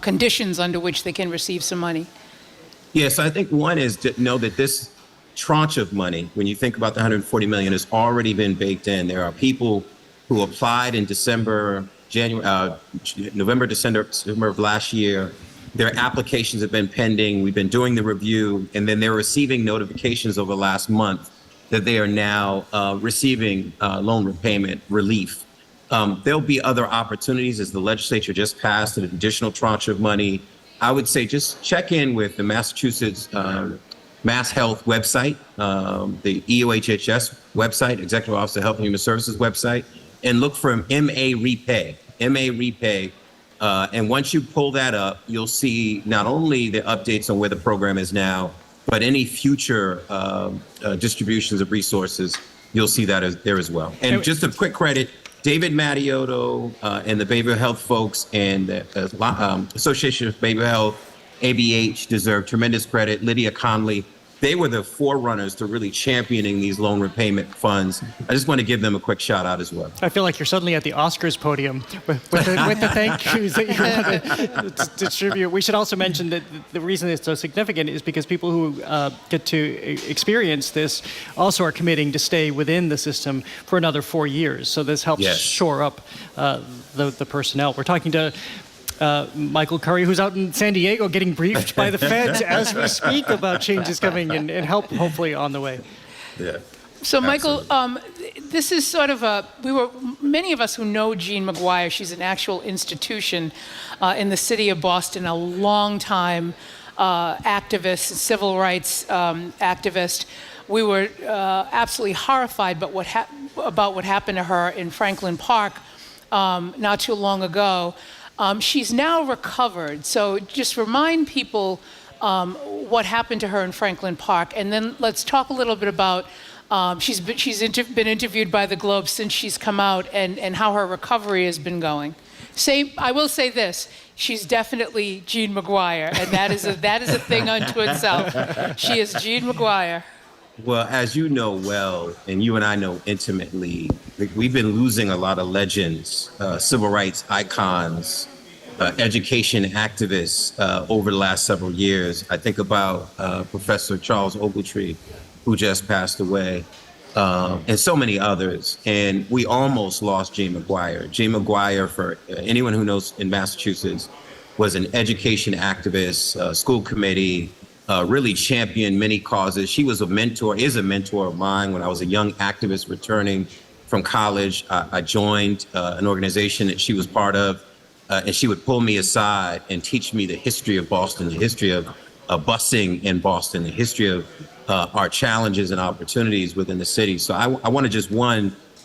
Speaker 2: conditions under which they can receive some money?
Speaker 14: Yes, I think one is to know that this tranche of money, when you think about the $140 million, has already been baked in. There are people who applied in November, December of last year. Their applications have been pending. We've been doing the review, and then they're receiving notifications over the last month that they are now receiving loan repayment relief. There'll be other opportunities as the legislature just passed an additional tranche of money. I would say just check in with the Massachusetts Mass Health website, the EOHHS website, Executive Office of Health and Human Services website, and look for MA Repay. And once you pull that up, you'll see not only the updates on where the program is now, but any future distributions of resources, you'll see that there as well. And just a quick credit, David Mattiotto and the behavioral health folks and the Association of Behavioral Health, ABH, deserve tremendous credit. Lydia Conley, they were the forerunners to really championing these loan repayment funds. I just want to give them a quick shout out as well.
Speaker 1: I feel like you're suddenly at the Oscars podium with the thank yous that you want to distribute. We should also mention that the reason it's so significant is because people who get to experience this also are committing to stay within the system for another 4 years. So this helps shore up the personnel. We're talking to Michael Curry, who's out in San Diego getting briefed by the feds as we speak about changes coming and help hopefully on the way.
Speaker 14: Yeah.
Speaker 2: So, Michael, this is sort of many of us who know Jean McGuire, she's an actual institution in the city of Boston, a long-time activist, civil rights activist. We were absolutely horrified about what happened to her in Franklin Park not too long ago. She's now recovered, so just remind people what happened to her in Franklin Park, and then let's talk a little bit about she's been interviewed by the Globe since she's come out, and how her recovery has been going. I will say this: she's definitely Jean McGuire, and that is a thing unto itself. She is Jean McGuire.
Speaker 14: Well, as you know well, and you and I know intimately, we've been losing a lot of legends, civil rights icons, education activists over the last several years. I think about Professor Charles Ogletree, who just passed away, and so many others. And we almost lost Jean McGuire. Jean McGuire, for anyone who knows in Massachusetts, was an education activist, school committee, really championed many causes. She was is a mentor of mine. When I was a young activist returning from college, I joined an organization that she was part of, and she would pull me aside and teach me the history of Boston, the history of busing in Boston, the history of our challenges and opportunities within the city. So I want to just,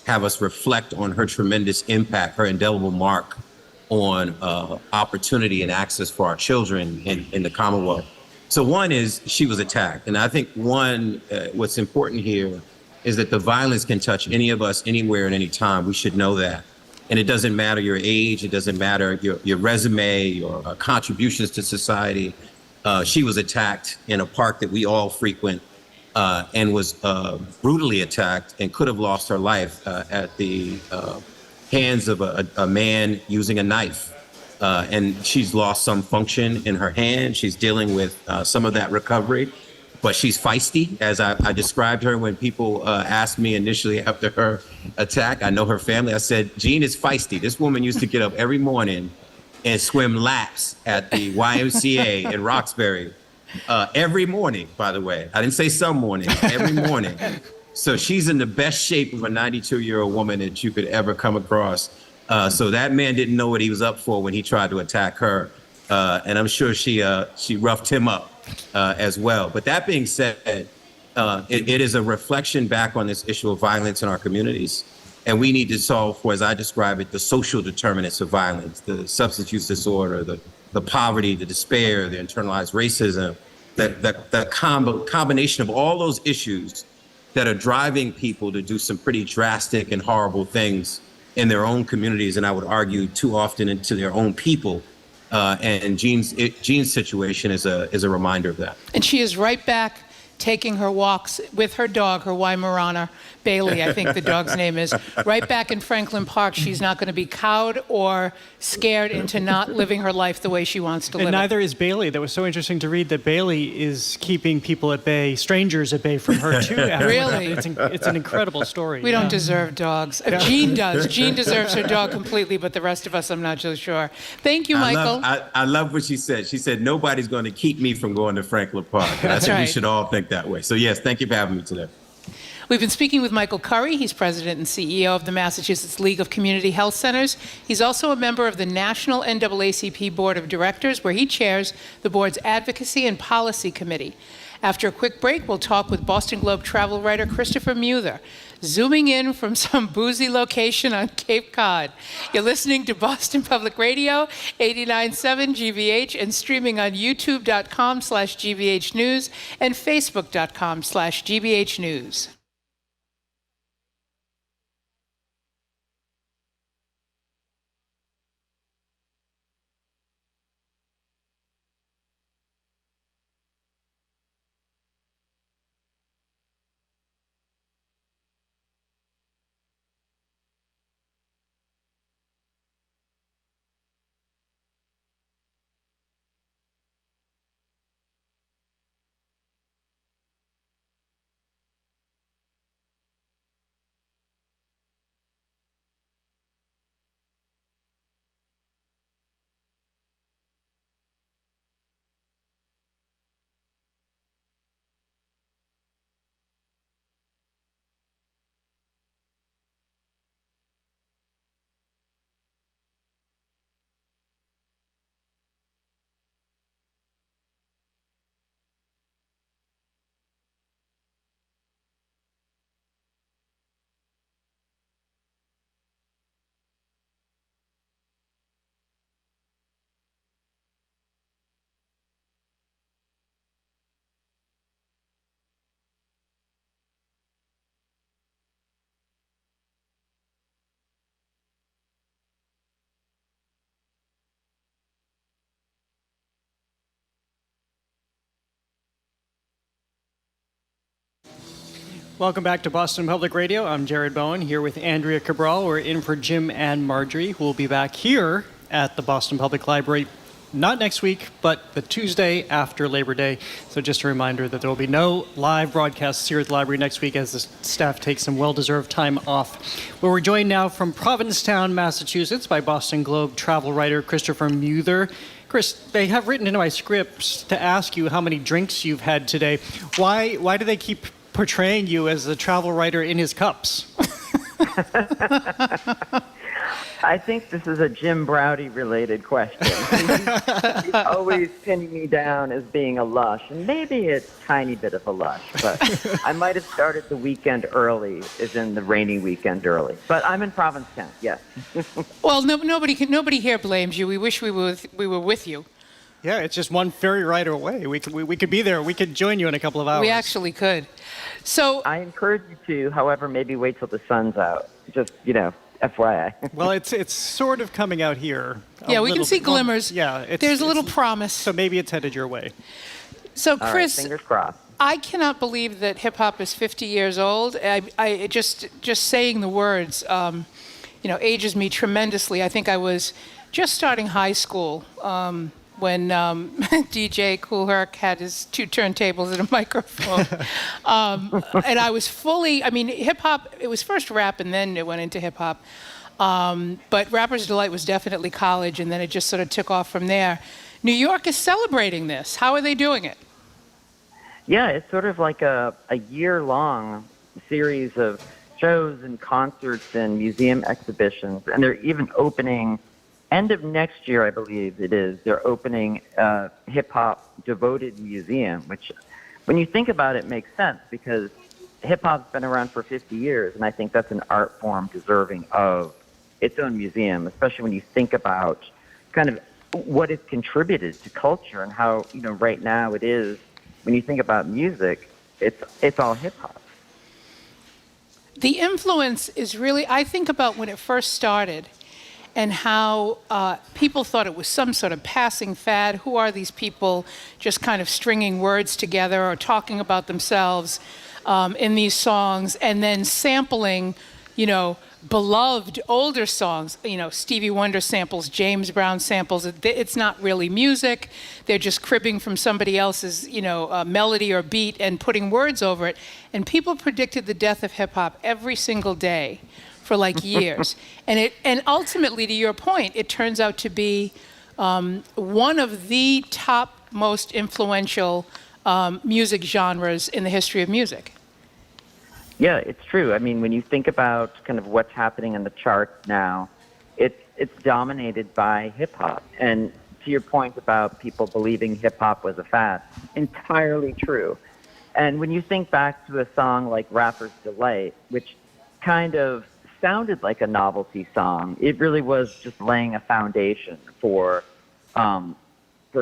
Speaker 14: have us reflect on her tremendous impact, her indelible mark on opportunity and access for our children in the Commonwealth. So one is she was attacked. And I think what's important here is that the violence can touch any of us anywhere at any time. We should know that. And it doesn't matter your age, it doesn't matter your resume, your contributions to society. She was attacked in a park that we all frequent, and was brutally attacked and could have lost her life at the hands of a man using a knife. And she's lost some function in her hand. She's dealing with some of that recovery, but she's feisty, as I described her when people asked me initially after her attack. I know her family. I said, Jean is feisty. This woman used to get up every morning and swim laps at the YMCA in Roxbury. Every morning, by the way. I didn't say some morning, every morning. So she's in the best shape of a 92-year-old woman that you could ever come across. So that man didn't know what he was up for when he tried to attack her. And I'm sure she roughed him up as well. But that being said, it is a reflection back on this issue of violence in our communities. And we need to solve for, as I describe it, the social determinants of violence, the substance use disorder, the poverty, the despair, the internalized racism, the combination of all those issues that are driving people to do some pretty drastic and horrible things in their own communities, and I would argue too often into their own people. And Jean's situation is a reminder of that.
Speaker 2: And she is right back taking her walks with her dog, her Weimaraner, Bailey, I think the dog's name is, right back in Franklin Park. She's not going to be cowed or scared into not living her life the way she wants to live
Speaker 1: and
Speaker 2: it.
Speaker 1: neither is Bailey. That was so interesting to read that Bailey is keeping people at bay, strangers at bay from her too.
Speaker 2: Really?
Speaker 1: It's an incredible story.
Speaker 2: We don't deserve dogs. Jean does. Jean deserves her dog completely, but the rest of us, I'm not so sure. Thank you, Michael.
Speaker 14: I love what she said. She said, nobody's going to keep me from going to Franklin Park. And I think we should all think that way. So yes, thank you for having me today.
Speaker 2: We've been speaking with Michael Curry. He's president and CEO of the Massachusetts League of Community Health Centers. He's also a member of the National NAACP Board of Directors, where he chairs the board's Advocacy and Policy Committee. After a quick break, we'll talk with Boston Globe travel writer Christopher Muther, zooming in from some boozy location on Cape Cod. You're listening to Boston Public Radio, 89.7 GBH, and streaming on youtube.com/GBH News and facebook.com/GBH News.
Speaker 1: Welcome back to Boston Public Radio. I'm Jared Bowen here with Andrea Cabral. We're in for Jim and Marjorie, who will be back here at the Boston Public Library, not next week, but the Tuesday after Labor Day. So just a reminder that there will be no live broadcasts here at the library next week as the staff takes some well-deserved time off. Well, we're joined now from Provincetown, Massachusetts by Boston Globe travel writer Christopher Muther. Chris, they have written into my scripts to ask you how many drinks you've had today. Why do they keep portraying you as a travel writer in his cups?
Speaker 15: I think this is a Jim Browdy related question. He's always pinning me down as being a lush, and maybe a tiny bit of a lush, but I might have started the weekend early, as in the rainy weekend early. But I'm in Provincetown, yes.
Speaker 2: Well, nobody here blames you. We wish we were with you.
Speaker 1: Yeah, it's just one ferry ride away. We could be there. We could join you in a couple of hours.
Speaker 2: We actually could. So
Speaker 15: I encourage you to, however, maybe wait till the sun's out. Just, FYI.
Speaker 1: Well, it's sort of coming out here.
Speaker 2: Yeah, we can see glimmers. There's a little promise.
Speaker 1: So maybe it's headed your way.
Speaker 2: So,
Speaker 15: All
Speaker 2: Chris,
Speaker 15: right, fingers crossed.
Speaker 2: I cannot believe that hip hop is 50 years old. I just saying the words, ages me tremendously. I think I was just starting high school when DJ Kool Herc had his 2 turntables and a microphone. And I was hip hop, it was first rap and then it went into hip hop. But Rapper's Delight was definitely college, and then it just sort of took off from there. New York is celebrating this. How are they doing it?
Speaker 15: Yeah, it's sort of like a year-long series of shows and concerts and museum exhibitions, and they're even opening end of next year, I believe it is. They're opening a hip-hop devoted museum, which, when you think about it, makes sense because hip-hop's been around for 50 years, and I think that's an art form deserving of its own museum, especially when you think about kind of what it's contributed to culture and how, right now it is, when you think about music, it's all hip-hop.
Speaker 2: The influence is really, I think about when it first started, and how people thought it was some sort of passing fad. Who are these people just kind of stringing words together or talking about themselves in these songs, and then sampling, beloved older songs. Stevie Wonder samples, James Brown samples. It's not really music. They're just cribbing from somebody else's, melody or beat and putting words over it. And people predicted the death of hip hop every single day for like years. And ultimately, to your point, it turns out to be one of the top most influential music genres in the history of music.
Speaker 15: Yeah, it's true. I mean, when you think about kind of what's happening in the charts now, it's dominated by hip-hop. And to your point about people believing hip-hop was a fad, entirely true. And when you think back to a song like Rapper's Delight, which kind of sounded like a novelty song, it really was just laying a foundation for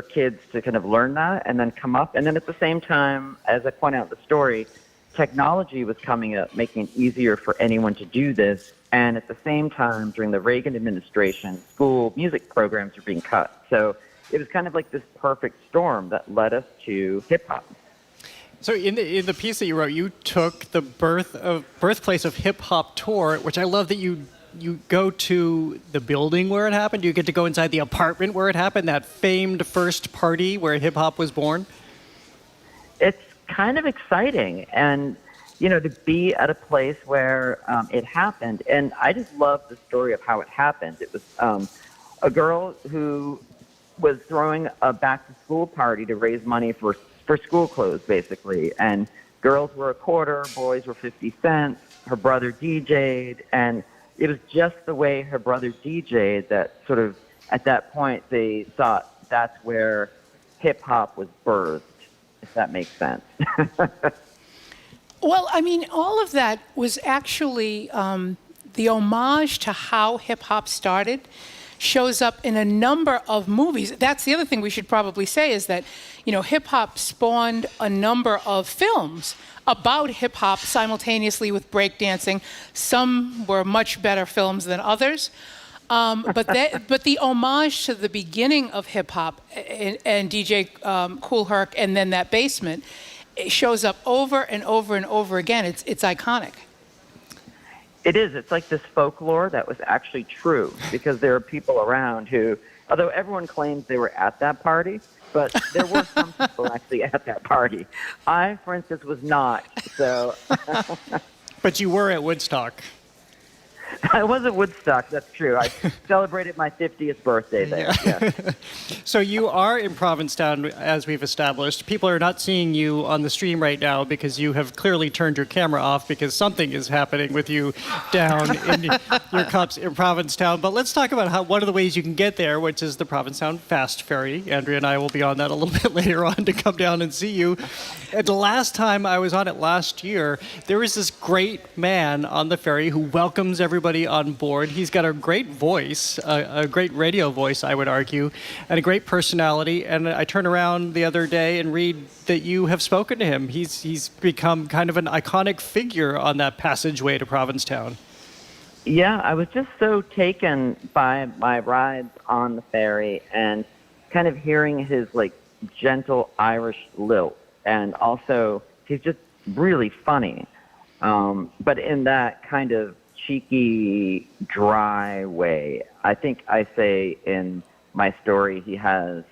Speaker 15: kids to kind of learn that and then come up. And then at the same time, as I point out in the story, technology was coming up, making it easier for anyone to do this. And at the same time, during the Reagan administration, school music programs were being cut. So it was kind of like this perfect storm that led us to hip-hop.
Speaker 1: So in the piece that you wrote, you took the birthplace of hip-hop tour, which I love that you go to the building where it happened. You get to go inside the apartment where it happened, that famed first party where hip-hop was born. It's
Speaker 15: kind of exciting, and to be at a place where it happened. And I just love the story of how it happened. It was a girl who was throwing a back-to-school party to raise money for school clothes, basically. And girls were $0.25, boys were 50 cents. Her brother DJ'd, and it was just the way her brother DJ'd that sort of, at that point, they thought that's where hip-hop was birthed, if that makes sense.
Speaker 2: Well, I mean, all of that was actually the homage to how hip-hop started shows up in a number of movies. That's the other thing we should probably say is that, hip-hop spawned a number of films about hip-hop simultaneously with breakdancing. Some were much better films than others. But the homage to the beginning of hip-hop and DJ Kool Herc and then that basement, it shows up over and over and over again. It's iconic.
Speaker 15: It is. It's like this folklore that was actually true, because there are people around who, although everyone claims they were at that party, but there were some people actually at that party. I, for instance, was not. So.
Speaker 1: But you were at Woodstock.
Speaker 15: I was at Woodstock, that's true. I celebrated my 50th birthday there. Yeah.
Speaker 1: So you are in Provincetown, as we've established. People are not seeing you on the stream right now because you have clearly turned your camera off because something is happening with you down in your cups in Provincetown. But let's talk about one of the ways you can get there, which is the Provincetown Fast Ferry. Andrea and I will be on that a little bit later on to come down and see you. And the last time I was on it last year, there was this great man on the ferry who welcomes everybody on board. He's got a great voice, a great radio voice, I would argue, and a great personality. And I turn around the other day and read that you have spoken to him. He's become kind of an iconic figure on that passageway to Provincetown.
Speaker 15: Yeah, I was just so taken by my rides on the ferry and kind of hearing his like gentle Irish lilt, and also he's just really funny, but in that kind of cheeky, dry way. I think I say in my story he has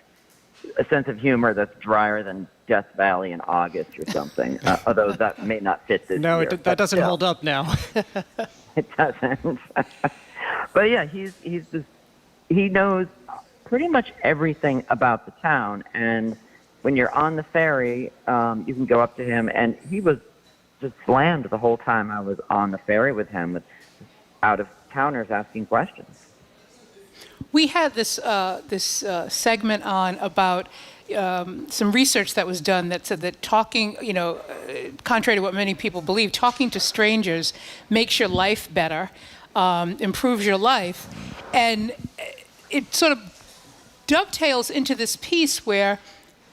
Speaker 15: a sense of humor that's drier than Death Valley in August or something, although that may not fit this year.
Speaker 1: No, that doesn't hold up now.
Speaker 15: It doesn't. But yeah, he knows pretty much everything about the town, and when you're on the ferry, you can go up to him, and he was just slammed the whole time I was on the ferry with him, with out-of-towners asking questions.
Speaker 2: We had this segment on about some research that was done that said that talking, contrary to what many people believe, talking to strangers makes your life better, improves your life, and it sort of dovetails into this piece where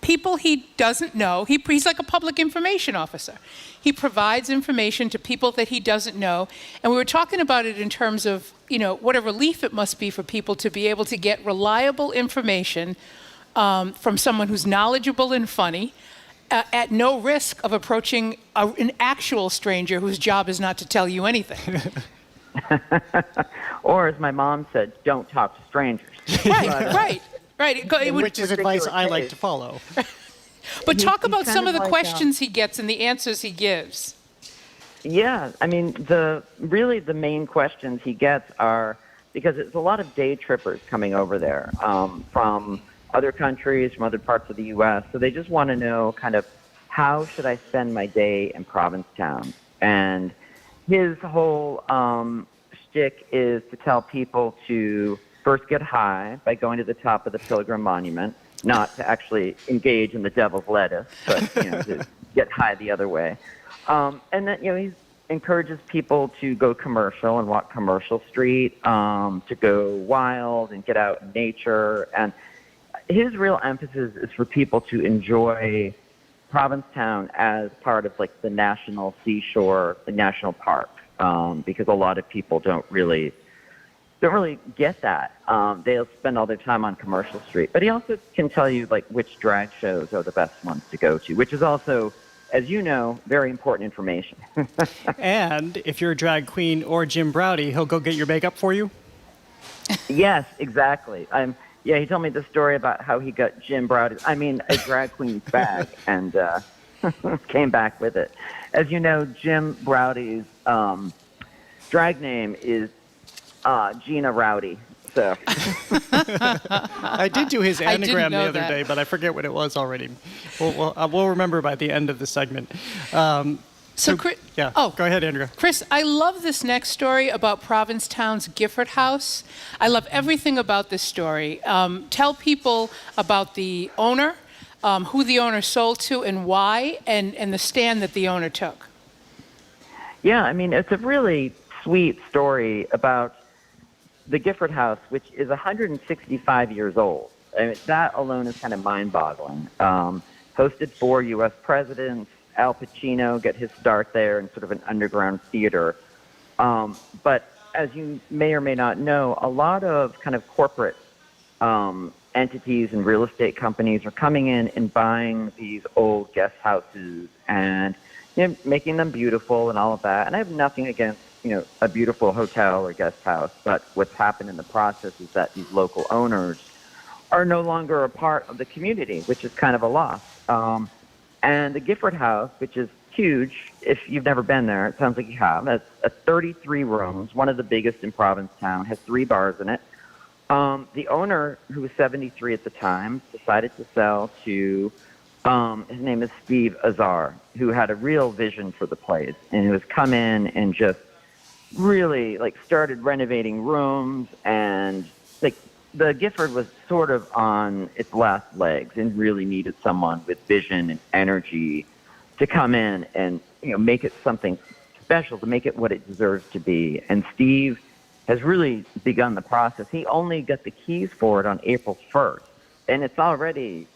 Speaker 2: people he doesn't know, he's like a public information officer. He provides information to people that he doesn't know. And we were talking about it in terms of, what a relief it must be for people to be able to get reliable information from someone who's knowledgeable and funny at no risk of approaching an actual stranger whose job is not to tell you anything.
Speaker 15: Or as my mom said, don't talk to strangers.
Speaker 2: Right.
Speaker 1: Which is advice I like to follow.
Speaker 2: But talk about some of the questions he gets and the answers he gives.
Speaker 15: Yeah, I mean, the main questions he gets are, because it's a lot of day trippers coming over there from other countries, from other parts of the U.S., so they just want to know kind of how should I spend my day in Provincetown. And his whole shtick is to tell people to first get high by going to the top of the Pilgrim Monument, not to actually engage in the devil's lettuce, but to get high the other way. And then he encourages people to go commercial and walk Commercial Street, to go wild and get out in nature. And his real emphasis is for people to enjoy Provincetown as part of like the national seashore, the national park, because a lot of people don't really get that. They'll spend all their time on Commercial Street. But he also can tell you like which drag shows are the best ones to go to, which is also, as you know, very important information.
Speaker 1: And if you're a drag queen or Jim Browdy, he'll go get your makeup for you?
Speaker 15: Yes, exactly. He told me the story about how he got Jim Browdy, a drag queen's bag, and came back with it. As you know, Jim Browdy's drag name is Gina Rowdy. So
Speaker 1: I did do his anagram the other day, but I forget what it was already. We'll remember by the end of the segment.
Speaker 2: Chris,
Speaker 1: go ahead, Andrea.
Speaker 2: Chris, I love this next story about Provincetown's Gifford House. I love everything about this story. Tell people about the owner, who the owner sold to and why, and the stand that the owner took.
Speaker 15: Yeah, it's a really sweet story about the Gifford House, which is 165 years old. That alone is kind of mind-boggling. Hosted 4 U.S. presidents. Al Pacino got his start there in sort of an underground theater. But as you may or may not know, a lot of kind of corporate entities and real estate companies are coming in and buying these old guest houses and making them beautiful and all of that. And I have nothing against a beautiful hotel or guest house, but what's happened in the process is that these local owners are no longer a part of the community, which is kind of a loss. And the Gifford House, which is huge, if you've never been there, it sounds like you have. It's 33 rooms, one of the biggest in Provincetown, has 3 bars in it. The owner, who was 73 at the time, decided to sell to, his name is Steve Azar, who had a real vision for the place and who has come in and just really started renovating rooms, and the Gifford was sort of on its last legs and really needed someone with vision and energy to come in and make it something special, to make it what it deserves to be. And Steve has really begun the process. He only got the keys for it on April 1st, and it's already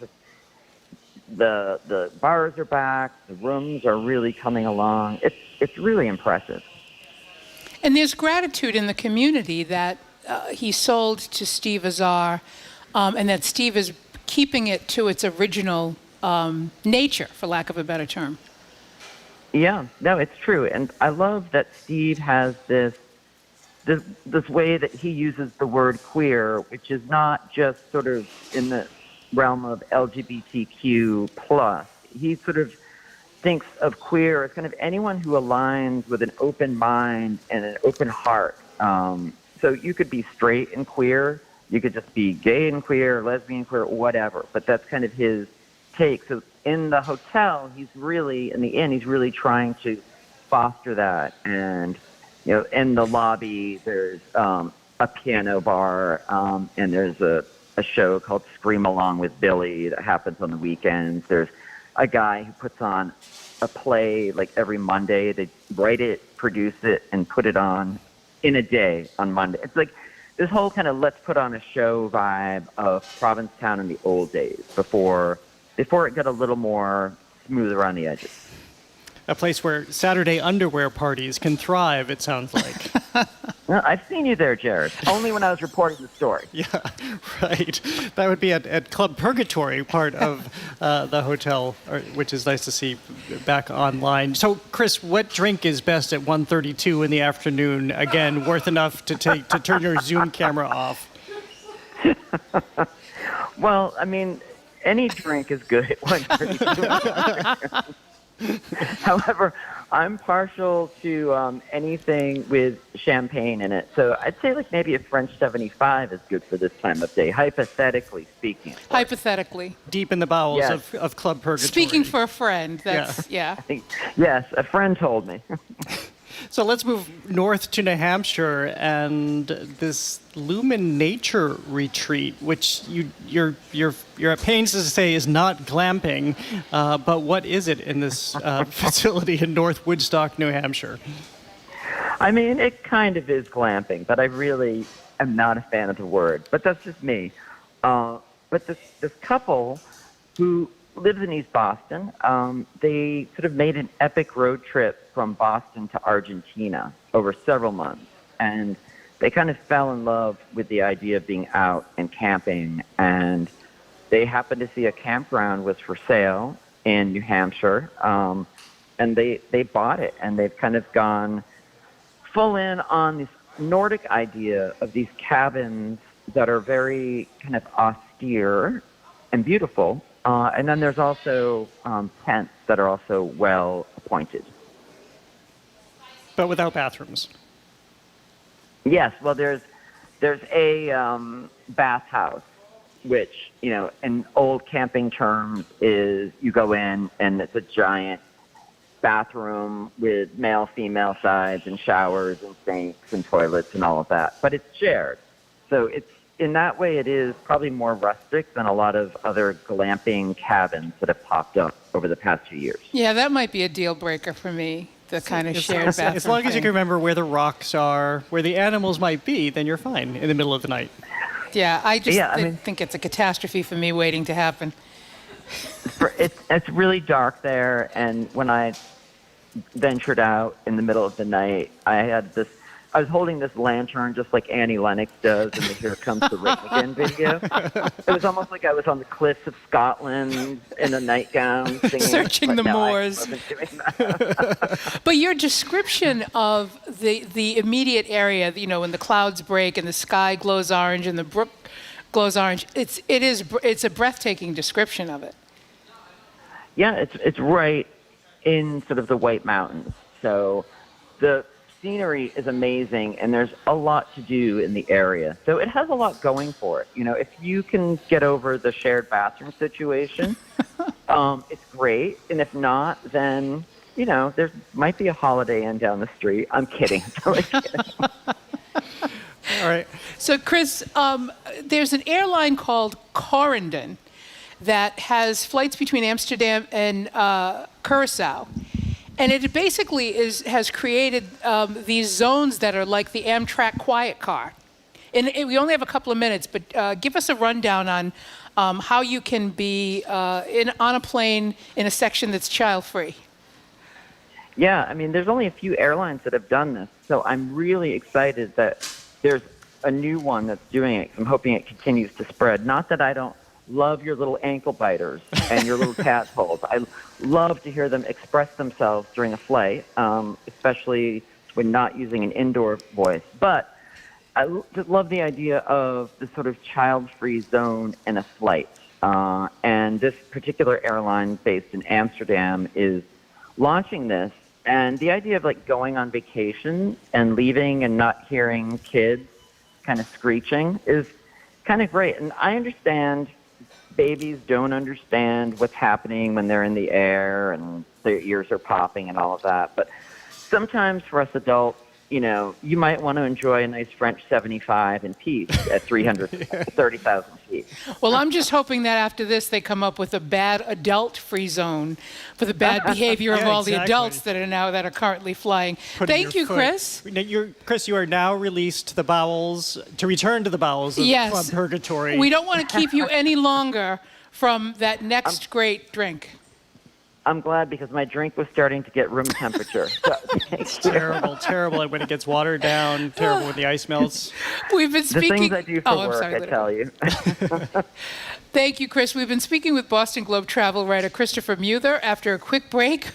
Speaker 15: the bars are back, the rooms are really coming along. It's really impressive.
Speaker 2: And there's gratitude in the community that he sold to Steve Azar, and that Steve is keeping it to its original nature, for lack of a better term.
Speaker 15: Yeah, no, it's true. And I love that Steve has this way that he uses the word queer, which is not just sort of in the realm of LGBTQ+. He sort of thinks of queer as kind of anyone who aligns with an open mind and an open heart. So you could be straight and queer, you could just be gay and queer, lesbian queer, whatever. But that's kind of his take. So in the hotel, he's really trying to foster that. And in the lobby, there's a piano bar, and there's a show called Scream Along with Billy that happens on the weekends. There's a guy who puts on a play every Monday. They write it, produce it, and put it on in a day on Monday. It's this whole kind of let's put on a show vibe of Provincetown in the old days before it got a little more smooth around the edges.
Speaker 1: A place where Saturday underwear parties can thrive, it sounds like.
Speaker 15: Well, I've seen you there, Jared. Only when I was reporting the story.
Speaker 1: Yeah, right. That would be at Club Purgatory, part of the hotel, which is nice to see back online. So, Chris, what drink is best at 1:32 in the afternoon? Again, worth enough to turn your Zoom camera off.
Speaker 15: Well, I mean, any drink is good at 1:32. However, I'm partial to anything with champagne in it. So I'd say maybe a French 75 is good for this time of day, hypothetically speaking.
Speaker 2: Hypothetically.
Speaker 1: Deep in the bowels of Club Purgatory.
Speaker 2: Speaking for a friend, that's, yeah.
Speaker 15: Yes, a friend told me.
Speaker 1: So let's move north to New Hampshire and this Lumen Nature Retreat, which you're at pains to say is not glamping, but what is it in this facility in North Woodstock, New Hampshire?
Speaker 15: I mean, it kind of is glamping, but I really am not a fan of the word. But that's just me. But this couple who lives in East Boston, they sort of made an epic road trip from Boston to Argentina over several months. And they kind of fell in love with the idea of being out and camping. And they happened to see a campground was for sale in New Hampshire. And they bought it. And they've kind of gone full in on this Nordic idea of these cabins that are very kind of austere and beautiful. And then there's also tents that are also well appointed.
Speaker 1: But without bathrooms.
Speaker 15: Yes, well, there's a bathhouse, which, in old camping terms is you go in and it's a giant bathroom with male, female sides and showers and sinks and toilets and all of that. But it's shared. So in that way, it is probably more rustic than a lot of other glamping cabins that have popped up over the past few years.
Speaker 2: Yeah, that might be a deal breaker for me, the kind of shared bathroom.
Speaker 1: As long as you
Speaker 2: thing.
Speaker 1: can remember where the rocks are, where the animals might be, then you're fine in the middle of the night.
Speaker 2: Yeah, I think it's a catastrophe for me waiting to happen.
Speaker 15: It's really dark there, and when I ventured out in the middle of the night, I had this I was holding this lantern just like Annie Lennox does in the Here Comes the Rain Again video. It was almost like I was on the cliffs of Scotland in a nightgown singing.
Speaker 2: Searching the
Speaker 15: no,
Speaker 2: moors.
Speaker 15: I wasn't doing that.
Speaker 2: But your description of the immediate area, you know, when the clouds break and the sky glows orange and the brook glows orange, it's a breathtaking description of it.
Speaker 15: Yeah, it's right in sort of the White Mountains. So the scenery is amazing, and there's a lot to do in the area. So it has a lot going for it. You know, if you can get over the shared bathroom situation, it's great. And if not, then, you know, there might be a Holiday Inn down the street. I'm kidding. Totally kidding.
Speaker 1: All right.
Speaker 2: So, Chris, there's an airline called Corendon that has flights between Amsterdam and Curacao. And it basically has created these zones that are like the Amtrak quiet car. And we only have a couple of minutes, but give us a rundown on how you can be on a plane in a section that's child-free.
Speaker 15: Yeah, I mean, there's only a few airlines that have done this, so I'm really excited that there's a new one that's doing it. I'm hoping it continues to spread. Not that I don't love your little ankle biters and your little tadpoles. I love to hear them express themselves during a flight, especially when not using an indoor voice. But I just love the idea of the sort of child-free zone in a flight. And this particular airline based in Amsterdam is launching this. And the idea of like going on vacation and leaving and not hearing kids kind of screeching is kind of great. And I understand babies don't understand what's happening when they're in the air and their ears are popping and all of that. But sometimes for us adults, you know, you might want to enjoy a nice French 75 in peace at 330,000 feet.
Speaker 2: Well, I'm just hoping that after this, they come up with a bad adult-free zone for the bad behavior of all the adults that are currently flying. Thank you, Chris.
Speaker 1: Chris, you are now released to the bowels, to return to the bowels of Club Purgatory.
Speaker 2: We don't want to keep you any longer from that next great drink.
Speaker 15: I'm glad because my drink was starting to get room temperature. So,
Speaker 1: it's terrible when it gets watered down, terrible when the ice melts.
Speaker 2: We've been speaking...
Speaker 15: The things I do for work, I tell you.
Speaker 2: Thank you, Chris. We've been speaking with Boston Globe travel writer Christopher Muther. After a quick break,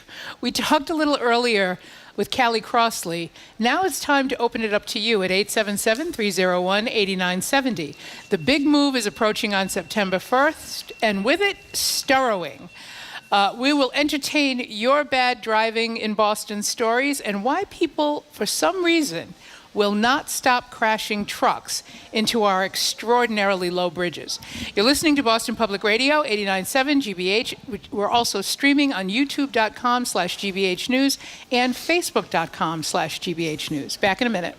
Speaker 2: we talked a little earlier with Callie Crossley. Now it's time to open it up to you at 877-301-8970. The big move is approaching on September 1st, and with it, Sturrowing. We will entertain your bad driving in Boston stories and why people, for some reason, will not stop crashing trucks into our extraordinarily low bridges. You're listening to Boston Public Radio, 89.7 GBH. We're also streaming on youtube.com/GBH News and facebook.com/GBH News. Back in a minute.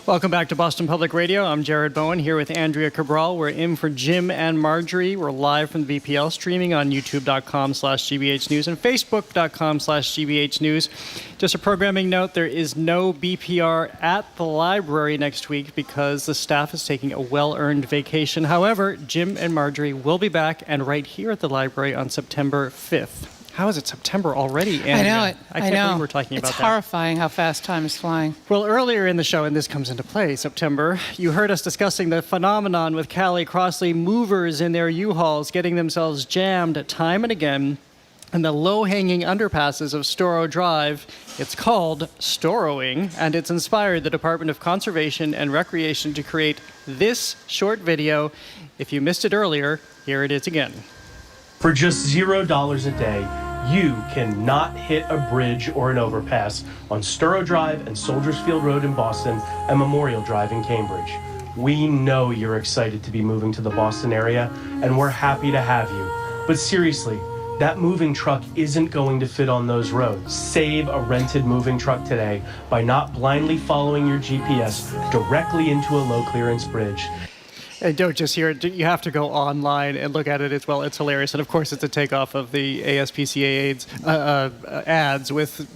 Speaker 1: Welcome back to Boston Public Radio. I'm Jared Bowen here with Andrea Cabral. We're in for Jim and Marjorie. We're live from the VPL, streaming on youtube.com/GBH News and facebook.com/GBH News. Just a programming note, there is no BPR at the library next week because the staff is taking a well-earned vacation. However, Jim and Marjorie will be back and right here at the library on September 5th. How is it September already, Andrea?
Speaker 2: I know it.
Speaker 1: I can't believe we're talking about
Speaker 2: It's
Speaker 1: that.
Speaker 2: horrifying how fast time is flying.
Speaker 1: Well, earlier in the show, and this comes into play, September, you heard us discussing the phenomenon with Callie Crossley, movers in their U-Hauls getting themselves jammed time and again in the low-hanging underpasses of Storrow Drive. It's called Storrowing, and it's inspired the Department of Conservation and Recreation to create this short video. If you missed it earlier, here it is again.
Speaker 12: For just $0 a day, you cannot hit a bridge or an overpass on Storrow Drive and Soldiers Field Road in Boston and Memorial Drive in Cambridge. We know you're excited to be moving to the Boston area, and we're happy to have you. But seriously, that moving truck isn't going to fit on those roads. Save a rented moving truck today by not blindly following your GPS directly into a low clearance bridge.
Speaker 1: And don't just hear it. You have to go online and look at it as well. It's hilarious. And of course, it's a takeoff of the ASPCA ads with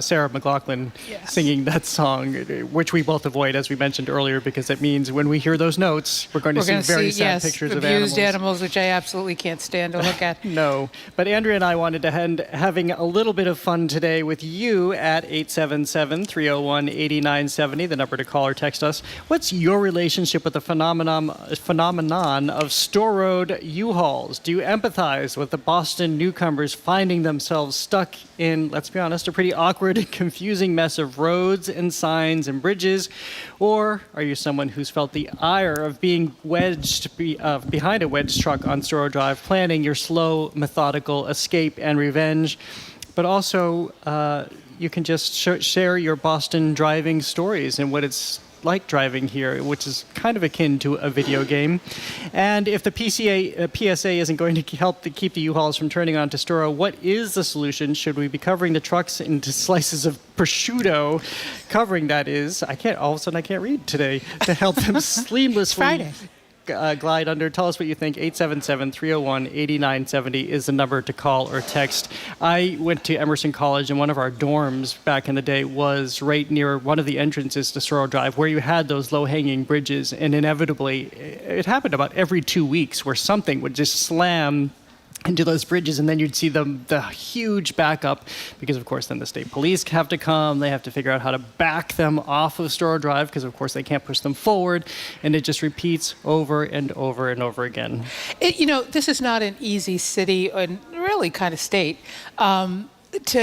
Speaker 1: Sarah McLachlan singing that song, which we both avoid, as we mentioned earlier, because it means when we hear those notes, we're going to see very sad pictures of
Speaker 2: abused animals, which I absolutely can't stand to look at.
Speaker 1: No. But Andrea and I wanted to end having a little bit of fun today with you at 877-301-8970, the number to call or text us. What's your relationship with the phenomenon of store road U-Hauls? Do you empathize with the Boston newcomers finding themselves stuck in, let's be honest, a pretty awkward and confusing mess of roads and signs and bridges? Or are you someone who's felt the ire of being wedged behind a wedged truck on Storrow Drive, planning your slow, methodical escape and revenge? But also, you can just share your Boston driving stories and what it's like driving here, which is kind of akin to a video game. And if the PSA isn't going to help to keep the U-Hauls from turning onto Storrow, what is the solution? Should we be covering the trucks into slices of prosciutto? Covering, that is. All of a sudden I can't read today, to help them seamlessly glide under. Tell us what you think. 877-301-8970 is the number to call or text. I went to Emerson College, and one of our dorms back in the day was right near one of the entrances to Storrow Drive, where you had those low-hanging bridges, and inevitably, it happened about every 2 weeks where something would just slam into those bridges, and then you'd see the huge backup, because of course then the state police have to come. They have to figure out how to back them off of Storrow Drive, because of course they can't push them forward, and it just repeats over and over and over again.
Speaker 2: This is not an easy city, and really kind of state, to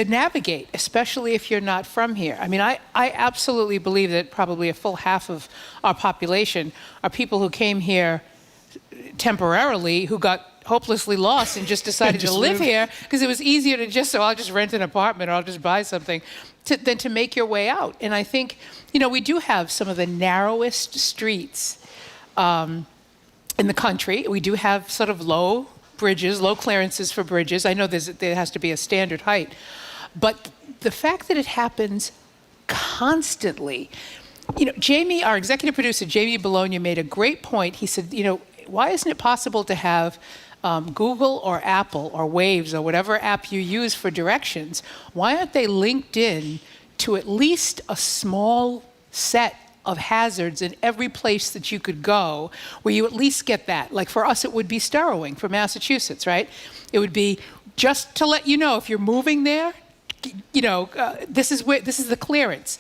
Speaker 2: navigate, especially if you're not from here. I mean, I absolutely believe that probably a full half of our population are people who came here temporarily, who got hopelessly lost and just decided to live here because it was easier to I'll just rent an apartment or I'll just buy something, than to make your way out. And I think, we do have some of the narrowest streets in the country. We do have sort of low bridges, low clearances for bridges. I know there has to be a standard height. But the fact that it happens constantly, Jamie, our executive producer, Jamie Bologna, made a great point. He said, why isn't it possible to have Google or Apple or Waves or whatever app you use for directions, why aren't they linked in to at least a small set of hazards in every place that you could go, where you at least get that? Like for us, it would be Storrowing for Massachusetts, right? It would be just to let you know if you're moving there, this is the clearance.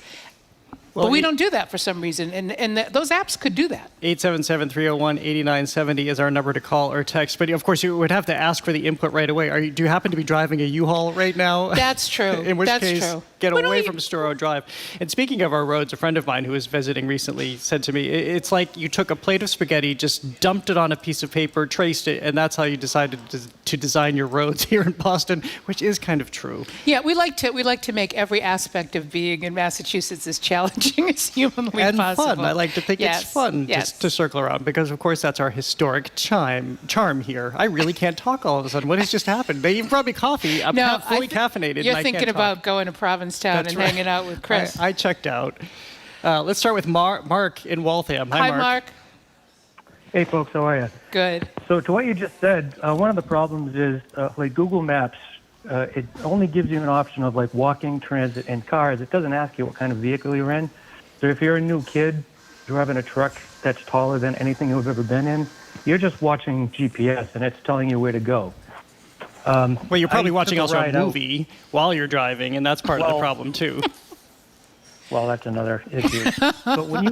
Speaker 2: But we don't do that for some reason, and those apps could do that.
Speaker 1: 877-301-8970 is our number to call or text. But of course, you would have to ask for the input right away. Do you happen to be driving a U-Haul right now?
Speaker 2: That's true.
Speaker 1: In which case, get away from Storrow Drive. And speaking of our roads, a friend of mine who was visiting recently said to me, it's like you took a plate of spaghetti, just dumped it on a piece of paper, traced it, and that's how you decided to design your roads here in Boston, which is kind of true.
Speaker 2: Yeah, we like to make every aspect of being in Massachusetts as challenging as humanly
Speaker 1: and
Speaker 2: possible.
Speaker 1: Fun. I like to think it's fun just to circle around, because of course that's our historic charm here. I really can't talk all of a sudden. What has just happened? They even brought me coffee. I'm fully caffeinated.
Speaker 2: You're
Speaker 1: and
Speaker 2: thinking about going to Provincetown and hanging out with Chris.
Speaker 1: I checked out. Let's start with Mark in Waltham.
Speaker 2: Hi, Mark.
Speaker 16: Hey, folks. How are you?
Speaker 2: Good.
Speaker 16: So to what you just said, one of the problems is like Google Maps, it only gives you an option of like walking, transit, and cars. It doesn't ask you what kind of vehicle you're in. So if you're a new kid driving a truck that's taller than anything you've ever been in, you're just watching GPS and it's telling you where to go.
Speaker 1: Well, you're probably
Speaker 16: I
Speaker 1: watching
Speaker 16: took
Speaker 1: also a
Speaker 16: ride out.
Speaker 1: movie while you're driving, and that's part of the problem too.
Speaker 16: Well, that's another issue. But when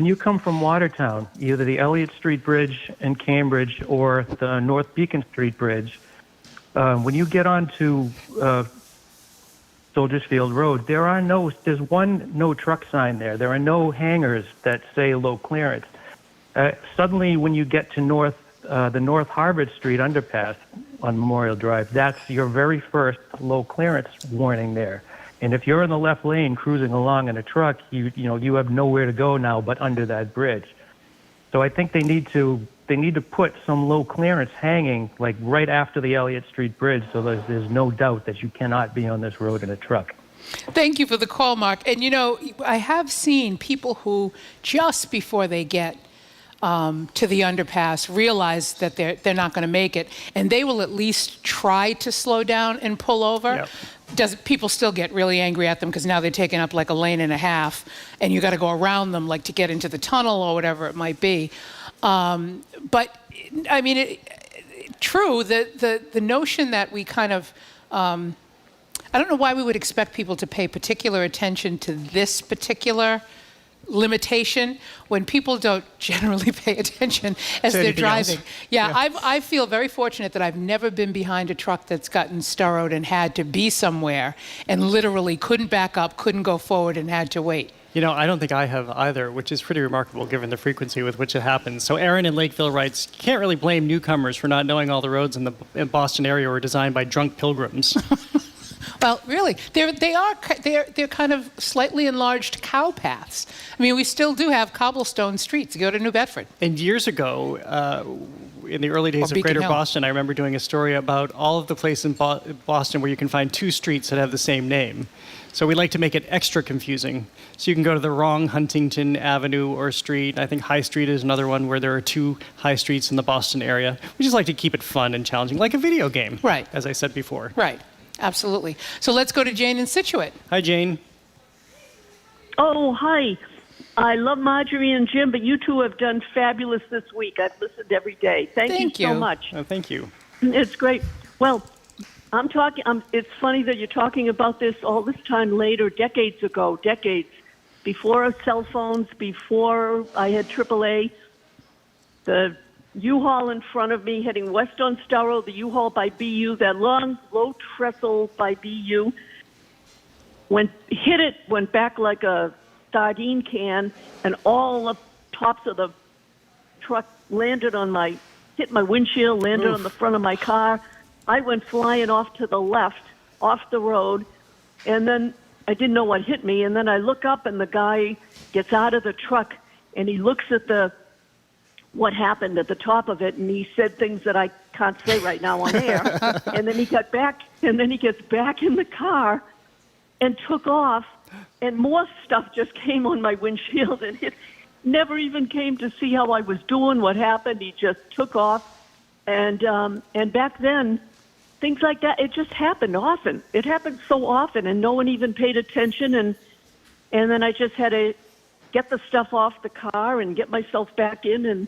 Speaker 16: you come from Watertown, either the Elliott Street Bridge in Cambridge or the North Beacon Street Bridge, when you get onto Soldiers Field Road, there's one no truck sign there. There are no hangars that say low clearance. Suddenly, when you get to the North Harvard Street underpass on Memorial Drive, that's your very first low clearance warning there. And if you're in the left lane cruising along in a truck, you have nowhere to go now but under that bridge. So I think they need to put some low clearance hanging like right after the Elliott Street Bridge, so there's no doubt that you cannot be on this road in a truck.
Speaker 2: Thank you for the call, Mark. And I have seen people who just before they get to the underpass realize that they're not going to make it, and they will at least try to slow down and pull over. Yep. People still get really angry at them because now they're taking up like a lane and a half, and you got to go around them like to get into the tunnel or whatever it might be. But I mean, true. The notion that we kind of I don't know why we would expect people to pay particular attention to this particular limitation when people don't generally pay attention as they're driving. Yeah, I feel very fortunate that I've never been behind a truck that's gotten starrowed and had to be somewhere and literally couldn't back up, couldn't go forward, and had to wait.
Speaker 1: I don't think I have either, which is pretty remarkable given the frequency with which it happens. So Rearen in Lakeville writes, can't really blame newcomers for not knowing all the roads in the Boston area were designed by drunk pilgrims.
Speaker 2: Well, really, they're kind of slightly enlarged cow paths. I mean, we still do have cobblestone streets. Go to New Bedford.
Speaker 1: And years ago, in the early days of Greater Boston, I remember doing a story about all of the places in Boston where you can find two streets that have the same name. So we like to make it extra confusing. So you can go to the wrong Huntington Avenue or street. I think High Street is another one where there are two high streets in the Boston area. We just like to keep it fun and challenging, like a video game.
Speaker 2: Right.
Speaker 1: As I said before.
Speaker 2: Right. Absolutely. So let's go to Jane in Situate.
Speaker 1: Hi, Jane.
Speaker 17: Oh, hi. I love Marjorie and Jim, but you two have done fabulous this week. I've listened every day. Thank you so much.
Speaker 1: Thank you.
Speaker 17: It's great. Well, it's funny that you're talking about this all this time later, decades before cell phones, before I had AAA. The U-Haul in front of me heading west on Storrow, the U-Haul by BU, that long, low trestle by BU, went back like a sardine can, and all the tops of the truck hit my windshield, landed on the front of my car. I went flying off to the left, off the road, and then I didn't know what hit me, and then I look up, and the guy gets out of the truck, and he looks at what happened at the top of it, and he said things that I can't say right now on air. And then he gets back in the car and took off, and more stuff just came on my windshield, and it never even came to see how I was doing, what happened. He just took off, and back then, things like that, it just happened often. It happened so often, and no one even paid attention, and then I just had to get the stuff off the car and get myself back in and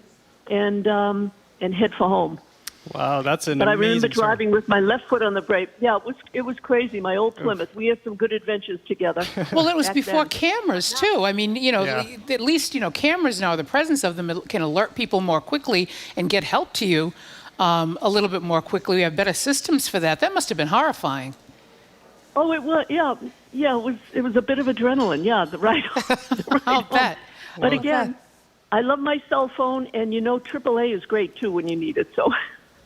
Speaker 17: head for home.
Speaker 1: Wow, that's an amazing
Speaker 17: But I remember
Speaker 1: story.
Speaker 17: driving with my left foot on the brake. Yeah, it was crazy. My old Plymouth. We had some good adventures together.
Speaker 2: Well, it was
Speaker 17: back
Speaker 2: before
Speaker 17: then.
Speaker 2: cameras too. I mean, at least cameras now. The presence of them can alert people more quickly and get help to you a little bit more quickly. We have better systems for that. That must have been horrifying.
Speaker 17: Oh, it was. Yeah. It was a bit of adrenaline. Yeah, right.
Speaker 2: I'll bet.
Speaker 17: But again, I love my cell phone, and AAA is great too when you need it. So.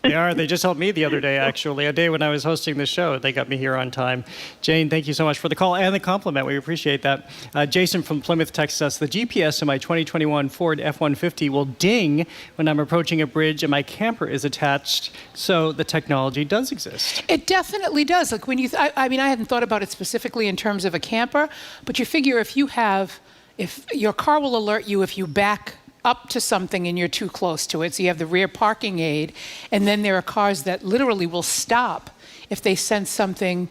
Speaker 1: They are. They just helped me the other day, actually. A day when I was hosting the show. They got me here on time. Jane, thank you so much for the call and the compliment. We appreciate that. Jason from Plymouth texts us, the GPS in my 2021 Ford F-150 will ding when I'm approaching a bridge and my camper is attached. So the technology does exist.
Speaker 2: It definitely does. Like when I hadn't thought about it specifically in terms of a camper, but you figure if your car will alert you if you back up to something and you're too close to it. So you have the rear parking aid, and then there are cars that literally will stop if they sense something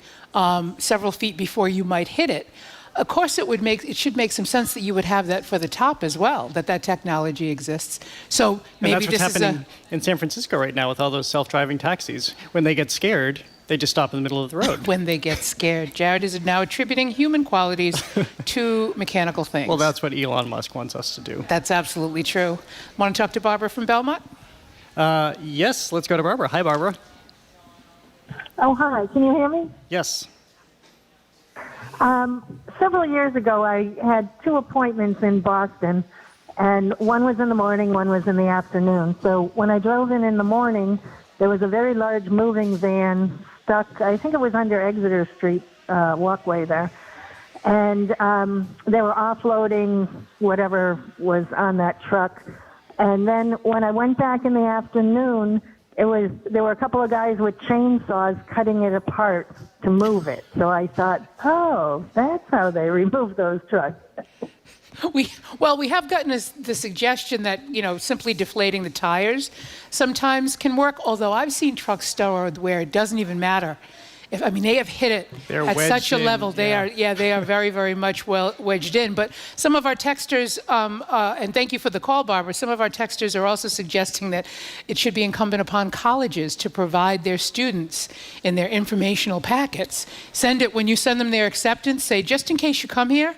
Speaker 2: several feet before you might hit it. of course it should make some sense that you would have that for the top as well, that technology exists. So maybe
Speaker 1: and that's what's
Speaker 2: this
Speaker 1: happening in San Francisco right now with all those self-driving taxis. When they get scared, they just stop in the middle of the road.
Speaker 2: When they get scared. Jared is now attributing human qualities to mechanical things.
Speaker 1: Well, that's what Elon Musk wants us to do.
Speaker 2: That's absolutely true. Want to talk to Barbara from Belmont?
Speaker 1: Yes, let's go to Barbara. Hi, Barbara.
Speaker 18: Oh, hi. Can you hear me?
Speaker 1: Yes.
Speaker 18: Several years ago, I had 2 appointments in Boston, and one was in the morning, one was in the afternoon. So when I drove in the morning, there was a very large moving van stuck, I think it was under Exeter Street walkway there. And they were offloading whatever was on that truck. And then when I went back in the afternoon, there were a couple of guys with chainsaws cutting it apart to move it. So I thought, oh, that's how they remove those trucks.
Speaker 2: We have gotten the suggestion that, simply deflating the tires sometimes can work, although I've seen trucks stowed where it doesn't even matter. They have hit it at such a level. They are very, very much wedged in. But some of our texters, and thank you for the call, Barbara, some of our texters are also suggesting that it should be incumbent upon colleges to provide their students in their informational packets. When you send them their acceptance, say, just in case you come here,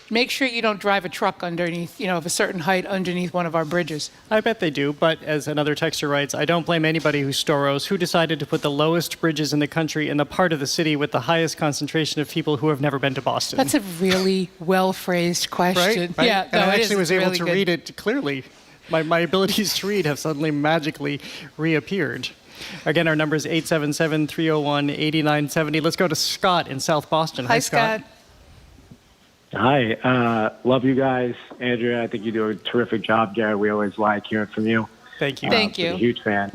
Speaker 2: make sure you don't drive a truck underneath, of a certain height underneath one of our bridges.
Speaker 1: I bet they do, but as another texter writes, I don't blame anybody who decided to put the lowest bridges in the country in the part of the city with the highest concentration of people who have never been to Boston.
Speaker 2: That's a really well-phrased question.
Speaker 1: Right?
Speaker 2: Yeah,
Speaker 1: and I actually was able to read it clearly. My abilities to read have suddenly magically reappeared. Again, our number is 877-301-8970. Let's go to Scott in South Boston.
Speaker 2: Hi, Scott.
Speaker 19: Hi, love you guys. Andrea, I think you do a terrific job, Jared. We always like hearing from you.
Speaker 1: Thank you.
Speaker 2: Thank you.
Speaker 19: I'm a huge fan.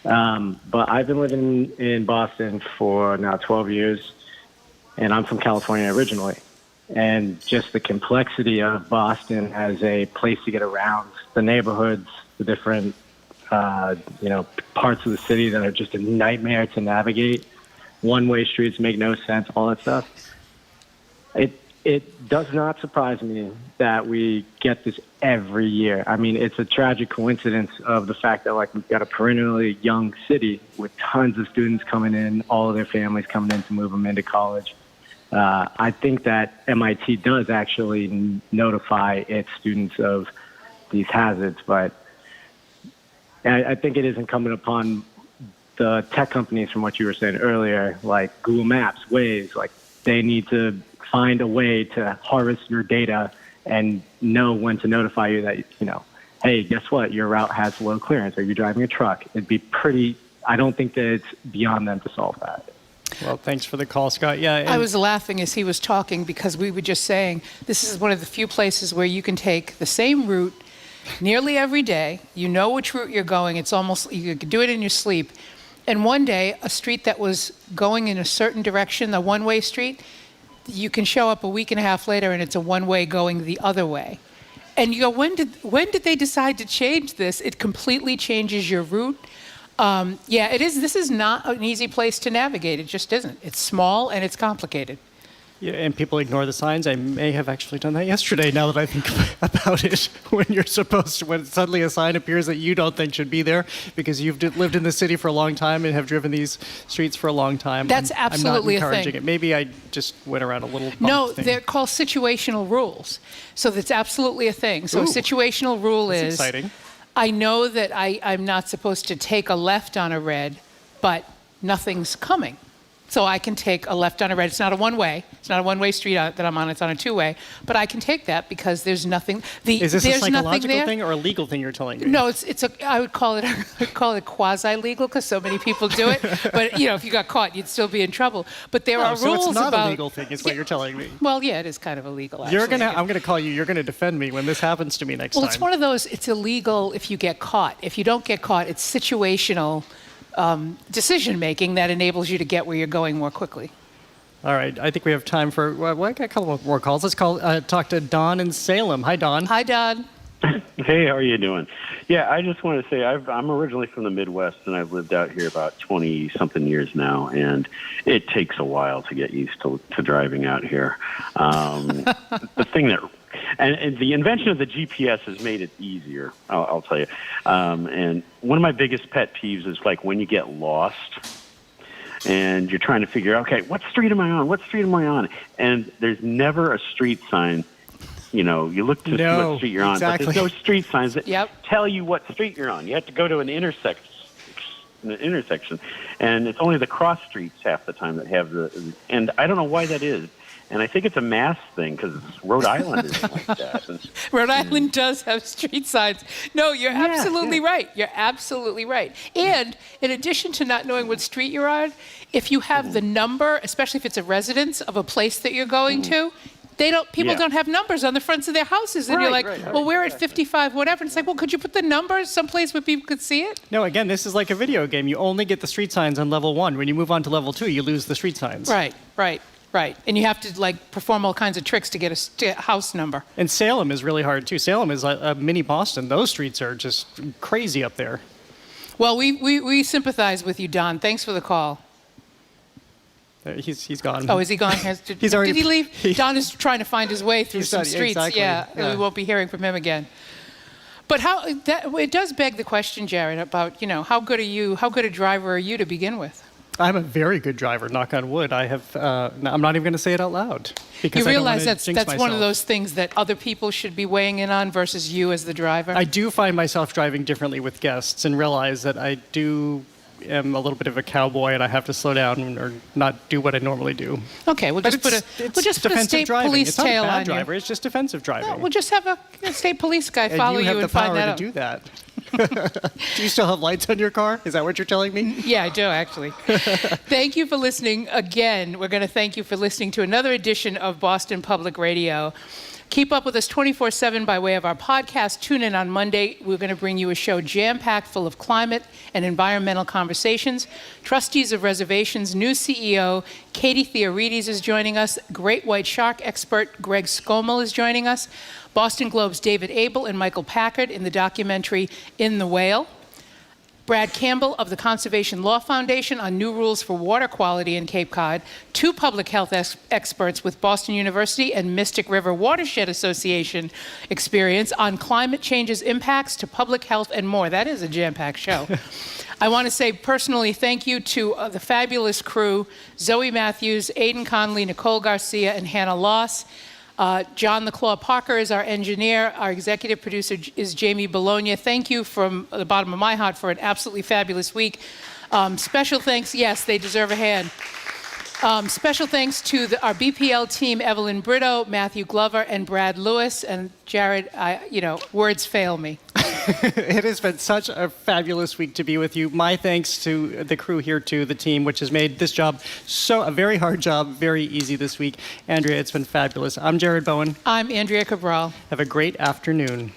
Speaker 19: But I've been living in Boston for now 12 years, and I'm from California originally. And just the complexity of Boston as a place to get around, the neighborhoods, the different, parts of the city that are just a nightmare to navigate. One-way streets make no sense, all that stuff. It does not surprise me that we get this every year. I mean, it's a tragic coincidence of the fact that, we've got a perennially young city with tons of students coming in, all of their families coming in to move them into college. I think that MIT does actually notify its students of these hazards, but I think it is incumbent upon the tech companies, from what you were saying earlier, like Google Maps, Waze, they need to find a way to harvest your data and know when to notify you that, hey, guess what? Your route has low clearance. Are you driving a truck? It'd be I don't think that it's beyond them to solve that.
Speaker 1: Well, thanks for the call, Scott. Yeah,
Speaker 2: I was laughing as he was talking because we were just saying this is one of the few places where you can take the same route nearly every day. You know which route you're going. It's almost, you can do it in your sleep. And one day, a street that was going in a certain direction, a one-way street, you can show up a week and a half later and it's a one-way going the other way. And you go, when did they decide to change this? It completely changes your route. It is. This is not an easy place to navigate. It just isn't. It's small and it's complicated.
Speaker 1: Yeah, and people ignore the signs. I may have actually done that yesterday, now that I think about it. When suddenly a sign appears that you don't think should be there because you've lived in the city for a long time and have driven these streets for a long time.
Speaker 2: That's absolutely
Speaker 1: I'm not encouraging
Speaker 2: a thing.
Speaker 1: it. Maybe I just went around a little bump
Speaker 2: No,
Speaker 1: thing.
Speaker 2: they're called situational rules. So that's absolutely a thing. So
Speaker 1: Ooh,
Speaker 2: a situational rule
Speaker 1: that's
Speaker 2: is,
Speaker 1: exciting.
Speaker 2: I know that I'm not supposed to take a left on a red, but nothing's coming. So I can take a left on a red. It's not a one-way. It's not a one-way street that I'm on. It's on a two-way. But I can take that because there's nothing.
Speaker 1: Is this a
Speaker 2: there's nothing
Speaker 1: psychological
Speaker 2: there.
Speaker 1: thing or a legal thing you're telling me?
Speaker 2: No, I would call it quasi-legal because so many people do it. But if you got caught, you'd still be in trouble. But there are
Speaker 1: so
Speaker 2: rules
Speaker 1: it's not
Speaker 2: about
Speaker 1: a legal thing, is what you're telling me.
Speaker 2: Well, yeah, it is kind of illegal. Actually.
Speaker 1: I'm gonna call you. You're gonna defend me when this happens to me next time.
Speaker 2: Well, it's one of those. It's illegal if you get caught. If you don't get caught, it's situational decision making that enables you to get where you're going more quickly.
Speaker 1: All right, I think we have time for I got a couple more calls. Let's talk to Don in Salem. Hi, Don.
Speaker 2: Hi, Don.
Speaker 20: Hey, how are you doing? Yeah, I just want to say I'm originally from the Midwest, and I've lived out here about 20-something years now, and it takes a while to get used to driving out here. The thing that and the invention of the GPS has made it easier, I'll tell you. And one of my biggest pet peeves is like when you get lost and you're trying to figure out, okay, what street am I on? What street am I on? And there's never a street sign. You know, you look to see what street you're on, but there's no street signs that tell you what street you're on. You have to go to an intersection, and it's only the cross streets half the time that have and I don't know why that is. And I think it's a mass thing because Rhode Island isn't like that.
Speaker 2: Rhode Island does have street signs. No, you're absolutely right. You're absolutely right. And in addition to not knowing what street you're on, if you have the number, especially if it's a residence of a place that you're going to, people don't have numbers on the fronts of their houses. And you're like, well, we're at 55, whatever. And it's like, well, could you put the numbers someplace where people could see it?
Speaker 1: No, again, this is like a video game. You only get the street signs on level 1. When you move on to level 2, you lose the street signs.
Speaker 2: Right. And you have to like perform all kinds of tricks to get a house number.
Speaker 1: And Salem is really hard too. Salem is a mini Boston. Those streets are just crazy up there.
Speaker 2: Well, we sympathize with you, Don. Thanks for the call.
Speaker 1: He's gone.
Speaker 2: Oh, is he gone?
Speaker 1: He's already,
Speaker 2: did he leave? Don is trying to find his way through some streets.
Speaker 1: Exactly.
Speaker 2: Yeah, we won't be hearing from him again. But it does beg the question, Jared, about how good a driver are you to begin with?
Speaker 1: I'm a very good driver, knock on wood. I'm not even going to say it out loud. Because
Speaker 2: you realize
Speaker 1: that's
Speaker 2: one of those things that other people should be weighing in on versus you as the driver?
Speaker 1: I do find myself driving differently with guests and realize that I am a little bit of a cowboy and I have to slow down or not do what I normally do.
Speaker 2: Okay, we'll just put a state police tail on you.
Speaker 1: It's just defensive driving.
Speaker 2: No, we'll just have a state police guy follow you and find that out.
Speaker 1: You have the power to do that. Do you still have lights on your car? Is that what you're telling me?
Speaker 2: Yeah, I do, actually. Thank you for listening. Again, we're going to thank you for listening to another edition of Boston Public Radio. Keep up with us 24/7 by way of our podcast. Tune in on Monday. We're going to bring you a show jam-packed full of climate and environmental conversations. Trustees of Reservations, new CEO Katie Theorides is joining us. Great white shark expert Greg Scommel is joining us. Boston Globe's David Abel and Michael Packard in the documentary In the Whale. Brad Campbell of the Conservation Law Foundation on new rules for water quality in Cape Cod. 2 public health experts with Boston University and Mystic River Watershed Association experience on climate change's impacts to public health and more. That is a jam-packed show. I want to say personally thank you to the fabulous crew, Zoe Matthews, Aidan Conley, Nicole Garcia, and Hannah Loss. John the Claw Parker is our engineer. Our executive producer is Jamie Bologna. Thank you from the bottom of my heart for an absolutely fabulous week. Special thanks, yes, they deserve a hand. Special thanks to our BPL team, Evelyn Brito, Matthew Glover, and Brad Lewis. And Jared, words fail me.
Speaker 1: It has been such a fabulous week to be with you. My thanks to the crew here too, the team, which has made this job a very hard job, very easy this week. Andrea, it's been fabulous. I'm Jared Bowen.
Speaker 2: I'm Andrea Cabral.
Speaker 1: Have a great afternoon.